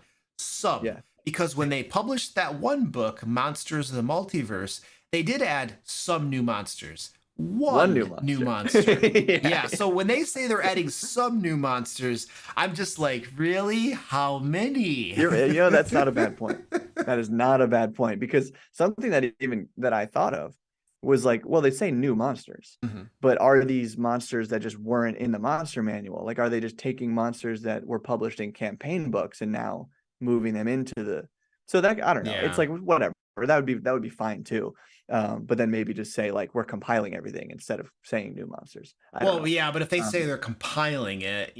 Speaker 2: Because when they published that one book, Monsters of the Multiverse, they did add some new monsters. One new monster. So when they say they're adding some new monsters, I'm just like, really? How many?
Speaker 3: That's not a bad point. That is not a bad point, because something that I thought of was like, well, they say new monsters, but are these monsters that just weren't in the monster manual? Like, are they just taking monsters that were published in campaign books and now moving them into so that, I don't know. It's like, whatever. That would be fine too. But then maybe just say like we're compiling everything instead of saying new monsters. I don't
Speaker 2: Well,
Speaker 3: know.
Speaker 2: yeah, but if they say
Speaker 3: Um,
Speaker 2: they're compiling it,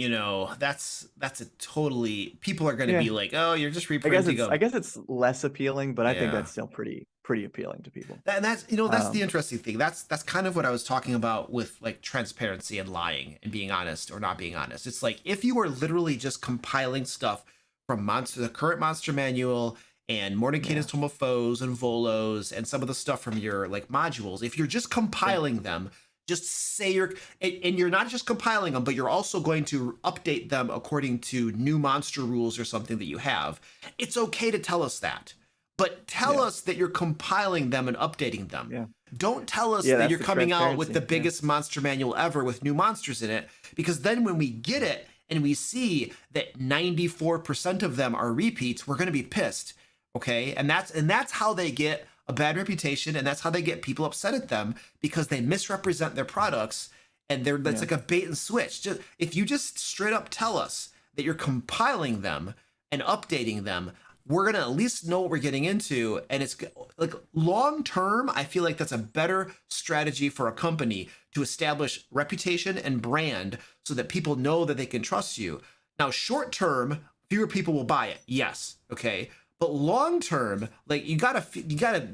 Speaker 2: that's a totally people are going to
Speaker 3: yeah,
Speaker 2: be like, oh, you're just
Speaker 3: I guess
Speaker 2: reprinting
Speaker 3: it's I
Speaker 2: them.
Speaker 3: guess it's less appealing, but I think
Speaker 2: Yeah.
Speaker 3: that's still pretty appealing to people.
Speaker 2: And that's the
Speaker 3: Um,
Speaker 2: interesting thing. That's kind of what I was talking about with like transparency and lying and being honest or not being honest. It's like if you are literally just compiling stuff from the current monster manual and
Speaker 3: yeah,
Speaker 2: Mordecai's Tome of Foes and Volos and some of the stuff from your like modules, if you're just
Speaker 3: sure.
Speaker 2: compiling them, just say and you're not just compiling them, but you're also going to update them according to new monster rules or something that you have. It's okay to tell us that, but tell
Speaker 3: Yeah,
Speaker 2: us that you're compiling them and updating them.
Speaker 3: yeah,
Speaker 2: Don't tell us
Speaker 3: yeah.
Speaker 2: that
Speaker 3: That's
Speaker 2: you're
Speaker 3: the
Speaker 2: coming out with the
Speaker 3: transparency. Yeah,
Speaker 2: biggest monster manual ever with new monsters in it, because then when we get it and we see that 94% of them are repeats, we're going to be pissed. Okay? And that's how they get a bad reputation, and that's how they get people upset at them, because they misrepresent their products, and that's
Speaker 3: yeah,
Speaker 2: like a bait and switch. Just if you just straight up tell us that you're compiling them and updating them, we're gonna at least know what we're getting into. And it's like long term, I feel like that's a better strategy for a company to establish reputation and brand so that people know that they can trust you. Now, short term, fewer people will buy it, yes, okay, but long term, like you gotta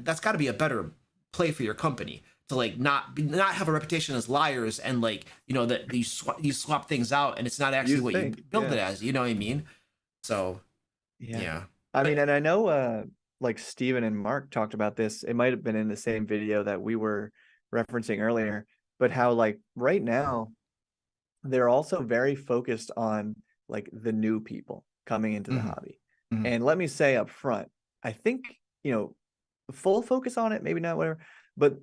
Speaker 2: that's got to be a better play for your company to like not have a reputation as liars, and like that you swap things out and it's not actually
Speaker 3: you'd
Speaker 2: what you
Speaker 3: think.
Speaker 2: build
Speaker 3: Yeah,
Speaker 2: it as, you know what I mean? So
Speaker 3: yeah.
Speaker 2: yeah.
Speaker 3: I mean,
Speaker 2: But
Speaker 3: and I know like Steven and Mark talked about this. It might have been in the same video that we were referencing earlier, but how like right now they're also very focused on like the new people coming into the
Speaker 2: mhm,
Speaker 3: hobby.
Speaker 2: mhm,
Speaker 3: And let me say up front, I think, full focus on it, maybe not whatever, but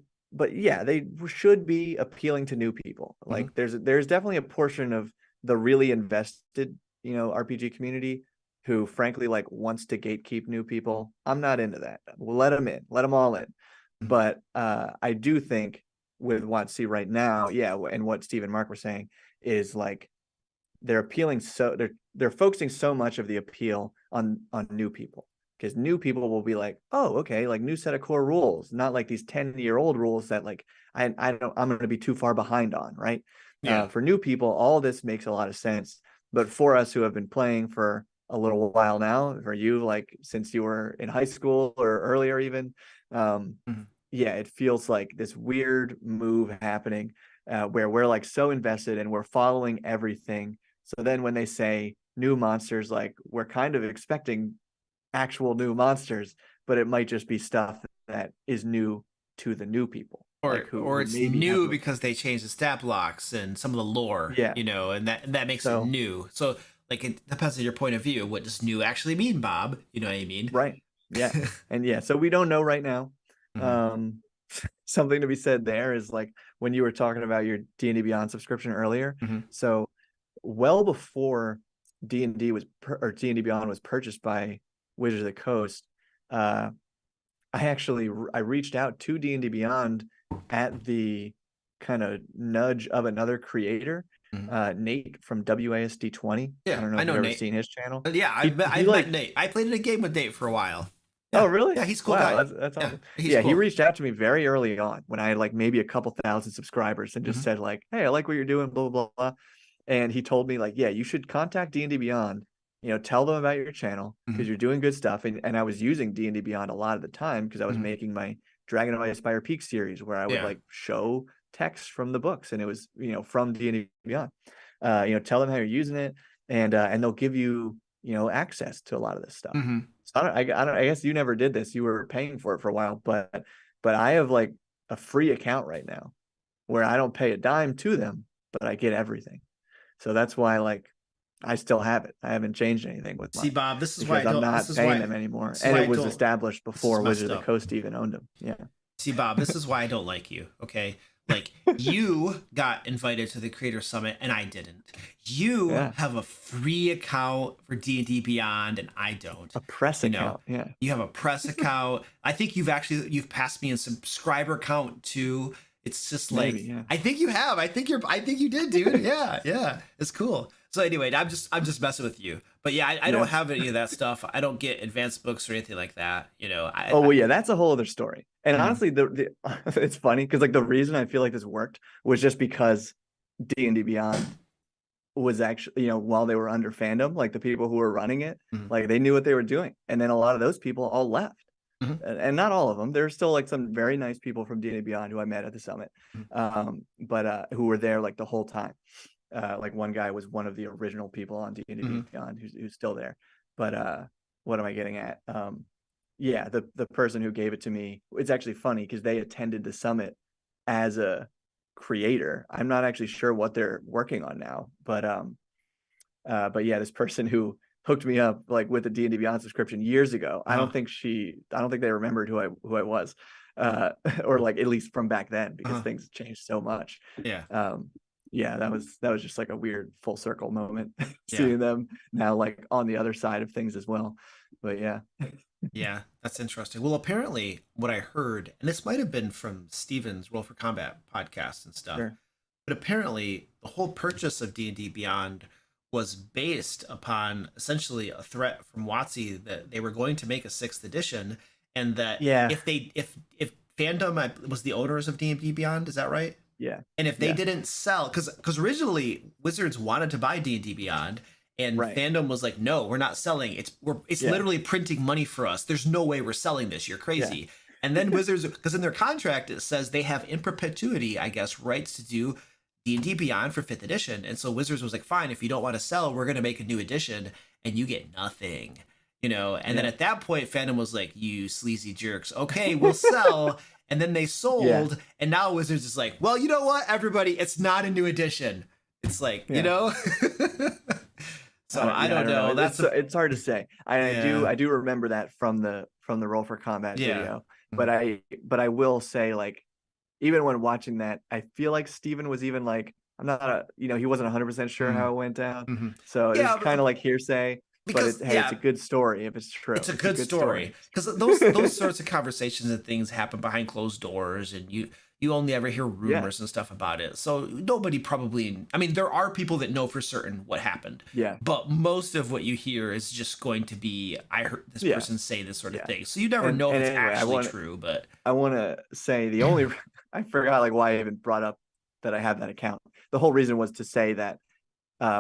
Speaker 3: yeah, they should be appealing to new people.
Speaker 2: mhm.
Speaker 3: Like there's definitely a portion of the really invested, RPG community who frankly like wants to gatekeep new people. I'm not into that. We'll let them in, let them all in.
Speaker 2: Mhm.
Speaker 3: But I do think with WOTC right now, yeah, and what Steve and Mark were saying is like they're focusing so much of the appeal on new people, because new people will be like, oh, okay, like new set of core rules, not like these 10-year-old rules that like I'm going to be too far behind on, right?
Speaker 2: Yeah.
Speaker 3: For new people, all this makes a lot of sense, but for us who have been playing for a little while now, for you like since you were in high school or earlier even, um
Speaker 2: Mhm.
Speaker 3: yeah, it feels like this weird move happening, where we're like so invested and we're following everything. So then when they say new monsters, like we're kind of expecting actual new monsters, but it might just be stuff that is new to the new people, like
Speaker 2: Or
Speaker 3: who
Speaker 2: it's
Speaker 3: maybe have
Speaker 2: new because they changed the stat blocks and some of the lore,
Speaker 3: yeah.
Speaker 2: and that makes it
Speaker 3: So
Speaker 2: new. So like it depends on your point of view. What does new actually mean, Bob? You know what I mean?
Speaker 3: right. Yeah. And yeah, so we don't know right now.
Speaker 2: Mhm.
Speaker 3: Um something to be said there is like when you were talking about your D&D Beyond subscription earlier.
Speaker 2: Mhm.
Speaker 3: So well before D&D or D&D Beyond was purchased by Wizards of the Coast, uh I reached out to D&D Beyond at the kind of nudge of another creator,
Speaker 2: Mhm.
Speaker 3: Nate from WASD 20. I
Speaker 2: Yeah,
Speaker 3: don't know
Speaker 2: I
Speaker 3: if
Speaker 2: know
Speaker 3: you've ever
Speaker 2: Nate.
Speaker 3: seen his channel.
Speaker 2: Yeah,
Speaker 3: He
Speaker 2: I've met
Speaker 3: like,
Speaker 2: Nate. I played in a game with Nate for a while.
Speaker 3: oh
Speaker 2: Yeah,
Speaker 3: really?
Speaker 2: yeah, he's a cool
Speaker 3: Wow,
Speaker 2: guy.
Speaker 3: that's
Speaker 2: Yeah,
Speaker 3: awesome.
Speaker 2: he's
Speaker 3: Yeah, he
Speaker 2: cool.
Speaker 3: reached out to me very early on when I had like maybe a couple thousand subscribers and just
Speaker 2: Mhm.
Speaker 3: said like, "Hey, I like what you're doing, blah blah blah." And he told me like, "Yeah, you should contact D&D Beyond, tell them about your channel because
Speaker 2: Mhm.
Speaker 3: you're doing good stuff." And I was using D&D Beyond a lot of the time because I was
Speaker 2: Mhm.
Speaker 3: making my Dragon of Ice Fire Peak series where I would
Speaker 2: Yeah.
Speaker 3: like show text from the books and it was, from D&D Beyond. Tell them how you're using it, and they'll give you, access to a lot of this stuff.
Speaker 2: Mhm.
Speaker 3: So I guess you never did this. You were paying for it for a while, but I have like a free account right now where I don't pay a dime to them, but I get everything. So that's why like I still have it. I haven't changed anything with
Speaker 2: See,
Speaker 3: mine
Speaker 2: Bob, this is why I
Speaker 3: because I'm
Speaker 2: don't. This
Speaker 3: not
Speaker 2: is
Speaker 3: paying
Speaker 2: why.
Speaker 3: them anymore.
Speaker 2: This is
Speaker 3: And
Speaker 2: why
Speaker 3: it
Speaker 2: I
Speaker 3: was
Speaker 2: don't.
Speaker 3: established
Speaker 2: This is
Speaker 3: before Wizard
Speaker 2: messed
Speaker 3: of the
Speaker 2: up.
Speaker 3: Coast even owned them. Yeah.
Speaker 2: See, Bob, this is why I don't like you, okay? Like, you got invited to the Creator Summit, and I didn't. You
Speaker 3: Yeah.
Speaker 2: have a free account for D&D Beyond, and I don't.
Speaker 3: A press
Speaker 2: You know,
Speaker 3: account. Yeah.
Speaker 2: you have a press account. I think you've passed me a subscriber count, too. It's just like,
Speaker 3: Maybe, yeah.
Speaker 2: I think you have. I think you did, dude. Yeah, yeah. It's cool. So anyway, I'm just messing with you. But yeah, I don't have any of that stuff. I don't get advanced books or anything like that. You know,
Speaker 3: Oh well, yeah, that's a whole other story. And
Speaker 2: Mhm.
Speaker 3: honestly, the it's funny because like the reason I feel like this worked was just because D&D Beyond was actually, while they were under fandom, like the people who were running it,
Speaker 2: Mhm.
Speaker 3: like they knew what they were doing. And then a lot of those people all left.
Speaker 2: Mhm.
Speaker 3: And not all of them. There's still like some very nice people from D&D Beyond who I met at the summit, but who were there like the whole time. Like one guy was one of the original people on D&D
Speaker 2: Mhm.
Speaker 3: Beyond who's still there. But what am I getting at? Yeah, the person who gave it to me, it's actually funny because they attended the summit as a creator. I'm not actually sure what they're working on now, but yeah, this person who hooked me up like with the D&D Beyond subscription years ago. I don't think they remembered who I was, or like at least from back then because things changed so much.
Speaker 2: Yeah.
Speaker 3: Yeah, that was just like a weird full circle moment
Speaker 2: Yeah.
Speaker 3: seeing them now like on the other side of things as well. But yeah.
Speaker 2: Yeah, that's interesting. Well, apparently, what I heard, and this might have been from Steven's Roll for Combat podcast and stuff,
Speaker 3: Sure.
Speaker 2: but apparently, the whole purchase of D&D Beyond was based upon essentially a threat from WotC that they were going to make a sixth edition, and that
Speaker 3: Yeah.
Speaker 2: if fandom was the owners of D&D Beyond, is that right?
Speaker 3: Yeah.
Speaker 2: And if they
Speaker 3: Yeah.
Speaker 2: didn't sell, because originally Wizards wanted to buy D&D Beyond, and
Speaker 3: Right.
Speaker 2: fandom was like, no, we're not selling. It's
Speaker 3: Yeah.
Speaker 2: literally printing money for us. There's no way we're selling this. You're crazy. And then Wizards, because in their contract it says they have in perpetuity, I guess, rights to do D&D Beyond for 5th edition. And so Wizards was like, fine, if you don't want to sell, we're going to make a new edition, and you get nothing. And then at that point, fandom was like, you sleazy jerks. Okay, we'll sell. And then they sold, and now Wizards is like, well, you know what, everybody, it's not a new edition. It's like, So I don't know.
Speaker 3: It's hard to say. I do remember that from the Roll for Combat video. But I will say, like, even when watching that, I feel like Steven was even like, I'm not he wasn't 100% sure how it went down. So it's kind of like hearsay.
Speaker 2: Because
Speaker 3: but it's a good story if it's true.
Speaker 2: It's a good story because those sorts of conversations and things happen behind closed doors, and you only ever hear rumors and stuff about it. So nobody probably, I mean, there are people that know for certain what happened.
Speaker 3: Yeah.
Speaker 2: But most of what you hear is just going to be, I heard this person say this sort of thing. So you never know if it's actually true. But
Speaker 3: I want to say the only, I forgot like why I even brought up that I have that account. The whole reason was to say that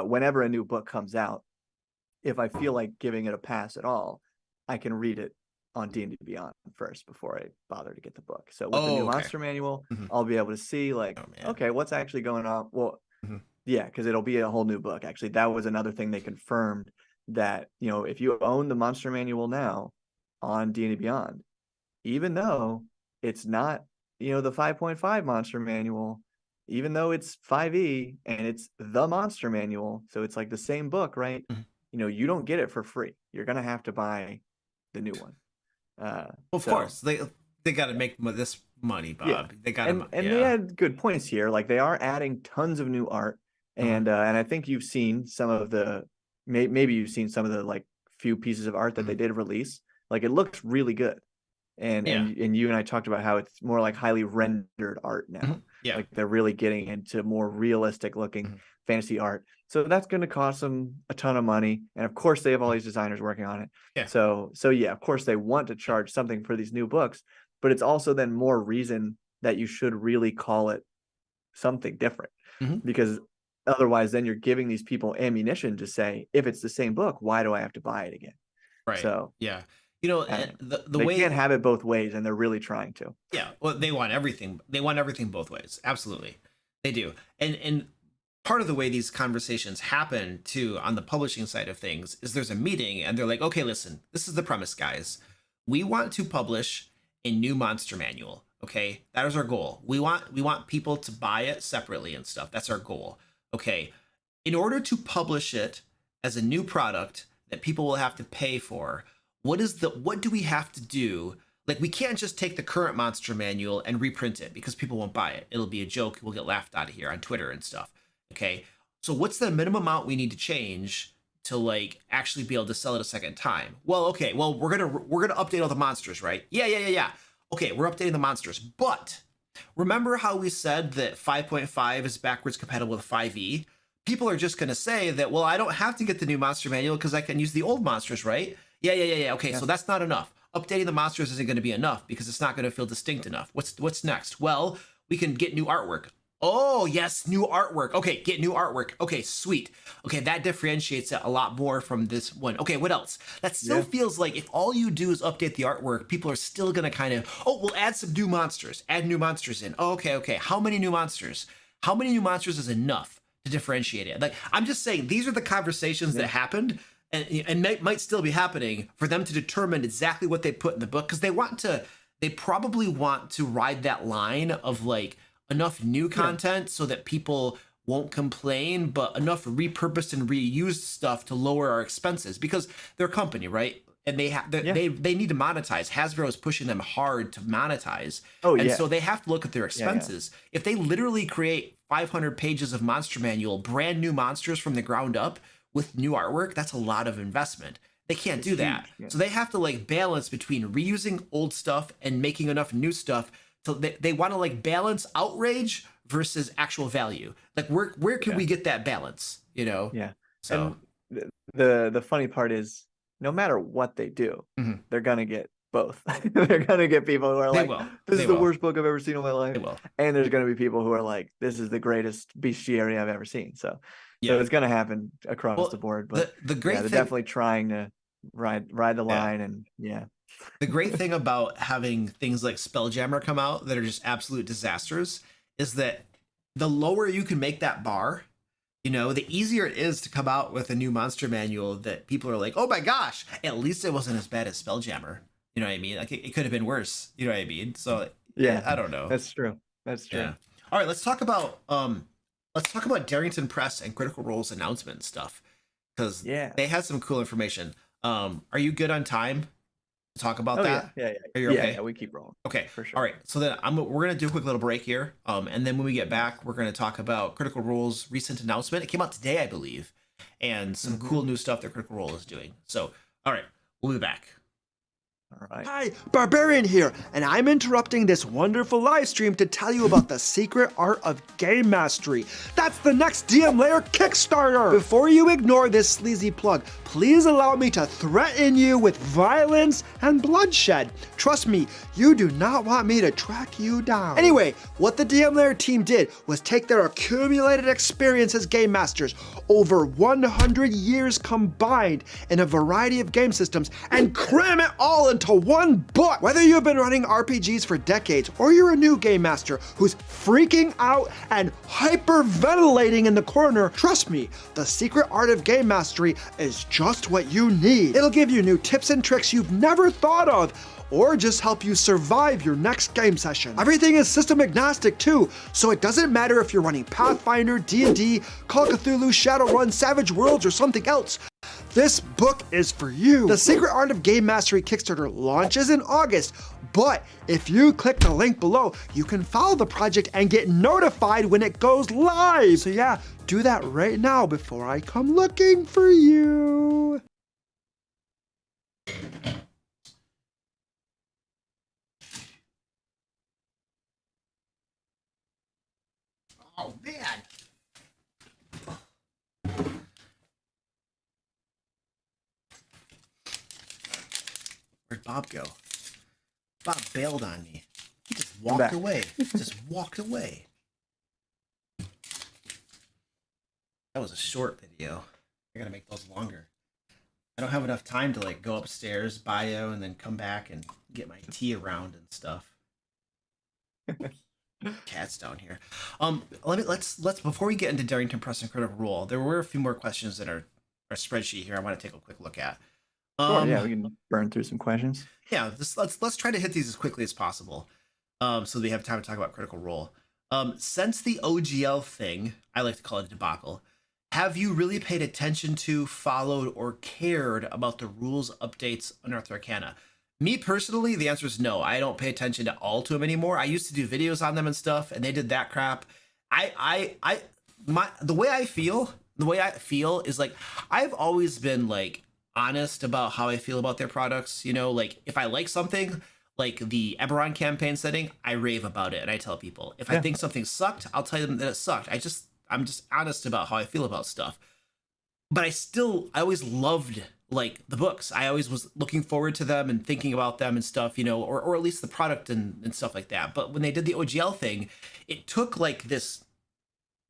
Speaker 3: whenever a new book comes out, if I feel like giving it a pass at all, I can read it on D&D Beyond first before I bother to get the book. So with the new monster manual, I'll be able to see like, okay, what's actually going on? Well, yeah, because it'll be a whole new book. Actually, that was another thing they confirmed, that, if you own the monster manual now on D&D Beyond, even though it's not, the 5.5 monster manual, even though it's 5e and it's the monster manual, so it's like the same book, right? You don't get it for free. You're gonna have to buy the new one.
Speaker 2: Of course, they got to make this money, Bob.
Speaker 3: Yeah.
Speaker 2: They got
Speaker 3: and they had good points here. Like they are adding tons of new art, and I think you've seen some of the maybe you've seen some of the like few pieces of art that they did release. Like it looks really good, and you and I talked about how it's more like highly rendered art now. Yeah, like they're really getting into more realistic looking fantasy art. So that's going to cost them a ton of money. And of course they have all these designers working on it. Yeah. So yeah, of course they want to charge something for these new books, but it's also then more reason that you should really call it something different, because otherwise then you're giving these people ammunition to say, if it's the same book, why do I have to buy it again? Right. So
Speaker 2: yeah.
Speaker 3: The way they can't have it both ways, and they're really trying to.
Speaker 2: Yeah. Well, they want everything. They want everything both ways. Absolutely. They do. And part of the way these conversations happen too on the publishing side of things is there's a meeting and they're like, okay, listen, this is the premise, guys. We want to publish a new monster manual. Okay. That is our goal. We want people to buy it separately and stuff. That's our goal. Okay. In order to publish it as a new product that people will have to pay for, what do we have to do? Like, we can't just take the current monster manual and reprint it because people won't buy it. It'll be a joke. We'll get laughed out of here on Twitter and stuff. Okay. So what's the minimum amount we need to change to like actually be able to sell it a second time? Well, okay. Well, we're going to update all the monsters, right? Yeah. Okay. We're updating the monsters, but Remember how we said that 5.5 is backwards compatible with 5e? People are just going to say that, well, I don't have to get the new monster manual because I can use the old monsters, right? Yeah. Okay, so that's not enough. Updating the monsters isn't going to be enough because it's not going to feel distinct enough. What's next? Well, we can get new artwork. Oh, yes, new artwork. Okay, get new artwork. Okay, sweet. Okay, that differentiates it a lot more from this one. Okay, what else? That still feels like if all you do is update the artwork, people are still going to kind of, oh, we'll add some new monsters. Add new monsters in. Oh, okay. How many new monsters? How many new monsters is enough to differentiate it? Like, I'm just saying, these are the conversations that happened and might still be happening for them to determine exactly what they put in the book, because they probably want to ride that line of like, enough new content so that people won't complain, but enough repurposed and reused stuff to lower our expenses, because they're a company, right? And they need to monetize. Hasbro is pushing them hard to monetize. So they have to look at their expenses. If they literally create 500 pages of monster manual, brand new monsters from the ground up with new artwork, that's a lot of investment. They can't do that. So they have to like balance between reusing old stuff and making enough new stuff. So they want to like balance outrage versus actual value. Like where can we get that balance? You know?
Speaker 3: Yeah.
Speaker 2: So
Speaker 3: and the funny part is, no matter what they do, they're gonna get both. They're gonna get people who are like, this is the worst book I've ever seen in my life. And there's gonna be people who are like, this is the greatest bestiary I've ever seen. So it's gonna happen across the board. But
Speaker 2: the great thing,
Speaker 3: they're definitely trying to ride the line, and
Speaker 2: the great thing about having things like Spelljammer come out that are just absolute disasters is that the lower you can make that bar, you know, the easier it is to come out with a new monster manual that people are like, oh my gosh, at least it wasn't as bad as Spelljammer. You know what I mean? Like it could have been worse. You know what I mean? So I don't know.
Speaker 3: That's true. Yeah.
Speaker 2: All right, let's talk about Darrington Press and Critical Role's announcement stuff, because they had some cool information. Are you good on time to talk about that?
Speaker 3: Yeah.
Speaker 2: Are you okay?
Speaker 3: Yeah, we keep rolling.
Speaker 2: Okay,
Speaker 3: for sure.
Speaker 2: All right, so then we're gonna do a quick little break here, and then when we get back, we're gonna talk about Critical Role's recent announcement. It came out today, I believe, and some cool new stuff that Critical Role is doing. So, all right, we'll be back.
Speaker 3: All right.
Speaker 1: Hi, Barbarian here, and I'm interrupting this wonderful live stream to tell you about the secret art of game mastery. That's the next DM Lair Kickstarter! Before you ignore this sleazy plug, please allow me to threaten you with violence and bloodshed. Trust me, you do not want me to track you down. Anyway, what the DM Lair team did was take their accumulated experience as game masters, over 100 years combined in a variety of game systems, and cram it all into one book. Whether you've been running RPGs for decades or you're a new game master who's freaking out and hyperventilating in the corner, trust me, the secret art of game mastery is just what you need. It'll give you new tips and tricks you've never thought of, or just help you survive your next game session. Everything is system agnostic too, so it doesn't matter if you're running Pathfinder, D&D, Call of Cthulhu, Shadowrun, Savage Worlds, or something else. This book is for you. The Secret Art of Game Mastery Kickstarter launches in August, but if you click the link below, you can follow the project and get notified when it goes live. So yeah, do that right now before I come looking for you.
Speaker 2: Oh man. Where'd Bob go? Bob bailed on me. He just walked away. Just walked away. That was a short video. I gotta make those longer. I don't have enough time to like go upstairs, bio, and then come back and get my tea around and stuff. Cat's down here. Let's before we get into Darrington Press and Critical Role, there were a few more questions that are our spreadsheet here I want to take a quick look at.
Speaker 3: Sure, yeah, we can burn through some questions.
Speaker 2: Yeah, let's try to hit these as quickly as possible, so we have time to talk about Critical Role. Since the OGL thing, I like to call it a debacle, have you really paid attention to, followed, or cared about the rules updates on Unearthed Arcana? Me personally, the answer is no. I don't pay attention at all to them anymore. I used to do videos on them and stuff, and they did that crap. The way I feel is like I've always been like honest about how I feel about their products. You know, like if I like something, like the Eberron campaign setting, I rave about it and I tell people. If I
Speaker 3: Yeah.
Speaker 2: think something sucked, I'll tell them that it sucked. I'm just honest about how I feel about stuff. But I always loved like the books. I always was looking forward to them and thinking about them and stuff, you know, or at least the product and stuff like that. But when they did the OGL thing, it took like this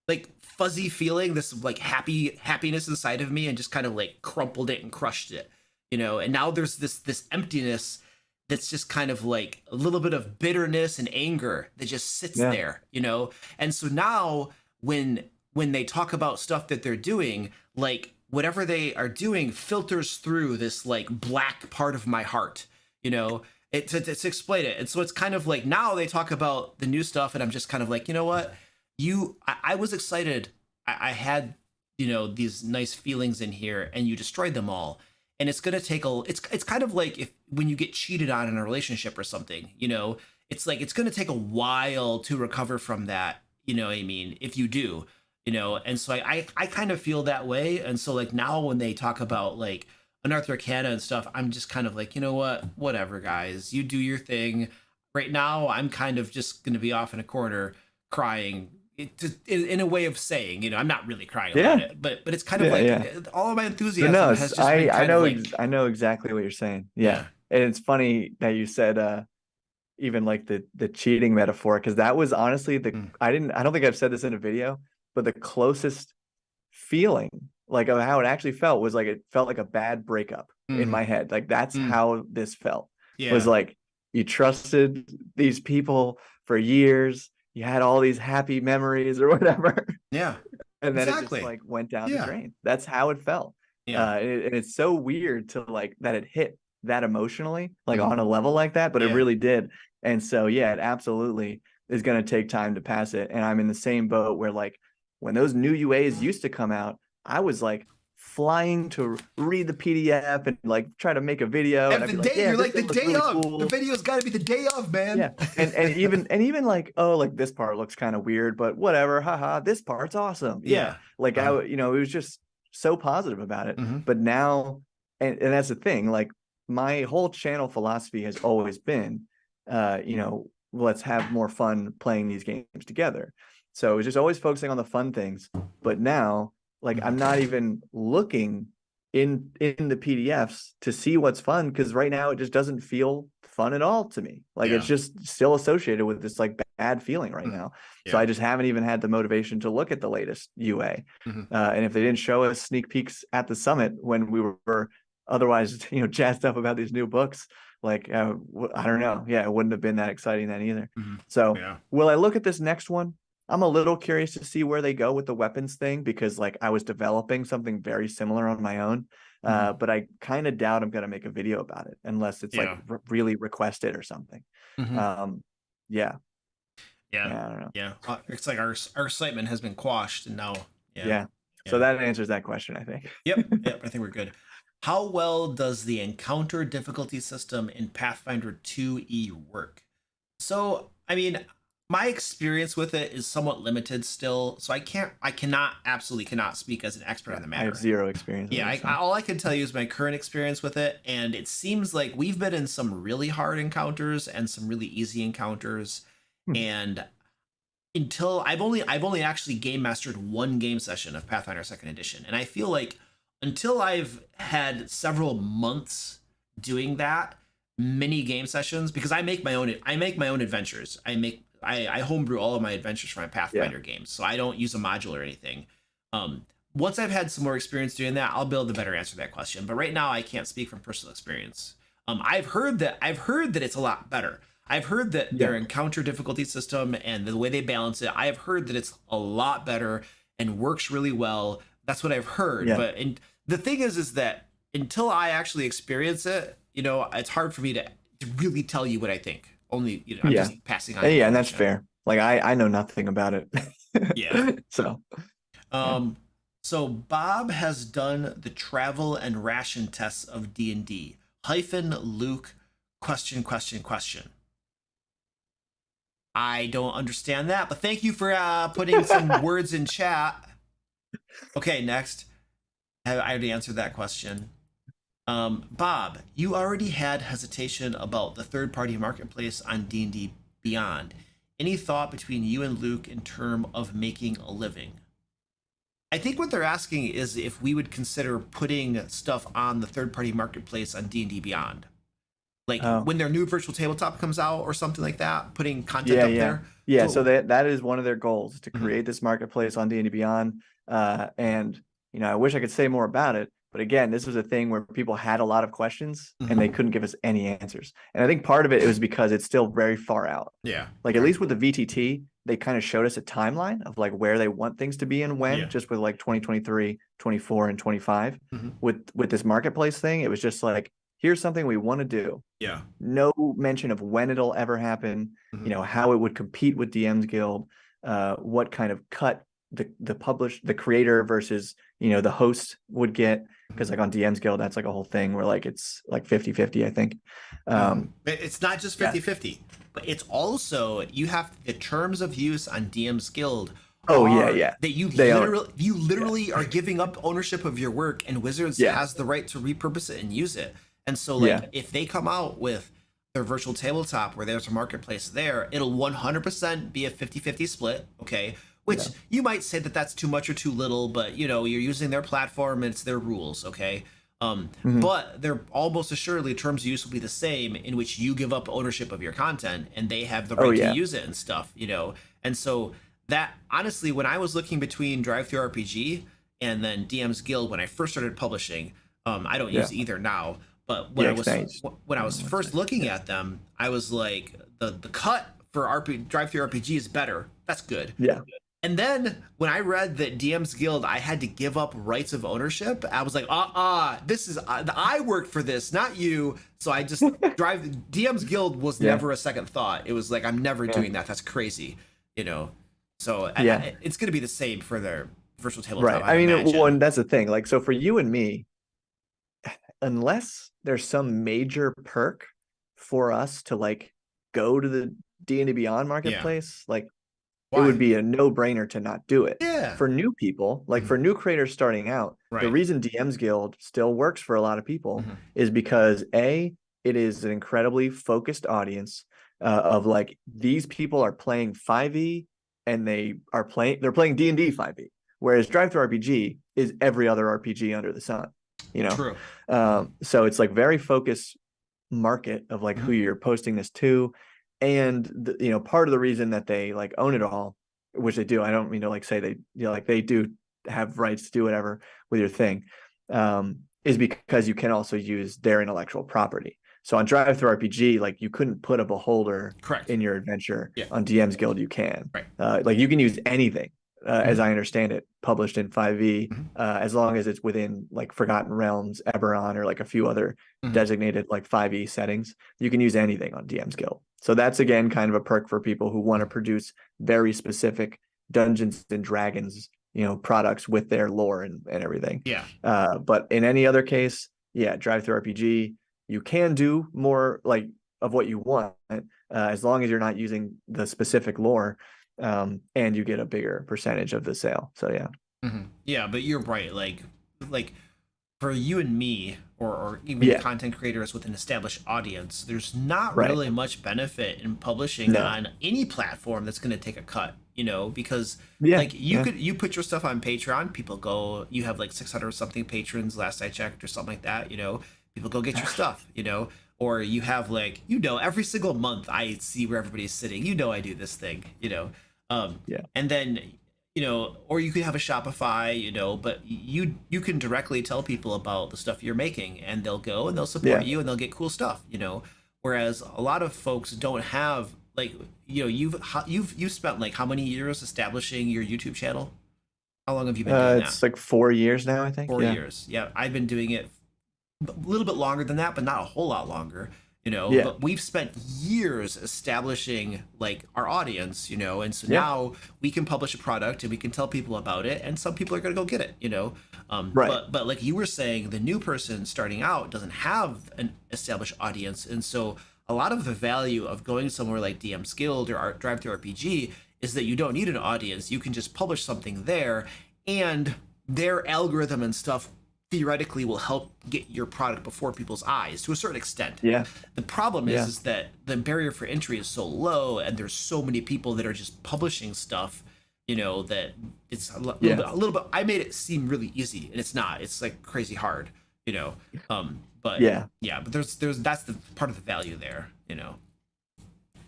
Speaker 2: like fuzzy feeling, this like happiness inside of me, and just kind of like crumpled it and crushed it, you know. And now there's this emptiness that's just kind of like a little bit of bitterness and anger that just sits there, you know. And so now when they talk about stuff that they're doing, like whatever they are doing filters through this like black part of my heart, you know, to explain it. And so it's kind of like now they talk about the new stuff and I'm just kind of like, you know what, I was excited. I had, you know, these nice feelings in here and you destroyed them all. And it's going to take it's kind of like if when you get cheated on in a relationship or something, you know, it's like it's going to take a while to recover from that, you know what I mean, if you do, you know. And so I kind of feel that way. And so like now when they talk about like Unearthed Arcana and stuff, I'm just kind of like, you know what, whatever guys, you do your thing. Right now I'm kind of just going to be off in a corner crying, in a way of saying, you know, I'm not really crying about it, but it's kind of like all of my enthusiasm has just been kind of like,
Speaker 3: I know exactly what you're saying. Yeah. And it's funny that you said even like the cheating metaphor, because that was honestly I don't think I've said this in a video, but the closest feeling like of how it actually felt was like it felt like a bad breakup in my head. Like that's how this felt. It was like you trusted these people for years, you had all these happy memories or whatever.
Speaker 2: Yeah.
Speaker 3: And then it just like went down the drain. That's how it felt. And it's so weird to like that it hit that emotionally, like on a level like that, but it really did. And so, yeah, it absolutely is going to take time to pass it. And I'm in the same boat where like when those new UAs used to come out, I was like flying to read the PDF and like try to make a video.
Speaker 2: And the day, you're like the day of. Cool. The video's got to be the day of, man.
Speaker 3: Yeah, and even like, oh, like this part looks kind of weird, but whatever, haha, this part's awesome. Yeah, like I, you know, it was just so positive about it. But now, and that's the thing, like my whole channel philosophy has always been, you know, let's have more fun playing these games together. So it's just always focusing on the fun things. But now, like I'm not even looking in the PDFs to see what's fun, because right now it just doesn't feel fun at all to me. Like it's just still associated with this like bad feeling right now. So I just haven't even had the motivation to look at the latest UA. And if they didn't show us sneak peeks at the summit when we were otherwise, you know, jazzed up about these new books, like I don't know. Yeah, it wouldn't have been that exciting then either. So will I look at this next one? I'm a little curious to see where they go with the weapons thing, because like I was developing something very similar on my own, but I kind of doubt I'm going to make a video about it unless it's like really requested or something. Yeah, I don't know.
Speaker 2: Yeah, it's like our excitement has been quashed, and now
Speaker 3: so that answers that question, I think.
Speaker 2: Yep, I think we're good. How well does the encounter difficulty system in Pathfinder 2E work? So I mean, my experience with it is somewhat limited still, so absolutely cannot speak as an expert on the matter.
Speaker 3: I have zero experience.
Speaker 2: Yeah, all I can tell you is my current experience with it, and it seems like we've been in some really hard encounters and some really easy encounters, and I've only actually game mastered one game session of Pathfinder 2nd Edition, and I feel like until I've had several months doing that, many game sessions, because I make my own adventures. I homebrew all of my adventures for my Pathfinder games, so I don't use a module or anything. Once I've had some more experience doing that, I'll be able to better answer that question. But right now, I can't speak from personal experience. I've heard that it's a lot better. I've heard that their encounter difficulty system and the way they balance it, I have heard that it's a lot better and works really well. That's what I've heard. But the thing is that until I actually experience it, you know, it's hard for me to really tell you what I think. Only, you know, I'm just passing on.
Speaker 3: Yeah, and that's fair. Like I know nothing about it. So
Speaker 2: so Bob has done the travel and ration tests of D&D. Luke ? I don't understand that, but thank you for putting some words in chat. Okay, next. I already answered that question. Bob, you already had hesitation about the third-party marketplace on D&D Beyond. Any thought between you and Luke in terms of making a living? I think what they're asking is if we would consider putting stuff on the third-party marketplace on D&D Beyond. Like
Speaker 3: Oh,
Speaker 2: when their new virtual tabletop comes out or something like that, putting content
Speaker 3: yeah,
Speaker 2: up
Speaker 3: yeah,
Speaker 2: there.
Speaker 3: yeah.
Speaker 2: So,
Speaker 3: So that is one of their goals, to
Speaker 2: mhm,
Speaker 3: create this marketplace on D&D Beyond. And I wish I could say more about it, but again, this was a thing where people had a lot of questions and they
Speaker 2: mhm.
Speaker 3: couldn't give us any answers. And I think part of it was because it's still very far out.
Speaker 2: Yeah.
Speaker 3: Like at
Speaker 2: Right.
Speaker 3: least with the VTT, they kind of showed us a timeline of like where they want things to be and when,
Speaker 2: Yeah.
Speaker 3: just with like 2023, 24, and 25.
Speaker 2: Mhm.
Speaker 3: With this marketplace thing, it was just like, here's something we want to do.
Speaker 2: Yeah.
Speaker 3: No mention of when it'll ever happen,
Speaker 2: Mhm.
Speaker 3: how it would compete with DM's Guild, what kind of cut the creator versus, the host would get. Because like on DM's Guild, that's like a whole thing where like it's like 50-50, I think.
Speaker 2: It's not just
Speaker 3: Yeah.
Speaker 2: 50-50, but it's also you have the terms of use on DM's Guild
Speaker 3: Oh yeah,
Speaker 2: are
Speaker 3: yeah.
Speaker 2: that
Speaker 3: They are.
Speaker 2: you literally are giving up ownership of your work, and Wizards
Speaker 3: Yeah.
Speaker 2: has the right to repurpose it and use it. And so
Speaker 3: Yeah.
Speaker 2: like if they come out with their virtual tabletop where there's a marketplace there, it'll 100% be a 50-50 split, okay? Which
Speaker 3: Yeah.
Speaker 2: you might say that that's too much or too little, but you're using their platform and it's their rules, okay?
Speaker 3: Mhm.
Speaker 2: But they're almost assuredly terms of use will be the same, in which you give up ownership of your content and they have the
Speaker 3: Oh
Speaker 2: right to
Speaker 3: yeah.
Speaker 2: use it and stuff. And so that honestly, when I was looking between Drive Through RPG and then DM's Guild when I first started publishing, I don't
Speaker 3: Yeah.
Speaker 2: use either now, but
Speaker 3: Yeah. Exchange.
Speaker 2: when I was first looking at them, I was like, the cut for Drive Through RPG is better. That's good.
Speaker 3: Yeah.
Speaker 2: And then when I read that DM's Guild, I had to give up rights of ownership. I was like, this is I worked for this, not you. So I just DM's Guild was
Speaker 3: Yeah.
Speaker 2: never a second thought. It was like, I'm never
Speaker 3: Yeah.
Speaker 2: doing that. That's crazy, you know. So
Speaker 3: Yeah.
Speaker 2: it's gonna be the same for their virtual tabletop.
Speaker 3: Right.
Speaker 2: I
Speaker 3: I mean,
Speaker 2: imagine.
Speaker 3: well, and that's the thing. Like, so for you and me, unless there's some major perk for us to like go to the D&D Beyond marketplace, like it
Speaker 2: Why?
Speaker 3: would be a no-brainer to not do it.
Speaker 2: Yeah.
Speaker 3: For new people, like
Speaker 2: Mhm.
Speaker 3: for new creators starting out,
Speaker 2: Right.
Speaker 3: the reason DM's Guild still works for a lot of people
Speaker 2: Mhm.
Speaker 3: is because it is an incredibly focused audience of like these people are playing 5e and they're playing D&D 5e, whereas Drive Through RPG is every other RPG under the sun,
Speaker 2: True.
Speaker 3: so it's like very focused market of like who you're posting this to. And part of the reason that they like own it all, which they do, I don't mean to like say they like they do have rights to do whatever with your thing, is because you can also use their intellectual property. So on Drive Through RPG, like you couldn't put a beholder
Speaker 2: Correct.
Speaker 3: in your adventure.
Speaker 2: Yeah.
Speaker 3: On DM's Guild you can.
Speaker 2: Right.
Speaker 3: Like you can use anything, as I understand it, published in 5e,
Speaker 2: Mhm.
Speaker 3: as long as it's within like Forgotten Realms, Eberron, or like a few other
Speaker 2: Mhm.
Speaker 3: designated like 5e settings. You can use anything on DM's Guild. So that's again kind of a perk for people who want to produce very specific Dungeons and Dragons, products with their lore and everything.
Speaker 2: Yeah.
Speaker 3: But in any other case, yeah, Drive Through RPG, you can do more like of what you want, as long as you're not using the specific lore, and you get a bigger percentage of the sale. So yeah.
Speaker 2: Mhm. Yeah, but you're right. Like for you and me, or even
Speaker 3: Yeah.
Speaker 2: content creators with an established audience, there's not
Speaker 3: Right.
Speaker 2: really much benefit in publishing
Speaker 3: No.
Speaker 2: on any platform that's going to take a cut. Because
Speaker 3: Yeah,
Speaker 2: like you
Speaker 3: yeah.
Speaker 2: you put your stuff on Patreon, people go. You have like 600 something patrons last I checked, or something like that. People go get your stuff. Or you have like every single month I see where everybody's sitting. I do this thing.
Speaker 3: Yeah.
Speaker 2: And then or you could have a Shopify, but you can directly tell people about the stuff you're making, and they'll go and they'll support
Speaker 3: Yeah.
Speaker 2: you and they'll get cool stuff. Whereas a lot of folks don't have like you've spent like how many years establishing your YouTube channel? How long have you been doing that?
Speaker 3: It's like 4 years now, I think.
Speaker 2: 4 years. Yeah, I've been doing it a little bit longer than that, but not a whole lot longer.
Speaker 3: Yeah.
Speaker 2: But we've spent years establishing like our audience, and so
Speaker 3: Yeah.
Speaker 2: now we can publish a product and we can tell people about it, and some people are going to go get it.
Speaker 3: Right.
Speaker 2: But like you were saying, the new person starting out doesn't have an established audience, and so a lot of the value of going somewhere like DM's Guild or Drive Through RPG is that you don't need an audience. You can just publish something there, and their algorithm and stuff theoretically will help get your product before people's eyes to a certain extent.
Speaker 3: Yeah.
Speaker 2: The problem
Speaker 3: Yeah.
Speaker 2: is that the barrier for entry is so low, and there's so many people that are just publishing stuff, that it's a little bit. I made it seem really easy, and it's not. It's like crazy hard, But
Speaker 3: Yeah.
Speaker 2: but there's that's the part of the value there,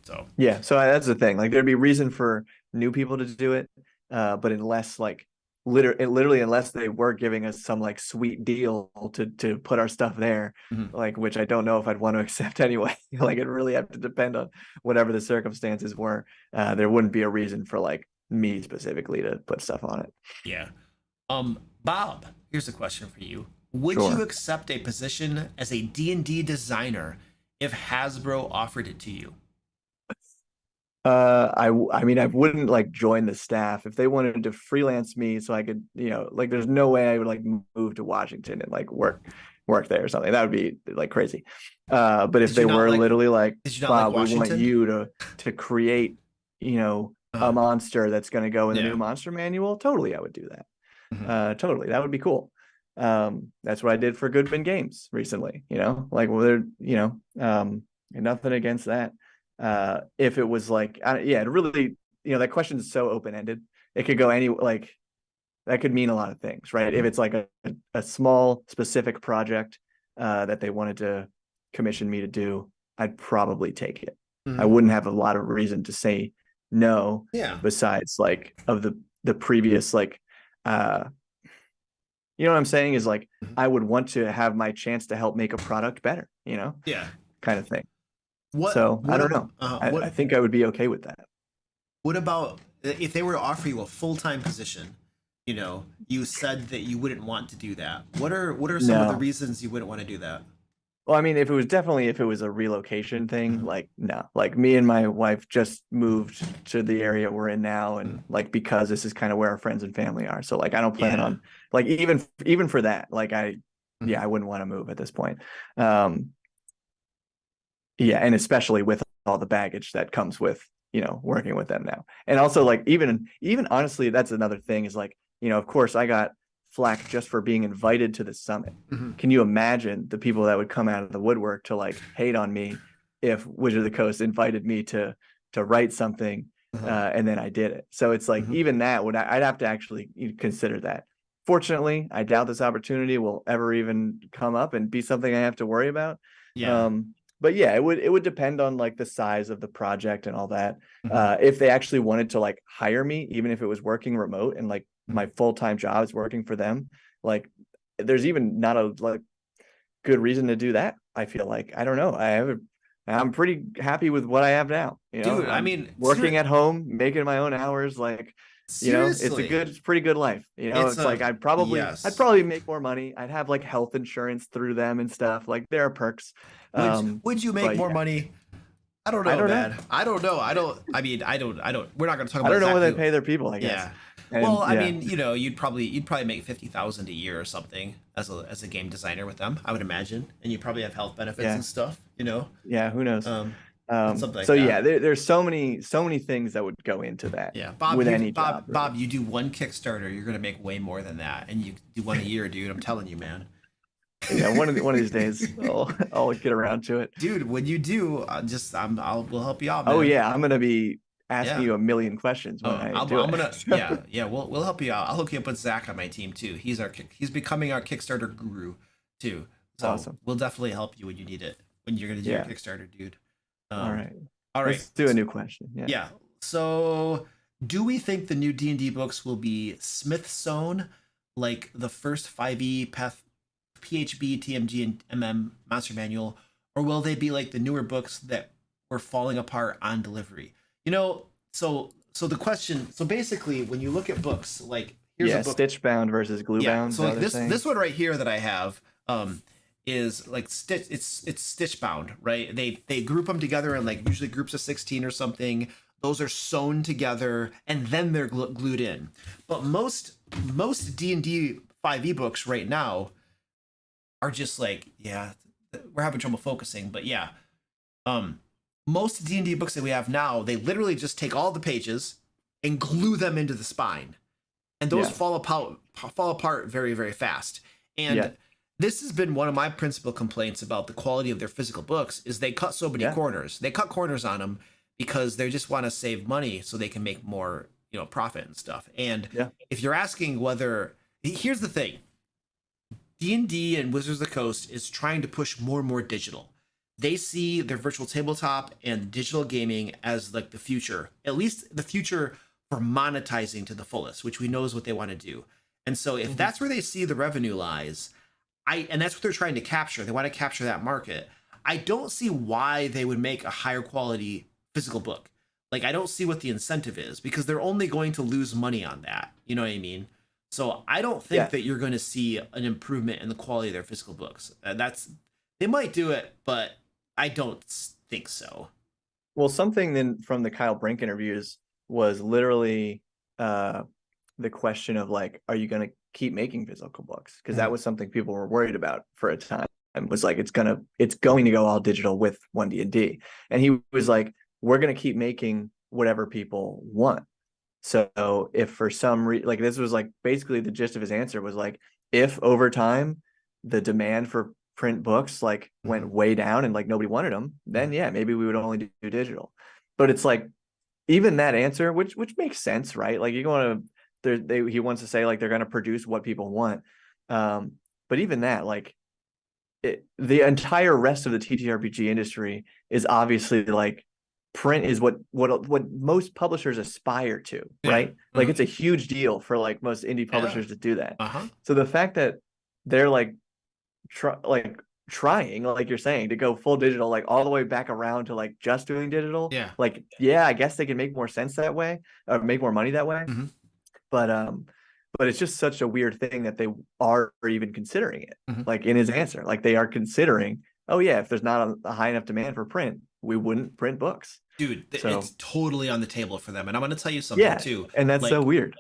Speaker 2: So
Speaker 3: Yeah. So that's the thing. Like there'd be reason for new people to do it, but unless like literally unless they were giving us some like sweet deal to put our stuff there, like which I don't know if I'd want to accept anyway. Like it really have to depend on whatever the circumstances were. There wouldn't be a reason for like me specifically to put stuff on it.
Speaker 2: Yeah. Bob, here's a question for you. Would
Speaker 3: Sure.
Speaker 2: you accept a position as a D&D designer if Hasbro offered it to you?
Speaker 3: I mean, I wouldn't like join the staff if they wanted to freelance me so I could, like there's no way I would like move to Washington and like work there or something. That would be like crazy. But if they were literally like, Bob, we want you to create, a monster that's going to go in the new monster manual, totally I would do that. Totally, that would be cool. That's what I did for Goodman Games recently, like well, nothing against that. If it was like, it really, that question is so open-ended. It could go like that could mean a lot of things, right? If it's like a small specific project that they wanted to commission me to do, I'd probably take it. I wouldn't have a lot of reason to say no. Besides like of the previous like you know what I'm saying is like I would want to have my chance to help make a product better, kind of thing. I don't know. I think I would be okay with that.
Speaker 2: What about if they were to offer you a full-time position? You said that you wouldn't want to do that. What are some of the reasons you wouldn't want to do that?
Speaker 3: Well, I mean, if it was a relocation thing, like no, like me and my wife just moved to the area we're in now, and like because this is kind of where our friends and family are. So like I don't plan on like even for that, like I wouldn't want to move at this point. Yeah, and especially with all the baggage that comes with, working with them now. And also like even honestly, that's another thing is like, of course I got flack just for being invited to the summit. Can you imagine the people that would come out of the woodwork to like hate on me if Wizard of the Coast invited me to write something and then I did it. So it's like even that I'd have to actually consider that. Fortunately, I doubt this opportunity will ever even come up and be something I have to worry about. But yeah, it would depend on like the size of the project and all that. If they actually wanted to like hire me, even if it was working remote and like my full-time job is working for them, like there's even not a like good reason to do that. I feel like, I don't know. I'm pretty happy with what I have now.
Speaker 2: Dude, I mean,
Speaker 3: working at home, making my own hours, like, it's a pretty good life. It's like I'd probably make more money. I'd have like health insurance through them and stuff. Like there are perks.
Speaker 2: Would you make more money? I don't know, man. I don't know. I mean, I don't. We're not going to talk about.
Speaker 3: I don't know what they pay their people, I guess.
Speaker 2: Yeah. And, well, I mean, you'd probably make $50,000 a year or something as a game designer with them, I would imagine, and you probably have health benefits and stuff.
Speaker 3: Yeah. Who knows?
Speaker 2: Something like
Speaker 3: so
Speaker 2: that.
Speaker 3: Yeah, there's so many things that would go into that.
Speaker 2: Yeah, Bob.
Speaker 3: With any job, really.
Speaker 2: Bob, you do one Kickstarter, you're going to make way more than that, and you do one a year, dude. I'm telling you, man.
Speaker 3: Yeah, one of these days I'll get around to it,
Speaker 2: dude. When you do, we'll help you out, man.
Speaker 3: Oh yeah, I'm gonna be asking you a million questions when I do it.
Speaker 2: Yeah, we'll help you out. I'll hook you up with Zach on my team too. He's becoming our Kickstarter guru too. So
Speaker 3: awesome.
Speaker 2: We'll definitely help you when you need it, when you're gonna do your Kickstarter, dude.
Speaker 3: All right. Let's do a new question.
Speaker 2: Yeah. So, do we think the new D&D books will be Smith sewn, like the first 5e PHB, TMG, and MM Monster Manual, or will they be like the newer books that were falling apart on delivery? So the question. So basically, when you look at books, like here's a book,
Speaker 3: stitch bound versus glue bound.
Speaker 2: So like this one right here that I have, is like stitch. It's stitch bound, right? They group them together in like usually groups of 16 or something. Those are sewn together and then they're glued in. But most D&D 5e books right now are just like, we're having trouble focusing, but most D&D books that we have now, they literally just take all the pages and glue them into the spine, and those fall apart very, very fast. And
Speaker 3: Yeah.
Speaker 2: this has been one of my principal complaints about the quality of their physical books is they cut so many
Speaker 3: Yeah.
Speaker 2: corners. They cut corners on them because they just want to save money so they can make more, profit and stuff. And
Speaker 3: Yeah.
Speaker 2: if you're asking whether, here's the thing, D&D and Wizards of the Coast is trying to push more and more digital. They see their virtual tabletop and digital gaming as like the future, at least the future for monetizing to the fullest, which we know is what they want to do. And so if that's where they see the revenue lies, and that's what they're trying to capture. They want to capture that market. I don't see why they would make a higher quality physical book. Like, I don't see what the incentive is because they're only going to lose money on that. You know what I mean? So I don't think that you're going to see an improvement in the quality of their physical books. They might do it, but I don't think so.
Speaker 3: Well, something then from the Kyle Brink interviews was literally the question of like, are you going to keep making physical books? Because that was something people were worried about for a time. And was like, it's going to go all digital with 1D&D. And he was like, we're going to keep making whatever people want. So if for some reason, like this was like basically the gist of his answer was like, if over time the demand for print books like went way down and like nobody wanted them, then yeah, maybe we would only do digital. But it's like even that answer, which makes sense, right? Like you want to, he wants to say like they're going to produce what people want, but even that, like the entire rest of the TTRPG industry is obviously like print is what most publishers aspire to, right? Like it's a huge deal for like most indie publishers to do that. So the fact that they're like trying, like you're saying, to go full digital, like all the way back around to like just doing digital, like I guess they can make more sense that way or make more money that way. But it's just such a weird thing that they are even considering it. Like in his answer, like they are considering, oh yeah, if there's not a high enough demand for print, we wouldn't print books.
Speaker 2: Dude, it's totally on the table for them. And I'm going to tell you something too.
Speaker 3: And that's so weird.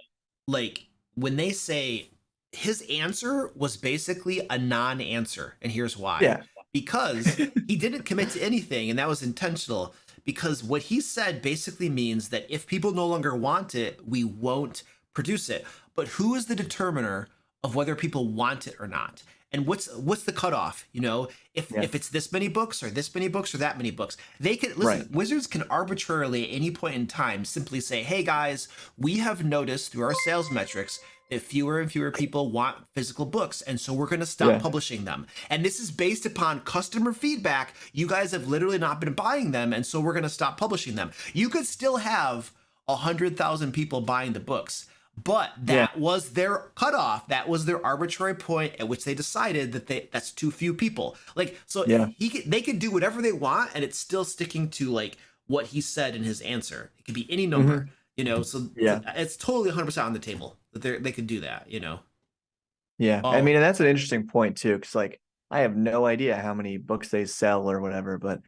Speaker 2: Like when they say his answer was basically a non-answer. And here's why.
Speaker 3: Yeah.
Speaker 2: Because he didn't commit to anything, and that was intentional. Because what he said basically means that if people no longer want it, we won't produce it. But who is the determiner of whether people want it or not? And what's the cutoff? If it's this many books or this many books or that many books, they can listen. Wizards can arbitrarily at any point in time simply say, "Hey guys, we have noticed through our sales metrics that fewer and fewer people want physical books, and so we're going to stop publishing them. And this is based upon customer feedback. You guys have literally not been buying them, and so we're going to stop publishing them." You could still have 100,000 people buying the books. But that was their cutoff. That was their arbitrary point at which they decided that that's too few people. Like, so they could do whatever they want, and it's still sticking to like what he said in his answer. It could be any number, So it's totally 100% on the table that they could do that,
Speaker 3: Yeah, I mean, and that's an interesting point too, because like I have no idea how many books they sell or whatever, but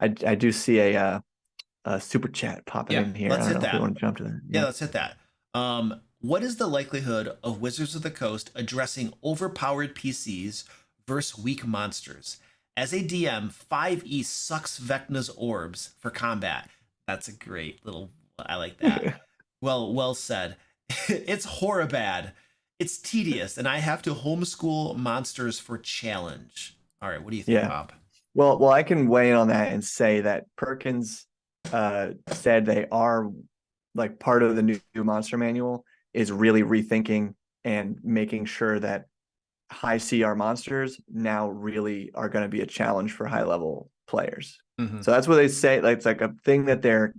Speaker 3: I do see a super chat popping in here.
Speaker 2: Let's
Speaker 3: I don't
Speaker 2: hit
Speaker 3: know if
Speaker 2: that.
Speaker 3: we want to jump to that.
Speaker 2: Yeah, let's hit that. What is the likelihood of Wizards of the Coast addressing overpowered PCs versus weak monsters? As a DM, 5e sucks Vecna's orbs for combat. That's a great little, I like that. Well said. It's horribad. It's tedious, and I have to homeschool monsters for challenge. All right, what do you think, Bob?
Speaker 3: Well, I can weigh in on that and say that Perkins said they are like part of the new monster manual is really rethinking and making sure that high CR monsters now really are going to be a challenge for high level players. So that's what they say. Like, it's like a thing that they're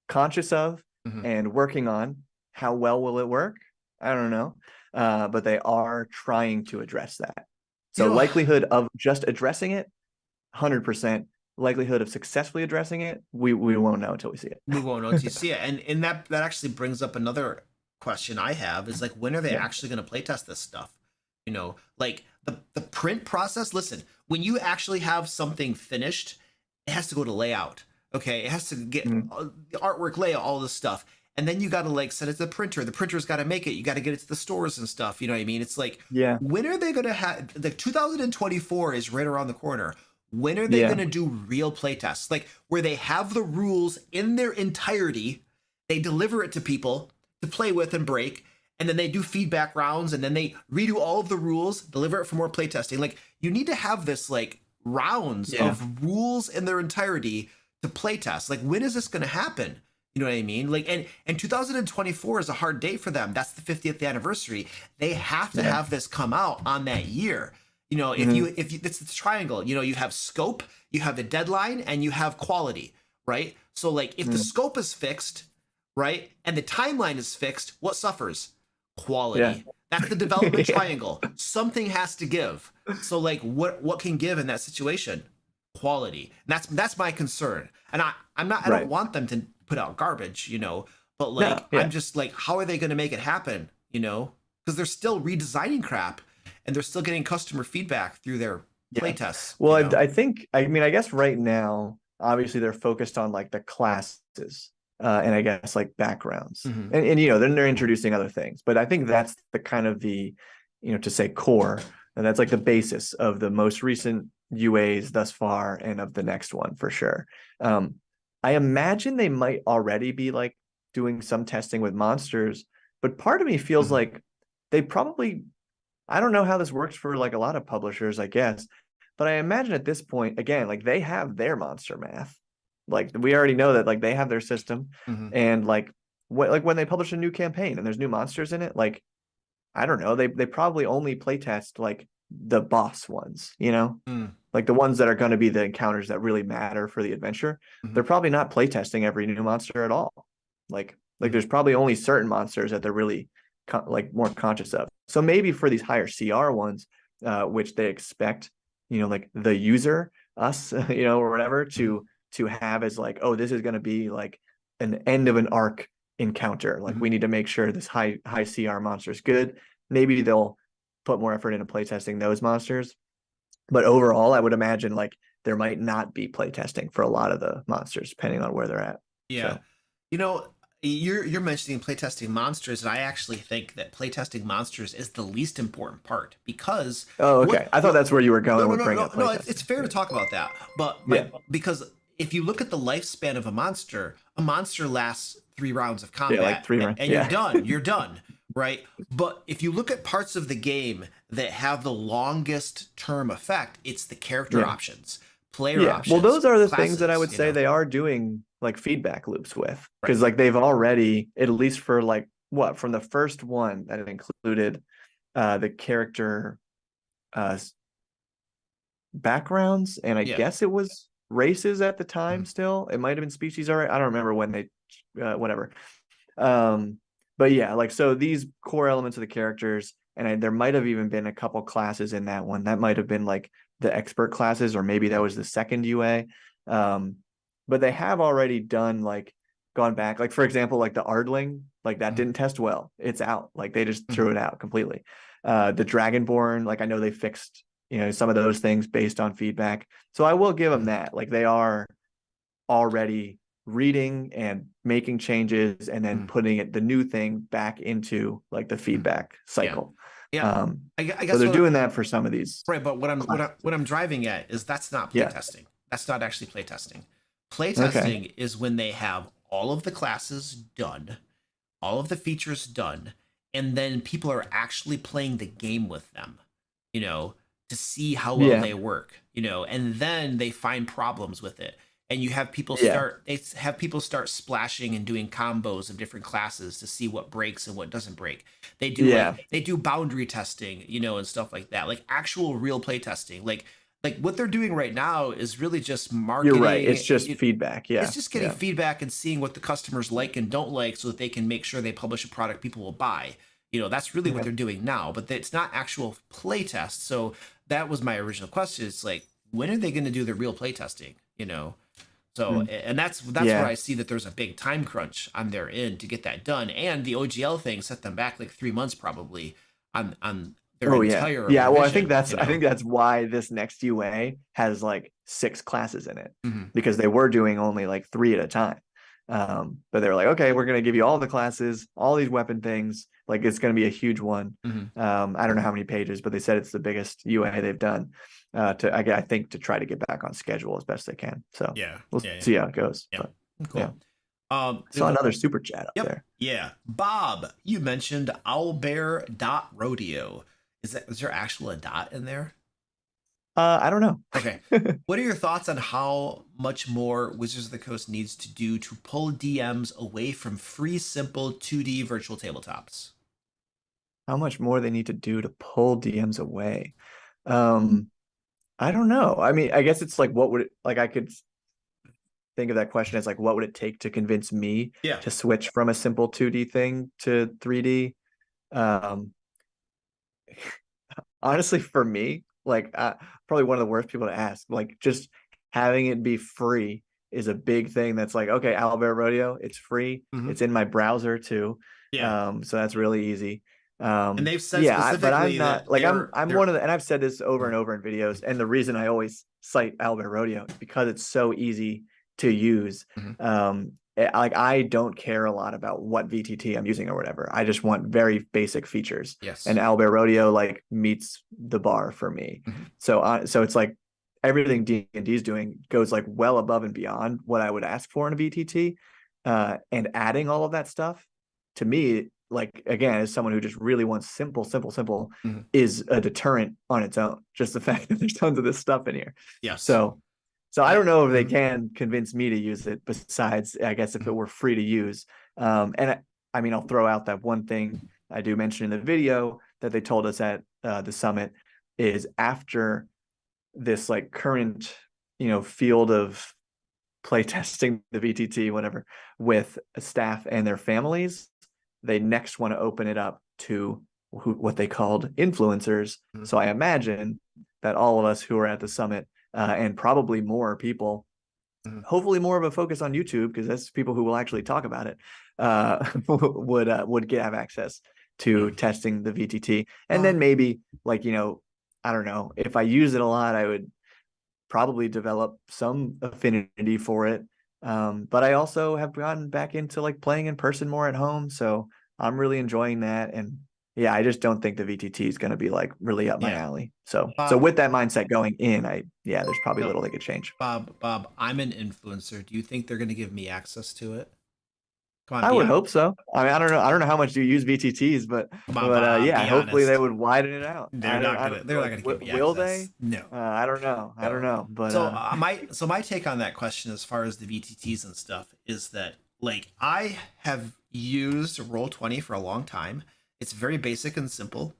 Speaker 3: conscious of and working on. How well will it work? I don't know. But they are trying to address that. So likelihood of just addressing it, 100%. Likelihood of successfully addressing it, we won't know until we see it.
Speaker 2: We won't know until you see it. And that actually brings up another question I have is like, when are they actually going to playtest this stuff? Like the print process. Listen, when you actually have something finished, it has to go to layout. Okay, it has to get the artwork, layout, all this stuff. And then you got to like send it to the printer. The printer's got to make it. You got to get it to the stores and stuff. You know what I mean? It's like, when are they going to have, the 2024 is right around the corner. When are they going to do real playtests? Like where they have the rules in their entirety, they deliver it to people to play with and break, and then they do feedback rounds, and then they redo all of the rules, deliver it for more playtesting. Like, you need to have this like rounds of rules in their entirety to playtest. Like, when is this going to happen? You know what I mean? Like, and 2024 is a hard date for them. That's the 50th anniversary. They have to have this come out on that year. You know, if you it's the triangle, you know, you have scope, you have the deadline, and you have quality, right? So like, if the scope is fixed, right, and the timeline is fixed, what suffers? Quality. That's the development triangle. Something has to give. So like, what can give in that situation? Quality. And that's my concern. And I don't want them to put out garbage, you know, but like, I'm just like, how are they going to make it happen? You know, because they're still redesigning crap, and they're still getting customer feedback through their playtests.
Speaker 3: Well,
Speaker 2: you know?
Speaker 3: I guess right now, obviously they're focused on like the classes, and I guess like backgrounds, and you know, then they're introducing other things, but I think that's the kind of the, you know, to say core, and that's like the basis of the most recent UAs thus far, and of the next one for sure. I imagine they might already be like doing some testing with monsters, but part of me feels like they probably, I don't know how this works for like a lot of publishers, I guess, but I imagine at this point, again, like they have their monster math. Like, we already know that like they have their system, and like like when they publish a new campaign and there's new monsters in it, like, I don't know, they probably only playtest like the boss ones, you know, like the ones that are going to be the encounters that really matter for the adventure. They're probably not playtesting every new monster at all. Like there's probably only certain monsters that they're really like more conscious of. So maybe for these higher CR ones, which they expect, you know, like the user, us, you know, or whatever, to have as like, oh, this is going to be like an end of an arc encounter. Like, we need to make sure this high CR monster is good. Maybe they'll put more effort into playtesting those monsters. But overall, I would imagine like there might not be playtesting for a lot of the monsters, depending on where they're at.
Speaker 2: Yeah.
Speaker 3: So.
Speaker 2: You know, you're mentioning playtesting monsters, and I actually think that playtesting monsters is the least important part, because
Speaker 3: Oh, okay. I thought that's where you were going with bringing up playtesting.
Speaker 2: no, it's fair to talk about that, but because if you look at the lifespan of a monster lasts 3 rounds of combat,
Speaker 3: like 3 rounds,
Speaker 2: and you're done, right? But if you look at parts of the game that have the longest term effect, it's the character options, player options.
Speaker 3: Well, those are the
Speaker 2: classes,
Speaker 3: things that I would say they are doing like feedback loops with, because like they've already, at least for like what, from the first one that included the character backgrounds, and I guess it was races at the time. Still, it might have been species, already. I don't remember when they whatever. But yeah, like, so these core elements of the characters, and there might have even been a couple classes in that one. That might have been like the expert classes, or maybe that was the second UA. But they have already done like gone back, like for example, like the Ardling, like that didn't test well. It's out. Like they just threw it out completely. The Dragonborn, like I know they fixed, you know, some of those things based on feedback. So I will give them that. Like they are already reading and making changes, and then putting the new thing back into like the feedback cycle. I guess so they're doing that for some of these.
Speaker 2: Right, but what I'm driving at is that's not playtesting. That's not actually playtesting. Playtesting is when they have all of the classes done, all of the features done, and then people are actually playing the game with them, you know, to see how well they work, you know, and then they find problems with it. And you have people start splashing and doing combos of different classes to see what breaks and what doesn't break. They do they do boundary testing, you know, and stuff like that, like actual real play testing. Like what they're doing right now is really just marketing.
Speaker 3: You're right. It's just feedback. Yeah.
Speaker 2: It's just getting feedback and seeing what the customers like and don't like, so that they can make sure they publish a product people will buy. You know, that's really what they're doing now, but it's not actual play tests. So that was my original question. It's like, when are they going to do the real play testing? You know? So, and that's where I see that there's a big time crunch on their end to get that done. And the OGL thing set them back like 3 months probably on their entire revision,
Speaker 3: well, I think that's why this next UA has like 6 classes in it, because they were doing only like 3 at a time. But they were like, okay, we're going to give you all the classes, all these weapon things. Like, it's going to be a huge one. I don't know how many pages, but they said it's the biggest UA they've done. I think to try to get back on schedule as best they can. So we'll see how it goes.
Speaker 2: Cool.
Speaker 3: Saw another super chat up
Speaker 2: Yep.
Speaker 3: there.
Speaker 2: Yeah. Bob, you mentioned owlbear.rodeo. Is there actually a dot in there?
Speaker 3: I don't know.
Speaker 2: Okay. What are your thoughts on how much more Wizards of the Coast needs to do to pull DMs away from free, simple 2D virtual tabletops?
Speaker 3: How much more they need to do to pull DMs away? I don't know. I mean, I guess it's like, what would it, like, I could think of that question as like, what would it take to convince me
Speaker 2: Yeah.
Speaker 3: to switch from a simple 2D thing to 3D? Um, honestly, for me, like, probably one of the worst people to ask, like, just having it be free is a big thing. That's like, okay, Owlbear Rodeo, it's free.
Speaker 2: Mhm.
Speaker 3: It's in my browser too.
Speaker 2: Yeah.
Speaker 3: So that's really easy.
Speaker 2: And they've said
Speaker 3: Yeah, but I'm
Speaker 2: specifically
Speaker 3: not
Speaker 2: that
Speaker 3: like I'm
Speaker 2: they're
Speaker 3: one of the, and I've said this over and over in videos, and the reason I always cite Owlbear Rodeo is because it's so easy to use.
Speaker 2: Mhm.
Speaker 3: Like, I don't care a lot about what VTT I'm using or whatever. I just want very basic features.
Speaker 2: Yes.
Speaker 3: And Owlbear Rodeo like meets the bar for me.
Speaker 2: Mhm.
Speaker 3: So it's like everything D&D is doing goes like well above and beyond what I would ask for in a VTT. And adding all of that stuff to me, like, again, as someone who just really wants simple,
Speaker 2: Mhm.
Speaker 3: is a deterrent on its own. Just the fact that there's tons of this stuff in here.
Speaker 2: Yes.
Speaker 3: So I don't know if they
Speaker 2: Mhm.
Speaker 3: can convince me to use it, besides, I guess, if it were free to use. And I mean, I'll throw out that one thing I do mention in the video that they told us at the summit is, after this like current, field of playtesting the VTT, whatever, with staff and their families, they next want to open it up to what they called influencers.
Speaker 2: Mhm.
Speaker 3: So I imagine that all of us who are at the summit, and probably more people,
Speaker 2: Mhm.
Speaker 3: hopefully more of a focus on YouTube, because that's people who will actually talk about it, would have access to testing the VTT. And then maybe, like, I don't know, if I use it a lot, I would probably develop some affinity for it. But I also have gotten back into like playing in person more at home, so I'm really enjoying that. And yeah, I just don't think the VTT is going to be like really up my
Speaker 2: Yeah.
Speaker 3: alley. So
Speaker 2: Bob,
Speaker 3: with that mindset going in, there's probably
Speaker 2: no,
Speaker 3: little they could change.
Speaker 2: Bob, I'm an influencer. Do you think they're going to give me access to it? Come on,
Speaker 3: I
Speaker 2: be
Speaker 3: would
Speaker 2: honest.
Speaker 3: hope so. I mean, I don't know how much you use VTTs, but
Speaker 2: Come on, Bob,
Speaker 3: yeah,
Speaker 2: be
Speaker 3: hopefully they
Speaker 2: honest.
Speaker 3: would widen it out.
Speaker 2: They're not gonna. They're not
Speaker 3: Like,
Speaker 2: gonna give me
Speaker 3: will
Speaker 2: access.
Speaker 3: they?
Speaker 2: No.
Speaker 3: I don't know. I don't
Speaker 2: No.
Speaker 3: know, but
Speaker 2: My take on that question, as far as the VTTs and stuff, is that, like, I have used Roll20 for a long time. It's very basic and simple.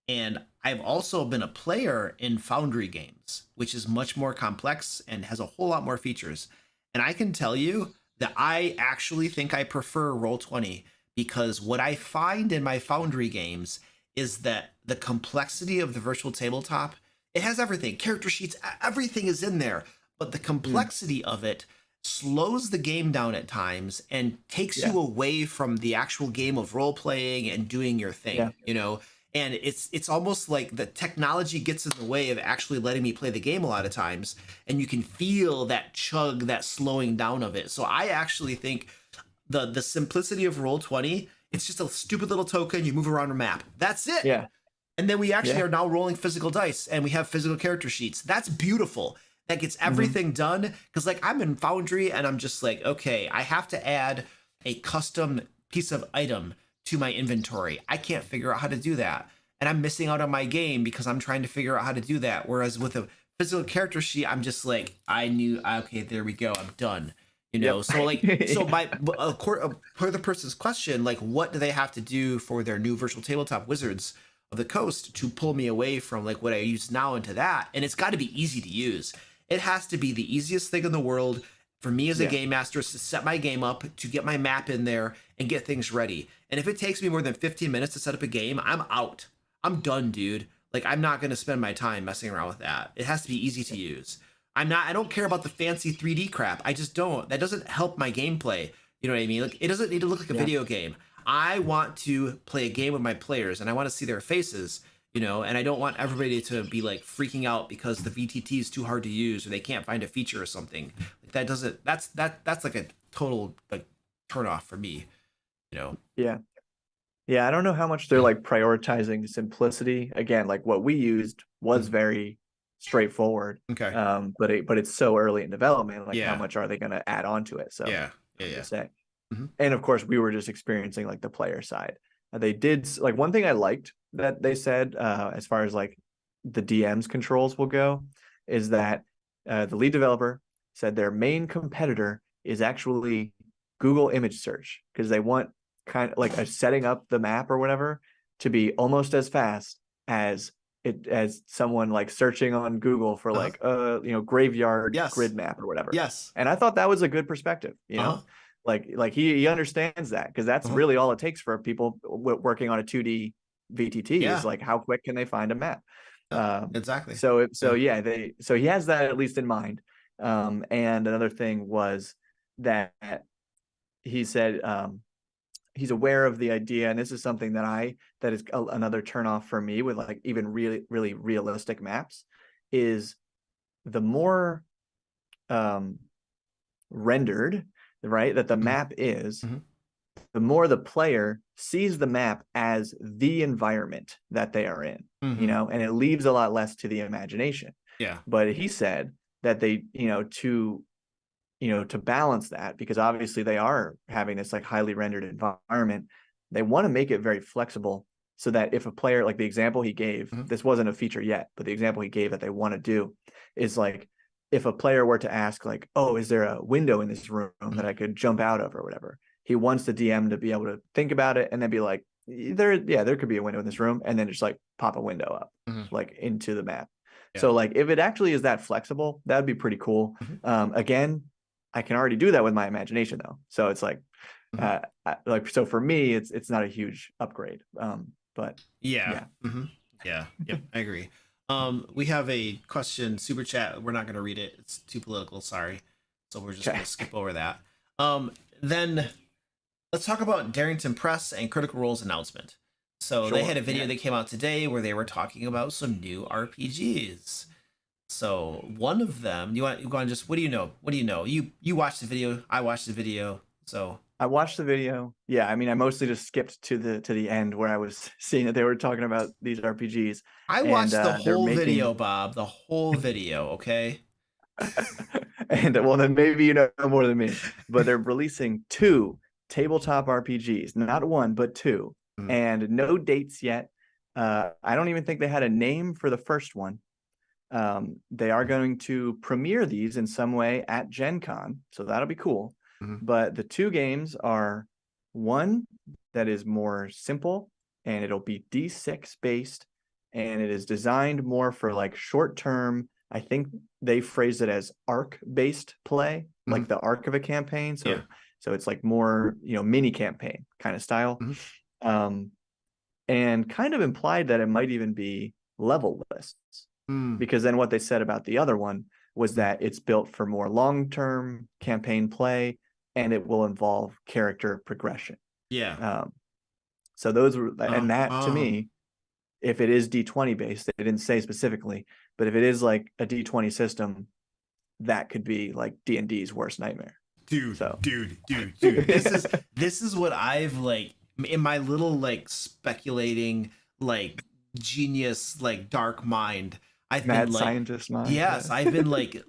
Speaker 2: And I've also been a player in Foundry games, which is much more complex and has a whole lot more features. And I can tell you that I actually think I prefer Roll20, because what I find in my Foundry games is that the complexity of the virtual tabletop, it has everything, character sheets, everything is in there, but the complexity of it slows the game down at times and takes
Speaker 3: Yeah.
Speaker 2: you away from the actual game of role playing and doing your thing,
Speaker 3: Yeah.
Speaker 2: and it's almost like the technology gets in the way of actually letting me play the game a lot of times, and you can feel that chug, that slowing down of it. So I actually think the simplicity of Roll20, it's just a stupid little token, you move around a map, that's it.
Speaker 3: Yeah.
Speaker 2: And then we actually
Speaker 3: Yeah.
Speaker 2: are now rolling physical dice, and we have physical character sheets. That's beautiful. That gets everything done. Because, like, I'm in Foundry and I'm just like, okay, I have to add a custom piece of item to my inventory. I can't figure out how to do that. And I'm missing out on my game because I'm trying to figure out how to do that. Whereas with a physical character sheet, I'm just like, okay, there we go, I'm done.
Speaker 3: Yep.
Speaker 2: So like, so per the person's question, like, what do they have to do for their new virtual tabletop Wizards of the Coast to pull me away from like what I use now into that? And it's got to be easy to use. It has to be the easiest thing in the world for me as a game master, is to set my game up, to get my map in there and get things ready. And if it takes me more than 15 minutes to set up a game, I'm out. I'm done, dude. Like, I'm not going to spend my time messing around with that. It has to be easy to use. I don't care about the fancy 3D crap. I just don't. That doesn't help my gameplay. You know what I mean? Like, it doesn't need to look like a video game. I want to play a game with my players, and I want to see their faces, and I don't want everybody to be like freaking out because the VTT is too hard to use or they can't find a feature or something. Like, that's like a total like turn off for me,
Speaker 3: Yeah. Yeah, I don't know how much they're like prioritizing simplicity. Again, like what we used was very straightforward.
Speaker 2: Okay.
Speaker 3: But it's so early in development. Like, how
Speaker 2: Yeah.
Speaker 3: much are they going to add on to it? So
Speaker 2: Yeah.
Speaker 3: hard to say. And of course, we were just experiencing like the player side. They did like one thing I liked that they said as far as like the DM's controls will go is that the lead developer said their main competitor is actually Google image search because they want kind of like a setting up the map or whatever to be almost as fast as someone like searching on Google for like graveyard grid map or whatever.
Speaker 2: Yes.
Speaker 3: And I thought that was a good perspective, you know. Like he understands that because that's really all it takes for people working on a 2D VTT is like how quick can they find a map.
Speaker 2: Exactly.
Speaker 3: So he has that at least in mind. And another thing was that he said he's aware of the idea, and this is something that is another turnoff for me with like even really really realistic maps is the more rendered, right, that the map is, the more the player sees the map as the environment that they are in, you know, and it leaves a lot less to the imagination.
Speaker 2: Yeah.
Speaker 3: But he said that they, to balance that, because obviously they are having this like highly rendered environment, they want to make it very flexible so that if a player, like the example he gave, this wasn't a feature yet, but the example he gave that they want to do is like, if a player were to ask like, oh, is there a window in this room that I could jump out of or whatever? He wants the DM to be able to think about it and then be like, there could be a window in this room, and then just like pop a window up like into the map. Yeah. So like if it actually is that flexible, that'd be pretty cool. Again, I can already do that with my imagination though. So it's like, so for me, it's not a huge upgrade. But
Speaker 2: yeah. Yep, I agree. We have a question, super chat. We're not going to read it. It's too political. Sorry. So we're just going to skip over that. Then let's talk about Darrington Press and Critical Role's announcement. So they had a video that came out today where they were talking about some new RPGs. So one of them, you want to just, what do you know? You watched the video. I watched the video. So
Speaker 3: I watched the video. Yeah, I mean, I mostly just skipped to the end where I was seeing that they were talking about these RPGs.
Speaker 2: I watched the whole video, Bob. The whole video, okay?
Speaker 3: And well, then maybe you know more than me. But they're releasing 2 tabletop RPGs, not 1, but 2, and no dates yet. I don't even think they had a name for the first one. They are going to premiere these in some way at Gen Con, so that'll be cool. But the 2 games are one that is more simple, and it'll be D6 based, and it is designed more for like short term. I think they phrased it as arc based play, like the arc of a campaign. So it's like more, mini campaign kind of style. And kind of implied that it might even be level lists, because then what they said about the other one was that it's built for more long term campaign play, and it will involve character progression. So those were, and that to me, if it is D20 based, they didn't say specifically, but if it is like a D20 system, that could be like D&D's worst nightmare.
Speaker 2: Dude. This is what I've like in my little like speculating like genius like dark mind. I've
Speaker 3: mad
Speaker 2: been like
Speaker 3: scientist mind.
Speaker 2: Yes, I've been like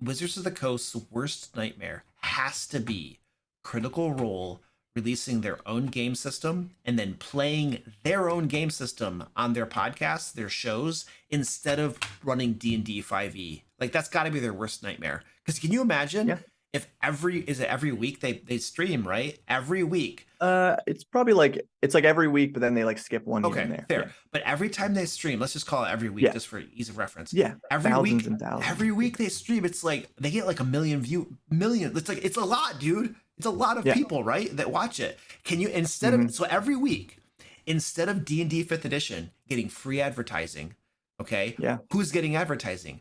Speaker 2: Wizards of the Coast's worst nightmare has to be Critical Role releasing their own game system and then playing their own game system on their podcasts, their shows, instead of running D&D 5e. Like that's got to be their worst nightmare. Because can you imagine if every week they stream, right? Every week.
Speaker 3: It's probably like every week, but then they like skip one game there.
Speaker 2: Fair. But every time they stream, let's just call it every week, just for ease of reference.
Speaker 3: Yeah,
Speaker 2: thousands
Speaker 3: and thousands.
Speaker 2: Every week they stream, it's like they get like a million. It's a lot, dude. It's a lot of people, right, that watch it. Can you so every week, instead of D&D 5th edition getting free advertising, okay?
Speaker 3: Yeah.
Speaker 2: Who's getting advertising?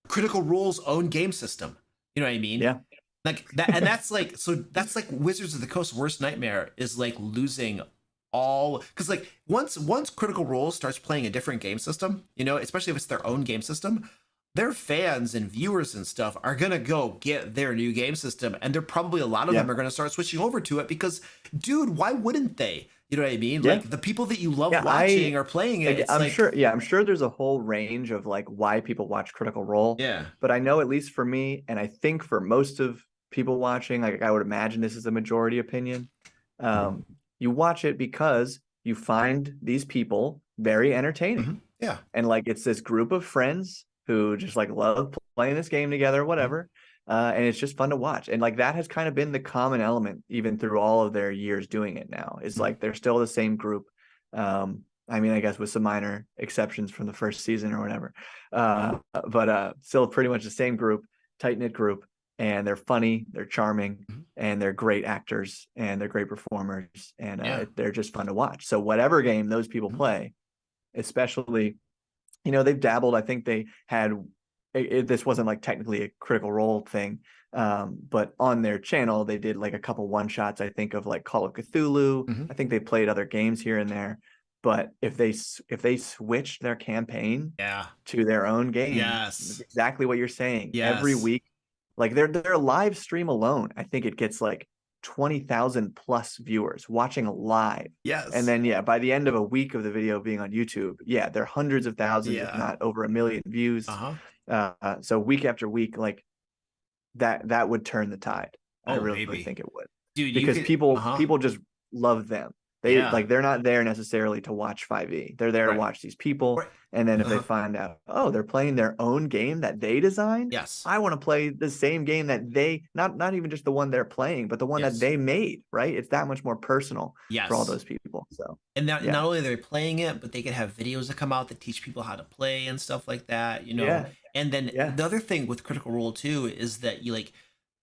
Speaker 2: Critical Role's own game system. You know what I mean?
Speaker 3: Yeah.
Speaker 2: Like that, and that's like Wizards of the Coast's worst nightmare is like losing all, because like once Critical Role starts playing a different game system, especially if it's their own game system, their fans and viewers and stuff are gonna go get their new game system, and they're probably a lot of them are gonna start switching over to it because, dude, why wouldn't they? You know what I mean? Yeah. Like the people that you love watching are playing it.
Speaker 3: I'm sure there's a whole range of like why people watch Critical Role.
Speaker 2: Yeah.
Speaker 3: But I know at least for me, and I think for most of people watching, like I would imagine this is a majority opinion. You watch it because you find these people very entertaining.
Speaker 2: Yeah.
Speaker 3: And like it's this group of friends who just like love playing this game together, whatever. And it's just fun to watch. And like that has kind of been the common element even through all of their years doing it now. It's like they're still the same group. I mean, I guess with some minor exceptions from the first season or whatever. But still pretty much the same group, tight-knit group, and they're funny, they're charming, and they're great actors, and they're great performers, and they're just fun to watch. So whatever game those people play, especially, you know, they've dabbled. I think they had this wasn't like technically a Critical Role thing, but on their channel they did like a couple one shots, I think, of like Call of Cthulhu. I think they played other games here and there, but if they switched their campaign to their own game, it's exactly what you're saying. Every week, like their live stream alone, I think it gets like 20,000 plus viewers watching live. And then by the end of a week of the video being on YouTube, there are hundreds of thousands, if not over 1 million views. So week after week, like that would turn the tide. I really think it would. Dude, because people just love them. They like they're not there necessarily to watch 5e. They're there to watch these people. And then if they find out, oh, they're playing their own game that they designed. I want to play the same game that they not even just the one they're playing, but the one that they made, right? It's that much more personal for all those people. So
Speaker 2: and not only are they playing it, but they could have videos that come out that teach people how to play and stuff like that, you know. And then the other thing with Critical Role too is that you like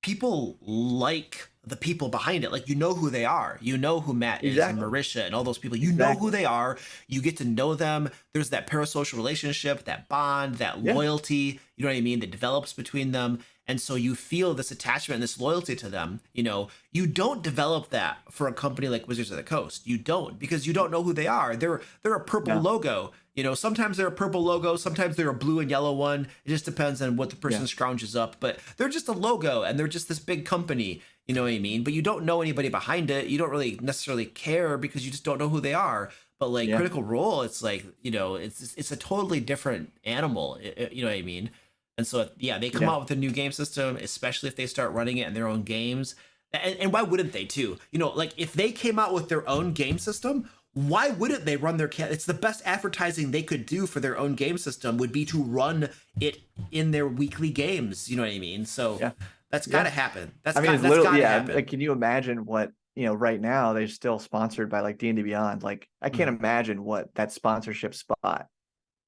Speaker 2: people like the people behind it. Like, you know who they are. You know who Matt is and Marisha and all those people. You know who they are. You get to know them. There's that parasocial relationship, that bond, that loyalty, you know what I mean, that develops between them. And so you feel this attachment and this loyalty to them. You know, you don't develop that for a company like Wizards of the Coast. You don't, because you don't know who they are. They're a purple logo. You know, sometimes they're a purple logo, sometimes they're a blue and yellow one. It just depends on what the person scrounges up. But they're just a logo, and they're just this big company. You know what I mean? But you don't know anybody behind it. You don't really necessarily care because you just don't know who they are. But like Critical Role, it's like, you know, it's a totally different animal. You know what I mean? And so, they come out with a new game system, especially if they start running it in their own games. And why wouldn't they too? You know, like if they came out with their own game system, why wouldn't they run their it's the best advertising they could do for their own game system would be to run it in their weekly games. You know what I mean? So that's got to happen. That's got to happen.
Speaker 3: Like, can you imagine what, you know, right now they're still sponsored by like D&D Beyond. Like, I can't imagine what that sponsorship spot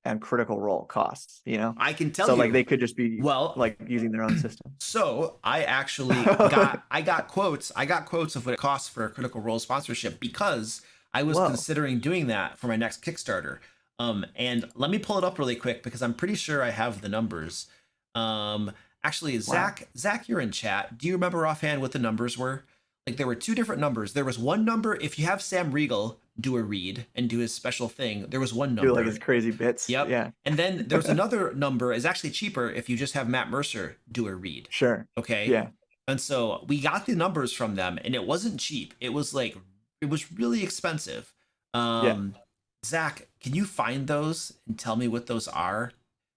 Speaker 3: and Critical Role costs, you know?
Speaker 2: I can tell you.
Speaker 3: So like they could just be like using their own system.
Speaker 2: So I actually got quotes. I got quotes of what it costs for a Critical Role sponsorship because I was considering doing that for my next Kickstarter. And let me pull it up really quick because I'm pretty sure I have the numbers. Actually, Zach, you're in chat. Do you remember offhand what the numbers were? Like, there were two different numbers. There was one number, if you have Sam Riegel do a read and do his special thing, there was one number.
Speaker 3: Do like his crazy bits.
Speaker 2: Yep.
Speaker 3: Yeah.
Speaker 2: And then there's another number, is actually cheaper if you just have Matt Mercer do a read.
Speaker 3: Sure.
Speaker 2: Okay.
Speaker 3: Yeah.
Speaker 2: And so we got the numbers from them, and it wasn't cheap. It was really expensive. Zach, can you find those and tell me what those are?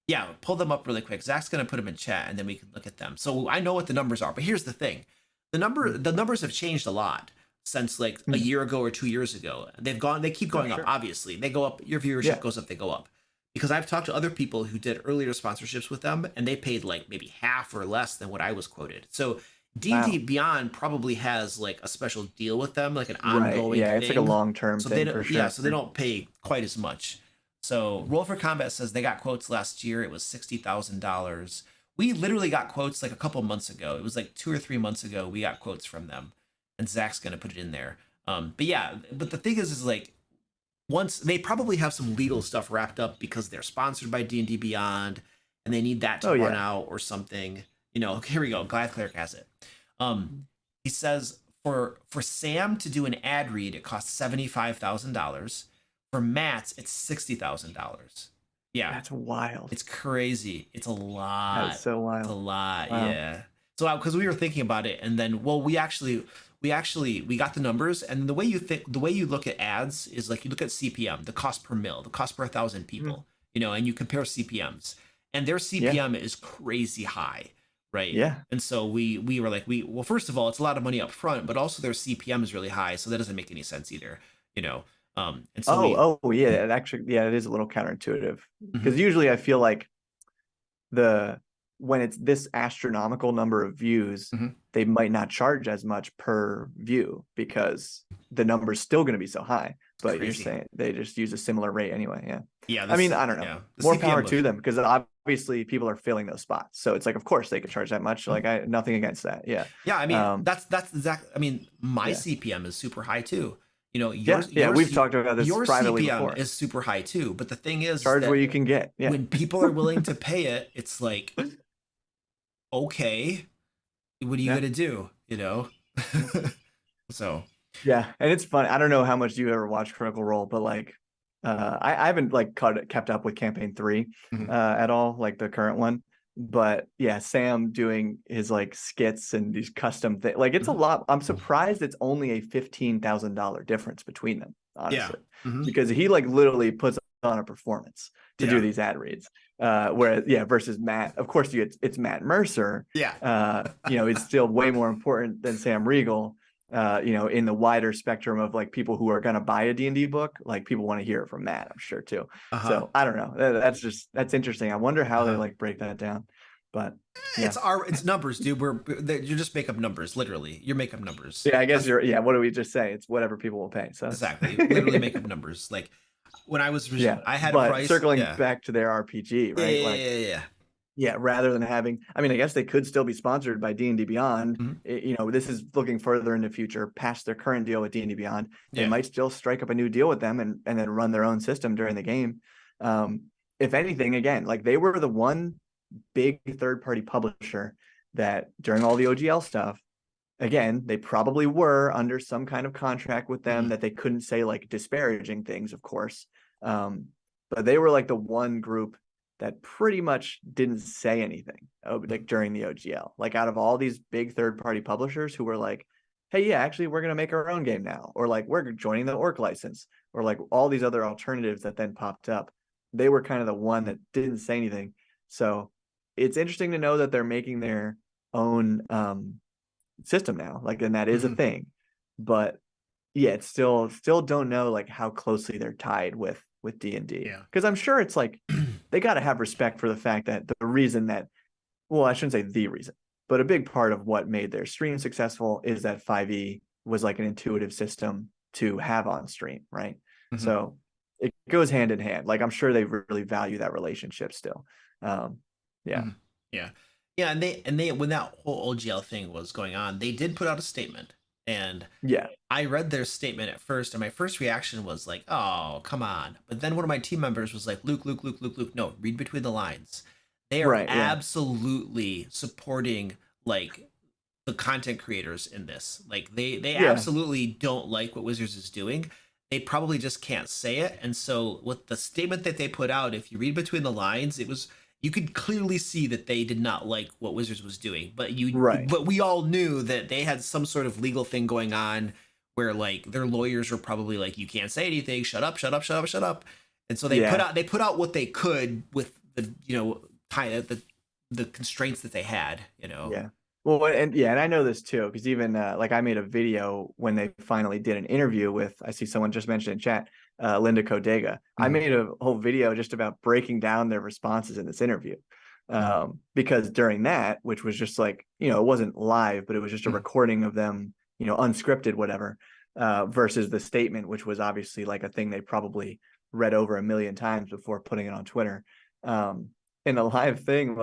Speaker 2: Yeah, pull them up really quick. Zach's going to put them in chat, and then we can look at them. So I know what the numbers are, but here's the thing. The numbers have changed a lot since like a year ago or 2 years ago. They keep going up, obviously. They go up, your viewership goes up, they go up. Because I've talked to other people who did earlier sponsorships with them, and they paid like maybe half or less than what I was quoted. So D&D Beyond probably has like a special deal with them, like an ongoing thing.
Speaker 3: It's like a long-term thing for sure.
Speaker 2: Yeah, so they don't pay quite as much. So Roll for Combat says they got quotes last year. It was $60,000. We literally got quotes like a couple months ago. It was like 2 or 3 months ago. We got quotes from them, and Zach's going to put it in there. But the thing is like, once they probably have some legal stuff wrapped up because they're sponsored by D&D Beyond and they need that to run out or something. You know, here we go. Glad Cleric has it. He says for Sam to do an ad read, it costs $75,000. For Matt's, it's $60,000. Yeah,
Speaker 3: that's wild.
Speaker 2: It's crazy. It's a lot.
Speaker 3: That's so wild.
Speaker 2: It's a lot. Wow. Yeah. So because we were thinking about it, and then we got the numbers, and the way you look at ads is like you look at CPM, the cost per mil, the cost per 1,000 people, you know, and you compare CPMs, and their CPM is crazy high. right?
Speaker 3: Yeah.
Speaker 2: And so we were like, well, first of all, it's a lot of money up front, but also their CPM is really high, so that doesn't make any sense either, you know. And so
Speaker 3: Yeah, it actually, yeah, it is a little counterintuitive
Speaker 2: Mhm.
Speaker 3: because usually I feel like when it's this astronomical number of views,
Speaker 2: Mhm.
Speaker 3: they might not charge as much per view because the number's still going to be so high. But you're
Speaker 2: Crazy.
Speaker 3: saying they just use a similar rate anyway. Yeah.
Speaker 2: Yeah,
Speaker 3: I mean, I don't know.
Speaker 2: yeah, the
Speaker 3: More
Speaker 2: CPM
Speaker 3: power
Speaker 2: was
Speaker 3: to them because obviously people are filling those spots. So it's like, of course they could charge that much. Like nothing against that. Yeah.
Speaker 2: yeah. I mean, that's exactly. I mean, my
Speaker 3: Yeah.
Speaker 2: CPM is super high too. You know,
Speaker 3: Yeah. We've talked about this
Speaker 2: your
Speaker 3: privately
Speaker 2: CPM
Speaker 3: before.
Speaker 2: is super high too. But the thing is
Speaker 3: Charge what
Speaker 2: that
Speaker 3: you can get. Yeah.
Speaker 2: when people are willing to pay it, it's like, okay, what are you
Speaker 3: Yeah.
Speaker 2: gonna do? You know. So
Speaker 3: Yeah, and it's fun. I don't know how much you ever watch Critical Role, but like, I haven't like kept up with Campaign 3
Speaker 2: mhm.
Speaker 3: at all, like the current one. But yeah, Sam doing his like skits and these custom things, like it's a
Speaker 2: Mhm.
Speaker 3: lot. I'm surprised it's only a $15,000 difference between them,
Speaker 2: Yeah.
Speaker 3: honestly,
Speaker 2: Mhm.
Speaker 3: because he like literally puts on a performance to do
Speaker 2: Yeah.
Speaker 3: these ad reads. Whereas yeah, versus Matt, of course, it's Matt Mercer.
Speaker 2: Yeah.
Speaker 3: It's still way more important than Sam Riegel. In the wider spectrum of like people who are going to buy a D&D book, like people want to hear it from Matt, I'm sure too.
Speaker 2: Uh-huh.
Speaker 3: So I don't know. That's interesting. I wonder how they
Speaker 2: Uh-huh.
Speaker 3: like break that down. But yeah,
Speaker 2: It's numbers, dude. You just make up numbers, literally. You make up numbers.
Speaker 3: yeah. I guess what do we just say? It's whatever people will pay. So
Speaker 2: Exactly. Literally make up numbers. Like when
Speaker 3: yeah.
Speaker 2: I had a
Speaker 3: But
Speaker 2: price.
Speaker 3: circling
Speaker 2: Yeah.
Speaker 3: back to their RPG,
Speaker 2: Yeah.
Speaker 3: right?
Speaker 2: Yeah.
Speaker 3: Like
Speaker 2: Yeah. Yeah.
Speaker 3: yeah, rather than having, I mean, I guess they could still be sponsored by D&D Beyond.
Speaker 2: Mhm.
Speaker 3: This is looking further in the future past their current deal with D&D Beyond. They
Speaker 2: Yeah.
Speaker 3: might still strike up a new deal with them and then run their own system during the game. If anything, again, like they were the one big third-party publisher that during all the OGL stuff, again, they probably were under some kind of contract with them
Speaker 2: Mhm.
Speaker 3: that they couldn't say like disparaging things, of course. But they were like the one group that pretty much didn't say anything like during the OGL. Like out of all these big third-party publishers who were like, hey, yeah, actually we're going to make our own game now, or like we're joining the Orc license, or like all these other alternatives that then popped up. They were kind of the one that didn't say anything. So it's interesting to know that they're making their own system now, like, and that is a
Speaker 2: Mhm.
Speaker 3: thing. But yeah, it's still don't know like how closely they're tied with D&D,
Speaker 2: Yeah.
Speaker 3: because I'm sure it's like they got to have respect for the fact that the reason that, well, I shouldn't say the reason, but a big part of what made their stream successful is that 5e was like an intuitive system to have on stream, right?
Speaker 2: Mhm.
Speaker 3: So it goes hand in hand. Like I'm sure they really value that relationship still. Yeah.
Speaker 2: Mhm. Yeah. Yeah. And they when that whole OGL thing was going on, they did put out a statement. And
Speaker 3: Yeah.
Speaker 2: I read their statement at first, and my first reaction was like, "Oh, come on!" But then one of my team members was like, Luke, no, read between the lines. They are
Speaker 3: Right. Yeah.
Speaker 2: absolutely supporting like the content creators in this. Like they
Speaker 3: Yeah.
Speaker 2: absolutely don't like what Wizards is doing. They probably just can't say it, and so with the statement that they put out, if you read between the lines, it was you could clearly see that they did not like what Wizards was doing,
Speaker 3: Right.
Speaker 2: but we all knew that they had some sort of legal thing going on where like their lawyers were probably like, you can't say anything, shut up, shut up, shut up, shut up. And so
Speaker 3: Yeah.
Speaker 2: they put out what they could with the kind of the constraints that they had,
Speaker 3: Yeah. Well, and I know this too, because even like I made a video when they finally did an interview with, I see someone just mentioned in chat, Linda Codega. I
Speaker 2: Mhm.
Speaker 3: made a whole video just about breaking down their responses in this interview. Because during that, which was just like, it wasn't live, but it was just a
Speaker 2: Mhm.
Speaker 3: recording of them, unscripted, whatever, versus the statement, which was obviously like a thing they probably read over a million times before putting it on Twitter. In the live thing,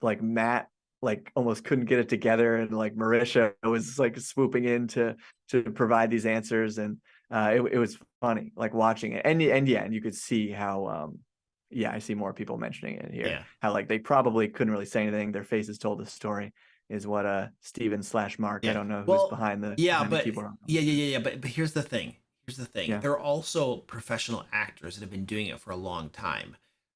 Speaker 3: like Matt like almost couldn't get it together, and like Marisha was like swooping in to provide these answers, and it was funny like watching it, and yeah, and you could see how yeah, I see more people mentioning it here,
Speaker 2: Yeah.
Speaker 3: how like they probably couldn't really say anything, their faces told the story, is what Steven/Mark, I
Speaker 2: Yeah.
Speaker 3: don't know who's
Speaker 2: Well,
Speaker 3: behind the
Speaker 2: yeah, but
Speaker 3: keyboard on.
Speaker 2: yeah. But here's the thing. Here's the thing.
Speaker 3: Yeah,
Speaker 2: They're also professional actors that have been doing it for a long time.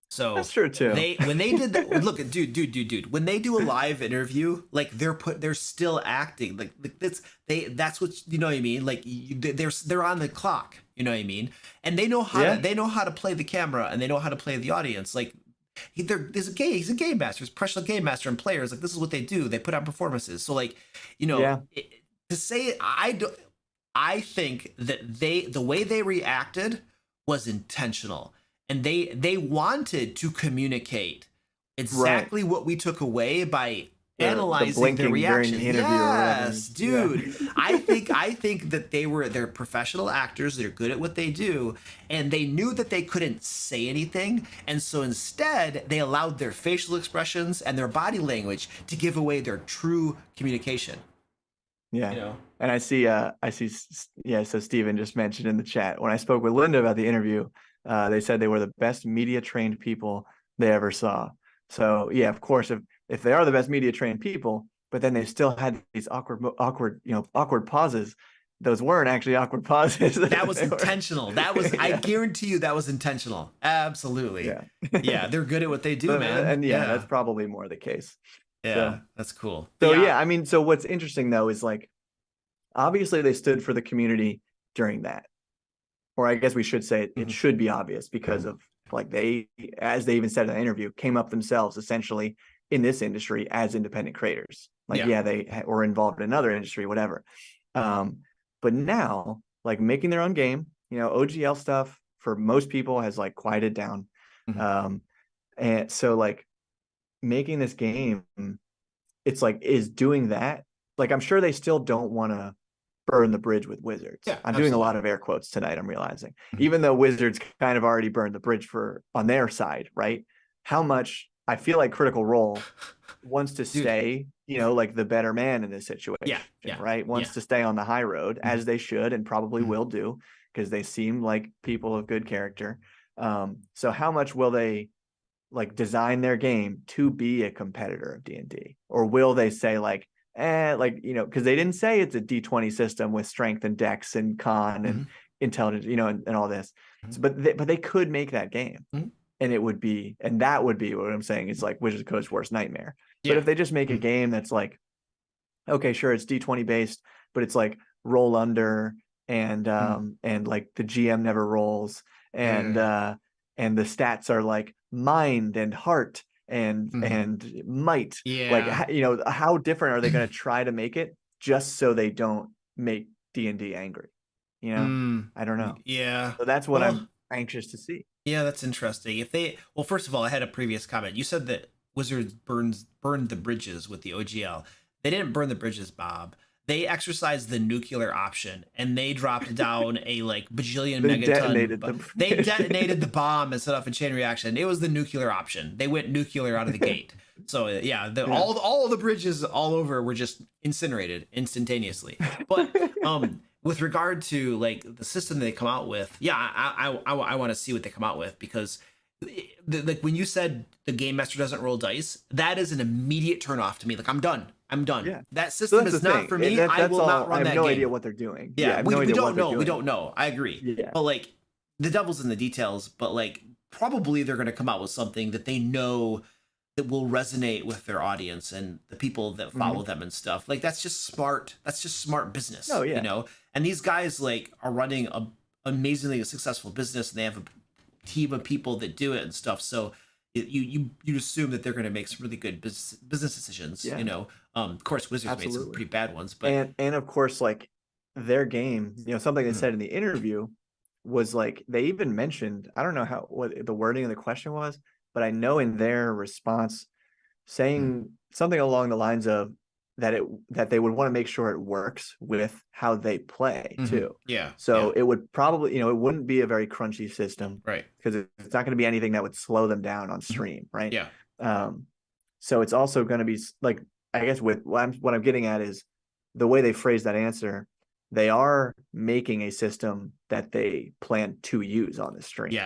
Speaker 2: So
Speaker 3: that's true too.
Speaker 2: they when they did that, look, dude, when they do a live interview, like they're still acting like that's what you know what I mean. Like they're on the clock. You know what I mean? And they know how
Speaker 3: Yeah.
Speaker 2: to play the camera, and they know how to play the audience. Like he's a game master, he's a professional game master, and players like this is what they do. They put on performances. So like,
Speaker 3: Yeah.
Speaker 2: to say I think that the way they reacted was intentional, and they wanted to communicate exactly what we took away by analyzing their reaction.
Speaker 3: During the interview or whatever.
Speaker 2: Yes, dude. I think that they're professional actors. They're good at what they do, and they knew that they couldn't say anything, and so instead they allowed their facial expressions and their body language to give away their true communication.
Speaker 3: Yeah. And I see, so Steven just mentioned in the chat, when I spoke with Linda about the interview, they said they were the best media trained people they ever saw. So yeah, of course, if they are the best media trained people, but then they still had these awkward pauses, those weren't actually awkward pauses.
Speaker 2: That was intentional. That was, I guarantee you that was intentional. Absolutely. Yeah. They're good at what they do, man.
Speaker 3: And that's probably more the case.
Speaker 2: Yeah, that's cool.
Speaker 3: So I mean, so what's interesting though is like, obviously they stood for the community during that, or I guess we should say it should be obvious because of like they, as they even said in the interview, came up themselves essentially in this industry as independent creators. Like, they were involved in another industry, whatever. But now like making their own game, OGL stuff for most people has like quieted down. And so like, making this game, it's like, is doing that, like I'm sure they still don't want to burn the bridge with Wizards. I'm doing a lot of air quotes tonight, I'm realizing, even though Wizards kind of already burned the bridge on their side, right? How much I feel like Critical Role wants to stay, like the better man in this situation, right? Wants to stay on the high road, as they should and probably will do, because they seem like people of good character. So how much will they like design their game to be a competitor of D&D, or will they say like, because they didn't say it's a D20 system with strength and dex and con and intelligence, and all this. So, but they could make that game, and that would be what I'm saying. It's like Wizards of the Coast's worst nightmare. But if they just make a game that's like, okay, sure, it's D20 based, but it's like roll under and like the GM never rolls and the stats are like mind and heart and might, like how different are they going to try to make it just so they don't make D&D angry? I don't know. So that's what I'm anxious to see.
Speaker 2: That's interesting. First of all, I had a previous comment. You said that Wizards burned the bridges with the OGL. They didn't burn the bridges, Bob. They exercised the nuclear option, and they dropped down a like bajillion megaton. They detonated the bomb and set off a chain reaction. It was the nuclear option. They went nuclear out of the gate. So all the bridges all over were just incinerated instantaneously. But with regard to like the system they come out with, I want to see what they come out with, because like when you said the game master doesn't roll dice, that is an immediate turn off to me. Like I'm done.
Speaker 3: Yeah.
Speaker 2: That system is not for me. I will not run that game.
Speaker 3: I have no idea what they're doing.
Speaker 2: We don't know. We don't know. I agree. But like the devil's in the details, but like probably they're going to come out with something that they know that will resonate with their audience and the people that follow them and stuff. Like that's just smart. That's just smart business. And these guys like are running a amazingly successful business, and they have a team of people that do it and stuff. So you assume that they're going to make some really good business decisions. Of course, Wizards made some pretty bad ones, but
Speaker 3: and of course, like their game, something they said in the interview was like, they even mentioned, I don't know what the wording of the question was, but I know in their response saying something along the lines of that they would want to make sure it works with how they play too. So it would probably, it wouldn't be a very crunchy system,
Speaker 2: right?
Speaker 3: Because it's not going to be anything that would slow them down on stream, right? So it's also going to be like, I guess what I'm getting at is the way they phrase that answer. They are making a system that they plan to use on the stream.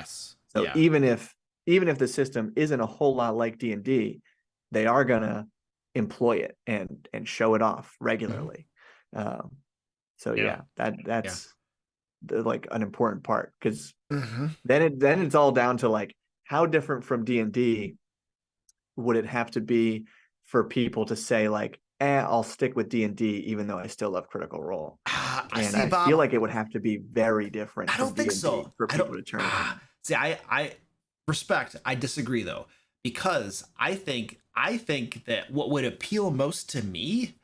Speaker 3: So even if the system isn't a whole lot like D&D, they are gonna employ it and show it off regularly. That's like an important part, because then it's all down to like, how different from D&D would it have to be for people to say like, I'll stick with D&D even though I still love Critical Role. I feel like it would have to be very different.
Speaker 2: I don't think so.
Speaker 3: For people to turn.
Speaker 2: See, I respect. I disagree though, because I think that what would appeal most to me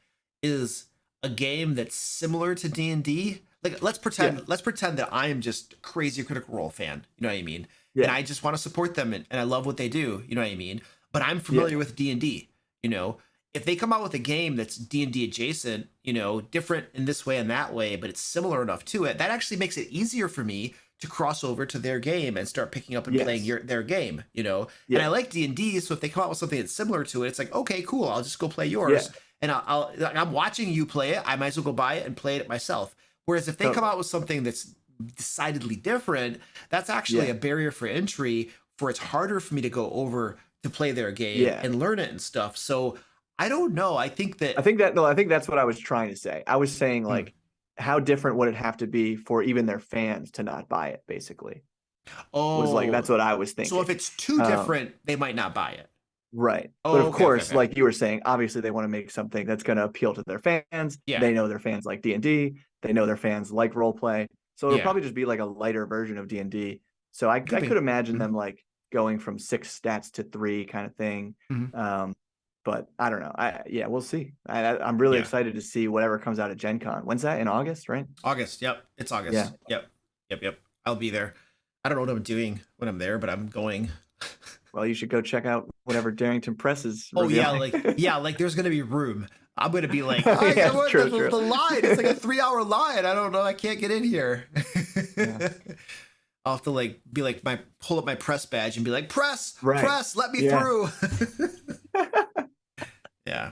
Speaker 2: is a game that's similar to D&D. Like let's pretend that I am just a crazy Critical Role fan, you know what I mean? And
Speaker 3: Yeah.
Speaker 2: I just want to support them and I love what they do, you know what I mean? But I'm
Speaker 3: Yeah.
Speaker 2: familiar with D&D, you know. If they come out with a game that's D&D adjacent, you know, different in this way and that way, but it's similar enough to it, that actually makes it easier for me to cross over to their game and start picking up and playing
Speaker 3: Yes.
Speaker 2: their game, you know. And I
Speaker 3: Yeah.
Speaker 2: like D&D, so if they come out with something that's similar to it, it's like, okay, cool, I'll just go play
Speaker 3: Yeah.
Speaker 2: yours. And I'm watching you play it, I might as well go buy it and play it myself. Whereas if they come
Speaker 3: Totally.
Speaker 2: out with something that's decidedly different, that's actually
Speaker 3: Yeah.
Speaker 2: a barrier for entry, for it's harder for me to go over to play their game
Speaker 3: Yeah.
Speaker 2: and learn it and stuff. So I don't know. I think that
Speaker 3: I think that's what I was trying to say. I was saying like, how different would it have to be for even their fans to not buy it? Basically, was like that's what I was thinking.
Speaker 2: So if it's too different, they might not buy it.
Speaker 3: Right.
Speaker 2: Oh,
Speaker 3: But of
Speaker 2: okay,
Speaker 3: course,
Speaker 2: okay.
Speaker 3: like you were saying, obviously they want to make something that's going to appeal to their fans.
Speaker 2: Yeah.
Speaker 3: They know their fans like D&D. They know their fans like role play. So it'll
Speaker 2: Yeah.
Speaker 3: probably just be like a lighter version of D&D. So I
Speaker 2: Could be.
Speaker 3: could imagine
Speaker 2: Mhm.
Speaker 3: them like going from 6 stats to 3 kind of thing.
Speaker 2: Mhm.
Speaker 3: But I don't know. We'll see. I'm really
Speaker 2: Yeah.
Speaker 3: excited to see whatever comes out of Gen Con. When's that? In August, right?
Speaker 2: August. Yep. It's August.
Speaker 3: Yeah.
Speaker 2: Yep. I'll be there. I don't know what I'm doing when I'm there, but I'm going.
Speaker 3: Well, you should go check out whatever Darrington Press is.
Speaker 2: Oh yeah,
Speaker 3: revealing.
Speaker 2: like there's gonna be room. I'm gonna be like,
Speaker 3: Yeah, true.
Speaker 2: the line. It's like a 3-hour line. I don't know. I can't get in here.
Speaker 3: Yeah.
Speaker 2: I'll have to like be like pull up my press badge and be like, press, let me
Speaker 3: Yeah.
Speaker 2: through. Yeah.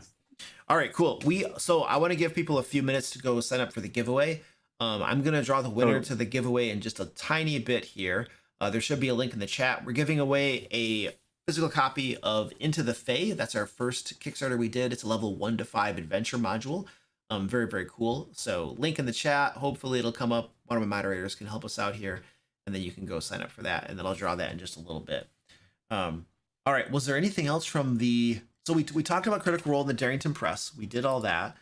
Speaker 2: All right, cool. So I want to give people a few minutes to go sign up for the giveaway. I'm gonna draw the winner to the giveaway in just a tiny bit here. There should be a link in the chat. We're giving away a physical copy of Into the Fae. That's our first Kickstarter we did. It's a level 1 to 5 adventure module. Very, very cool. So link in the chat. Hopefully it'll come up. One of my moderators can help us out here, and then you can go sign up for that. And then I'll draw that in just a little bit. All right. Was there anything else from the? So we talked about Critical Role in the Darrington Press. We did all that,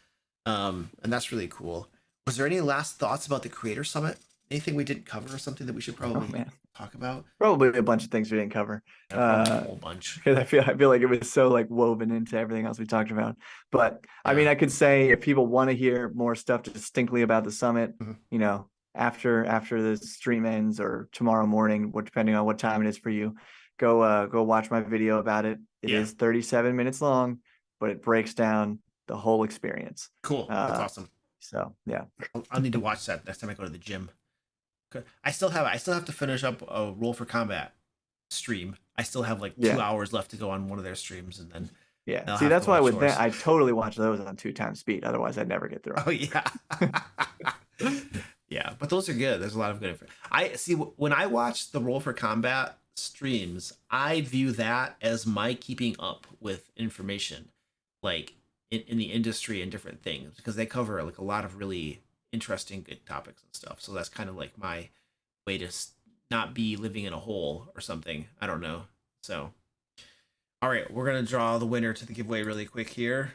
Speaker 2: and that's really cool. Was there any last thoughts about the Creator Summit? Anything we didn't cover, or something that we should probably talk about?
Speaker 3: Probably a bunch of things we didn't cover.
Speaker 2: A whole bunch.
Speaker 3: Because I feel like it was so like woven into everything else we talked about. But I mean, I could say if people want to hear more stuff distinctly about the summit, you know, after the stream ends or tomorrow morning, depending on what time it is for you, go watch my video about it. It is 37 minutes long, but it breaks down the whole experience.
Speaker 2: Cool. That's awesome.
Speaker 3: So yeah,
Speaker 2: I'll need to watch that next time I go to the gym. I still have to finish up a Roll for Combat stream. I still have like 2 hours left to go on one of their streams, and then
Speaker 3: see, that's why with that I totally watch those on 2x speed. Otherwise, I'd never get through.
Speaker 2: Oh yeah. Yeah, but those are good. There's a lot of good information. I see when I watch the Roll for Combat streams, I view that as my keeping up with information, like in the industry and different things, because they cover like a lot of really interesting, good topics and stuff. So that's kind of like my way to not be living in a hole or something. I don't know. So, all right, we're gonna draw the winner to the giveaway really quick here,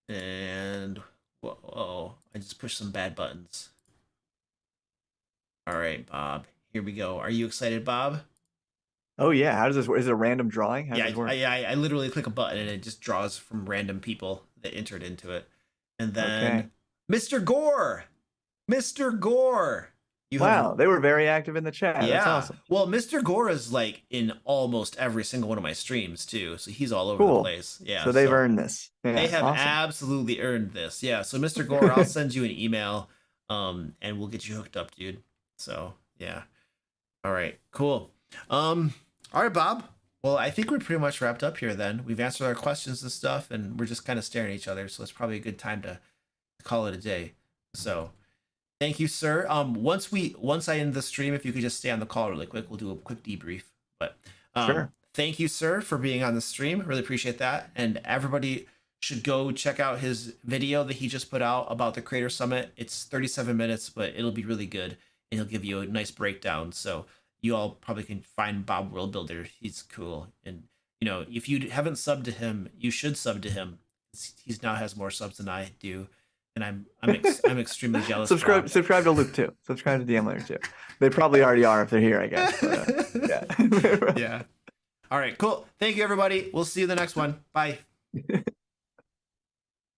Speaker 2: and whoa, I just pushed some bad buttons. All right, Bob, here we go. Are you excited, Bob?
Speaker 3: Oh yeah, how does this work? Is it a random drawing? How does this work?
Speaker 2: I literally click a button and it just draws from random people that entered into it, and then Mr. Gore.
Speaker 3: Wow, they were very active in the chat.
Speaker 2: Yeah.
Speaker 3: That's awesome.
Speaker 2: Well, Mr. Gore is like in almost every single one of my streams too, so he's all over the place. Yeah.
Speaker 3: So they've earned this. Yeah,
Speaker 2: they have
Speaker 3: awesome.
Speaker 2: absolutely earned this. Yeah. So Mr. Gore, I'll send you an email, and we'll get you hooked up, dude. So yeah. All right. Cool. All right, Bob. Well, I think we're pretty much wrapped up here. Then we've answered our questions and stuff, and we're just kind of staring at each other. So it's probably a good time to call it a day. So. Thank you, sir. Once I end the stream, if you could just stay on the call really quick, we'll do a quick debrief. But
Speaker 3: sure.
Speaker 2: Thank you, sir, for being on the stream. Really appreciate that. And everybody should go check out his video that he just put out about the Creator Summit. It's 37 minutes, but it'll be really good, and he'll give you a nice breakdown. So you all probably can find Bob World Builder. He's cool, and you know, if you haven't subbed to him, you should sub to him. He now has more subs than I do. And I'm extremely jealous.
Speaker 3: Subscribe to Luke too. Subscribe to DM Lair too. They probably already are if they're here, I guess. But, yeah.
Speaker 2: Yeah. All right, cool. Thank you, everybody. We'll see you in the next one. Bye.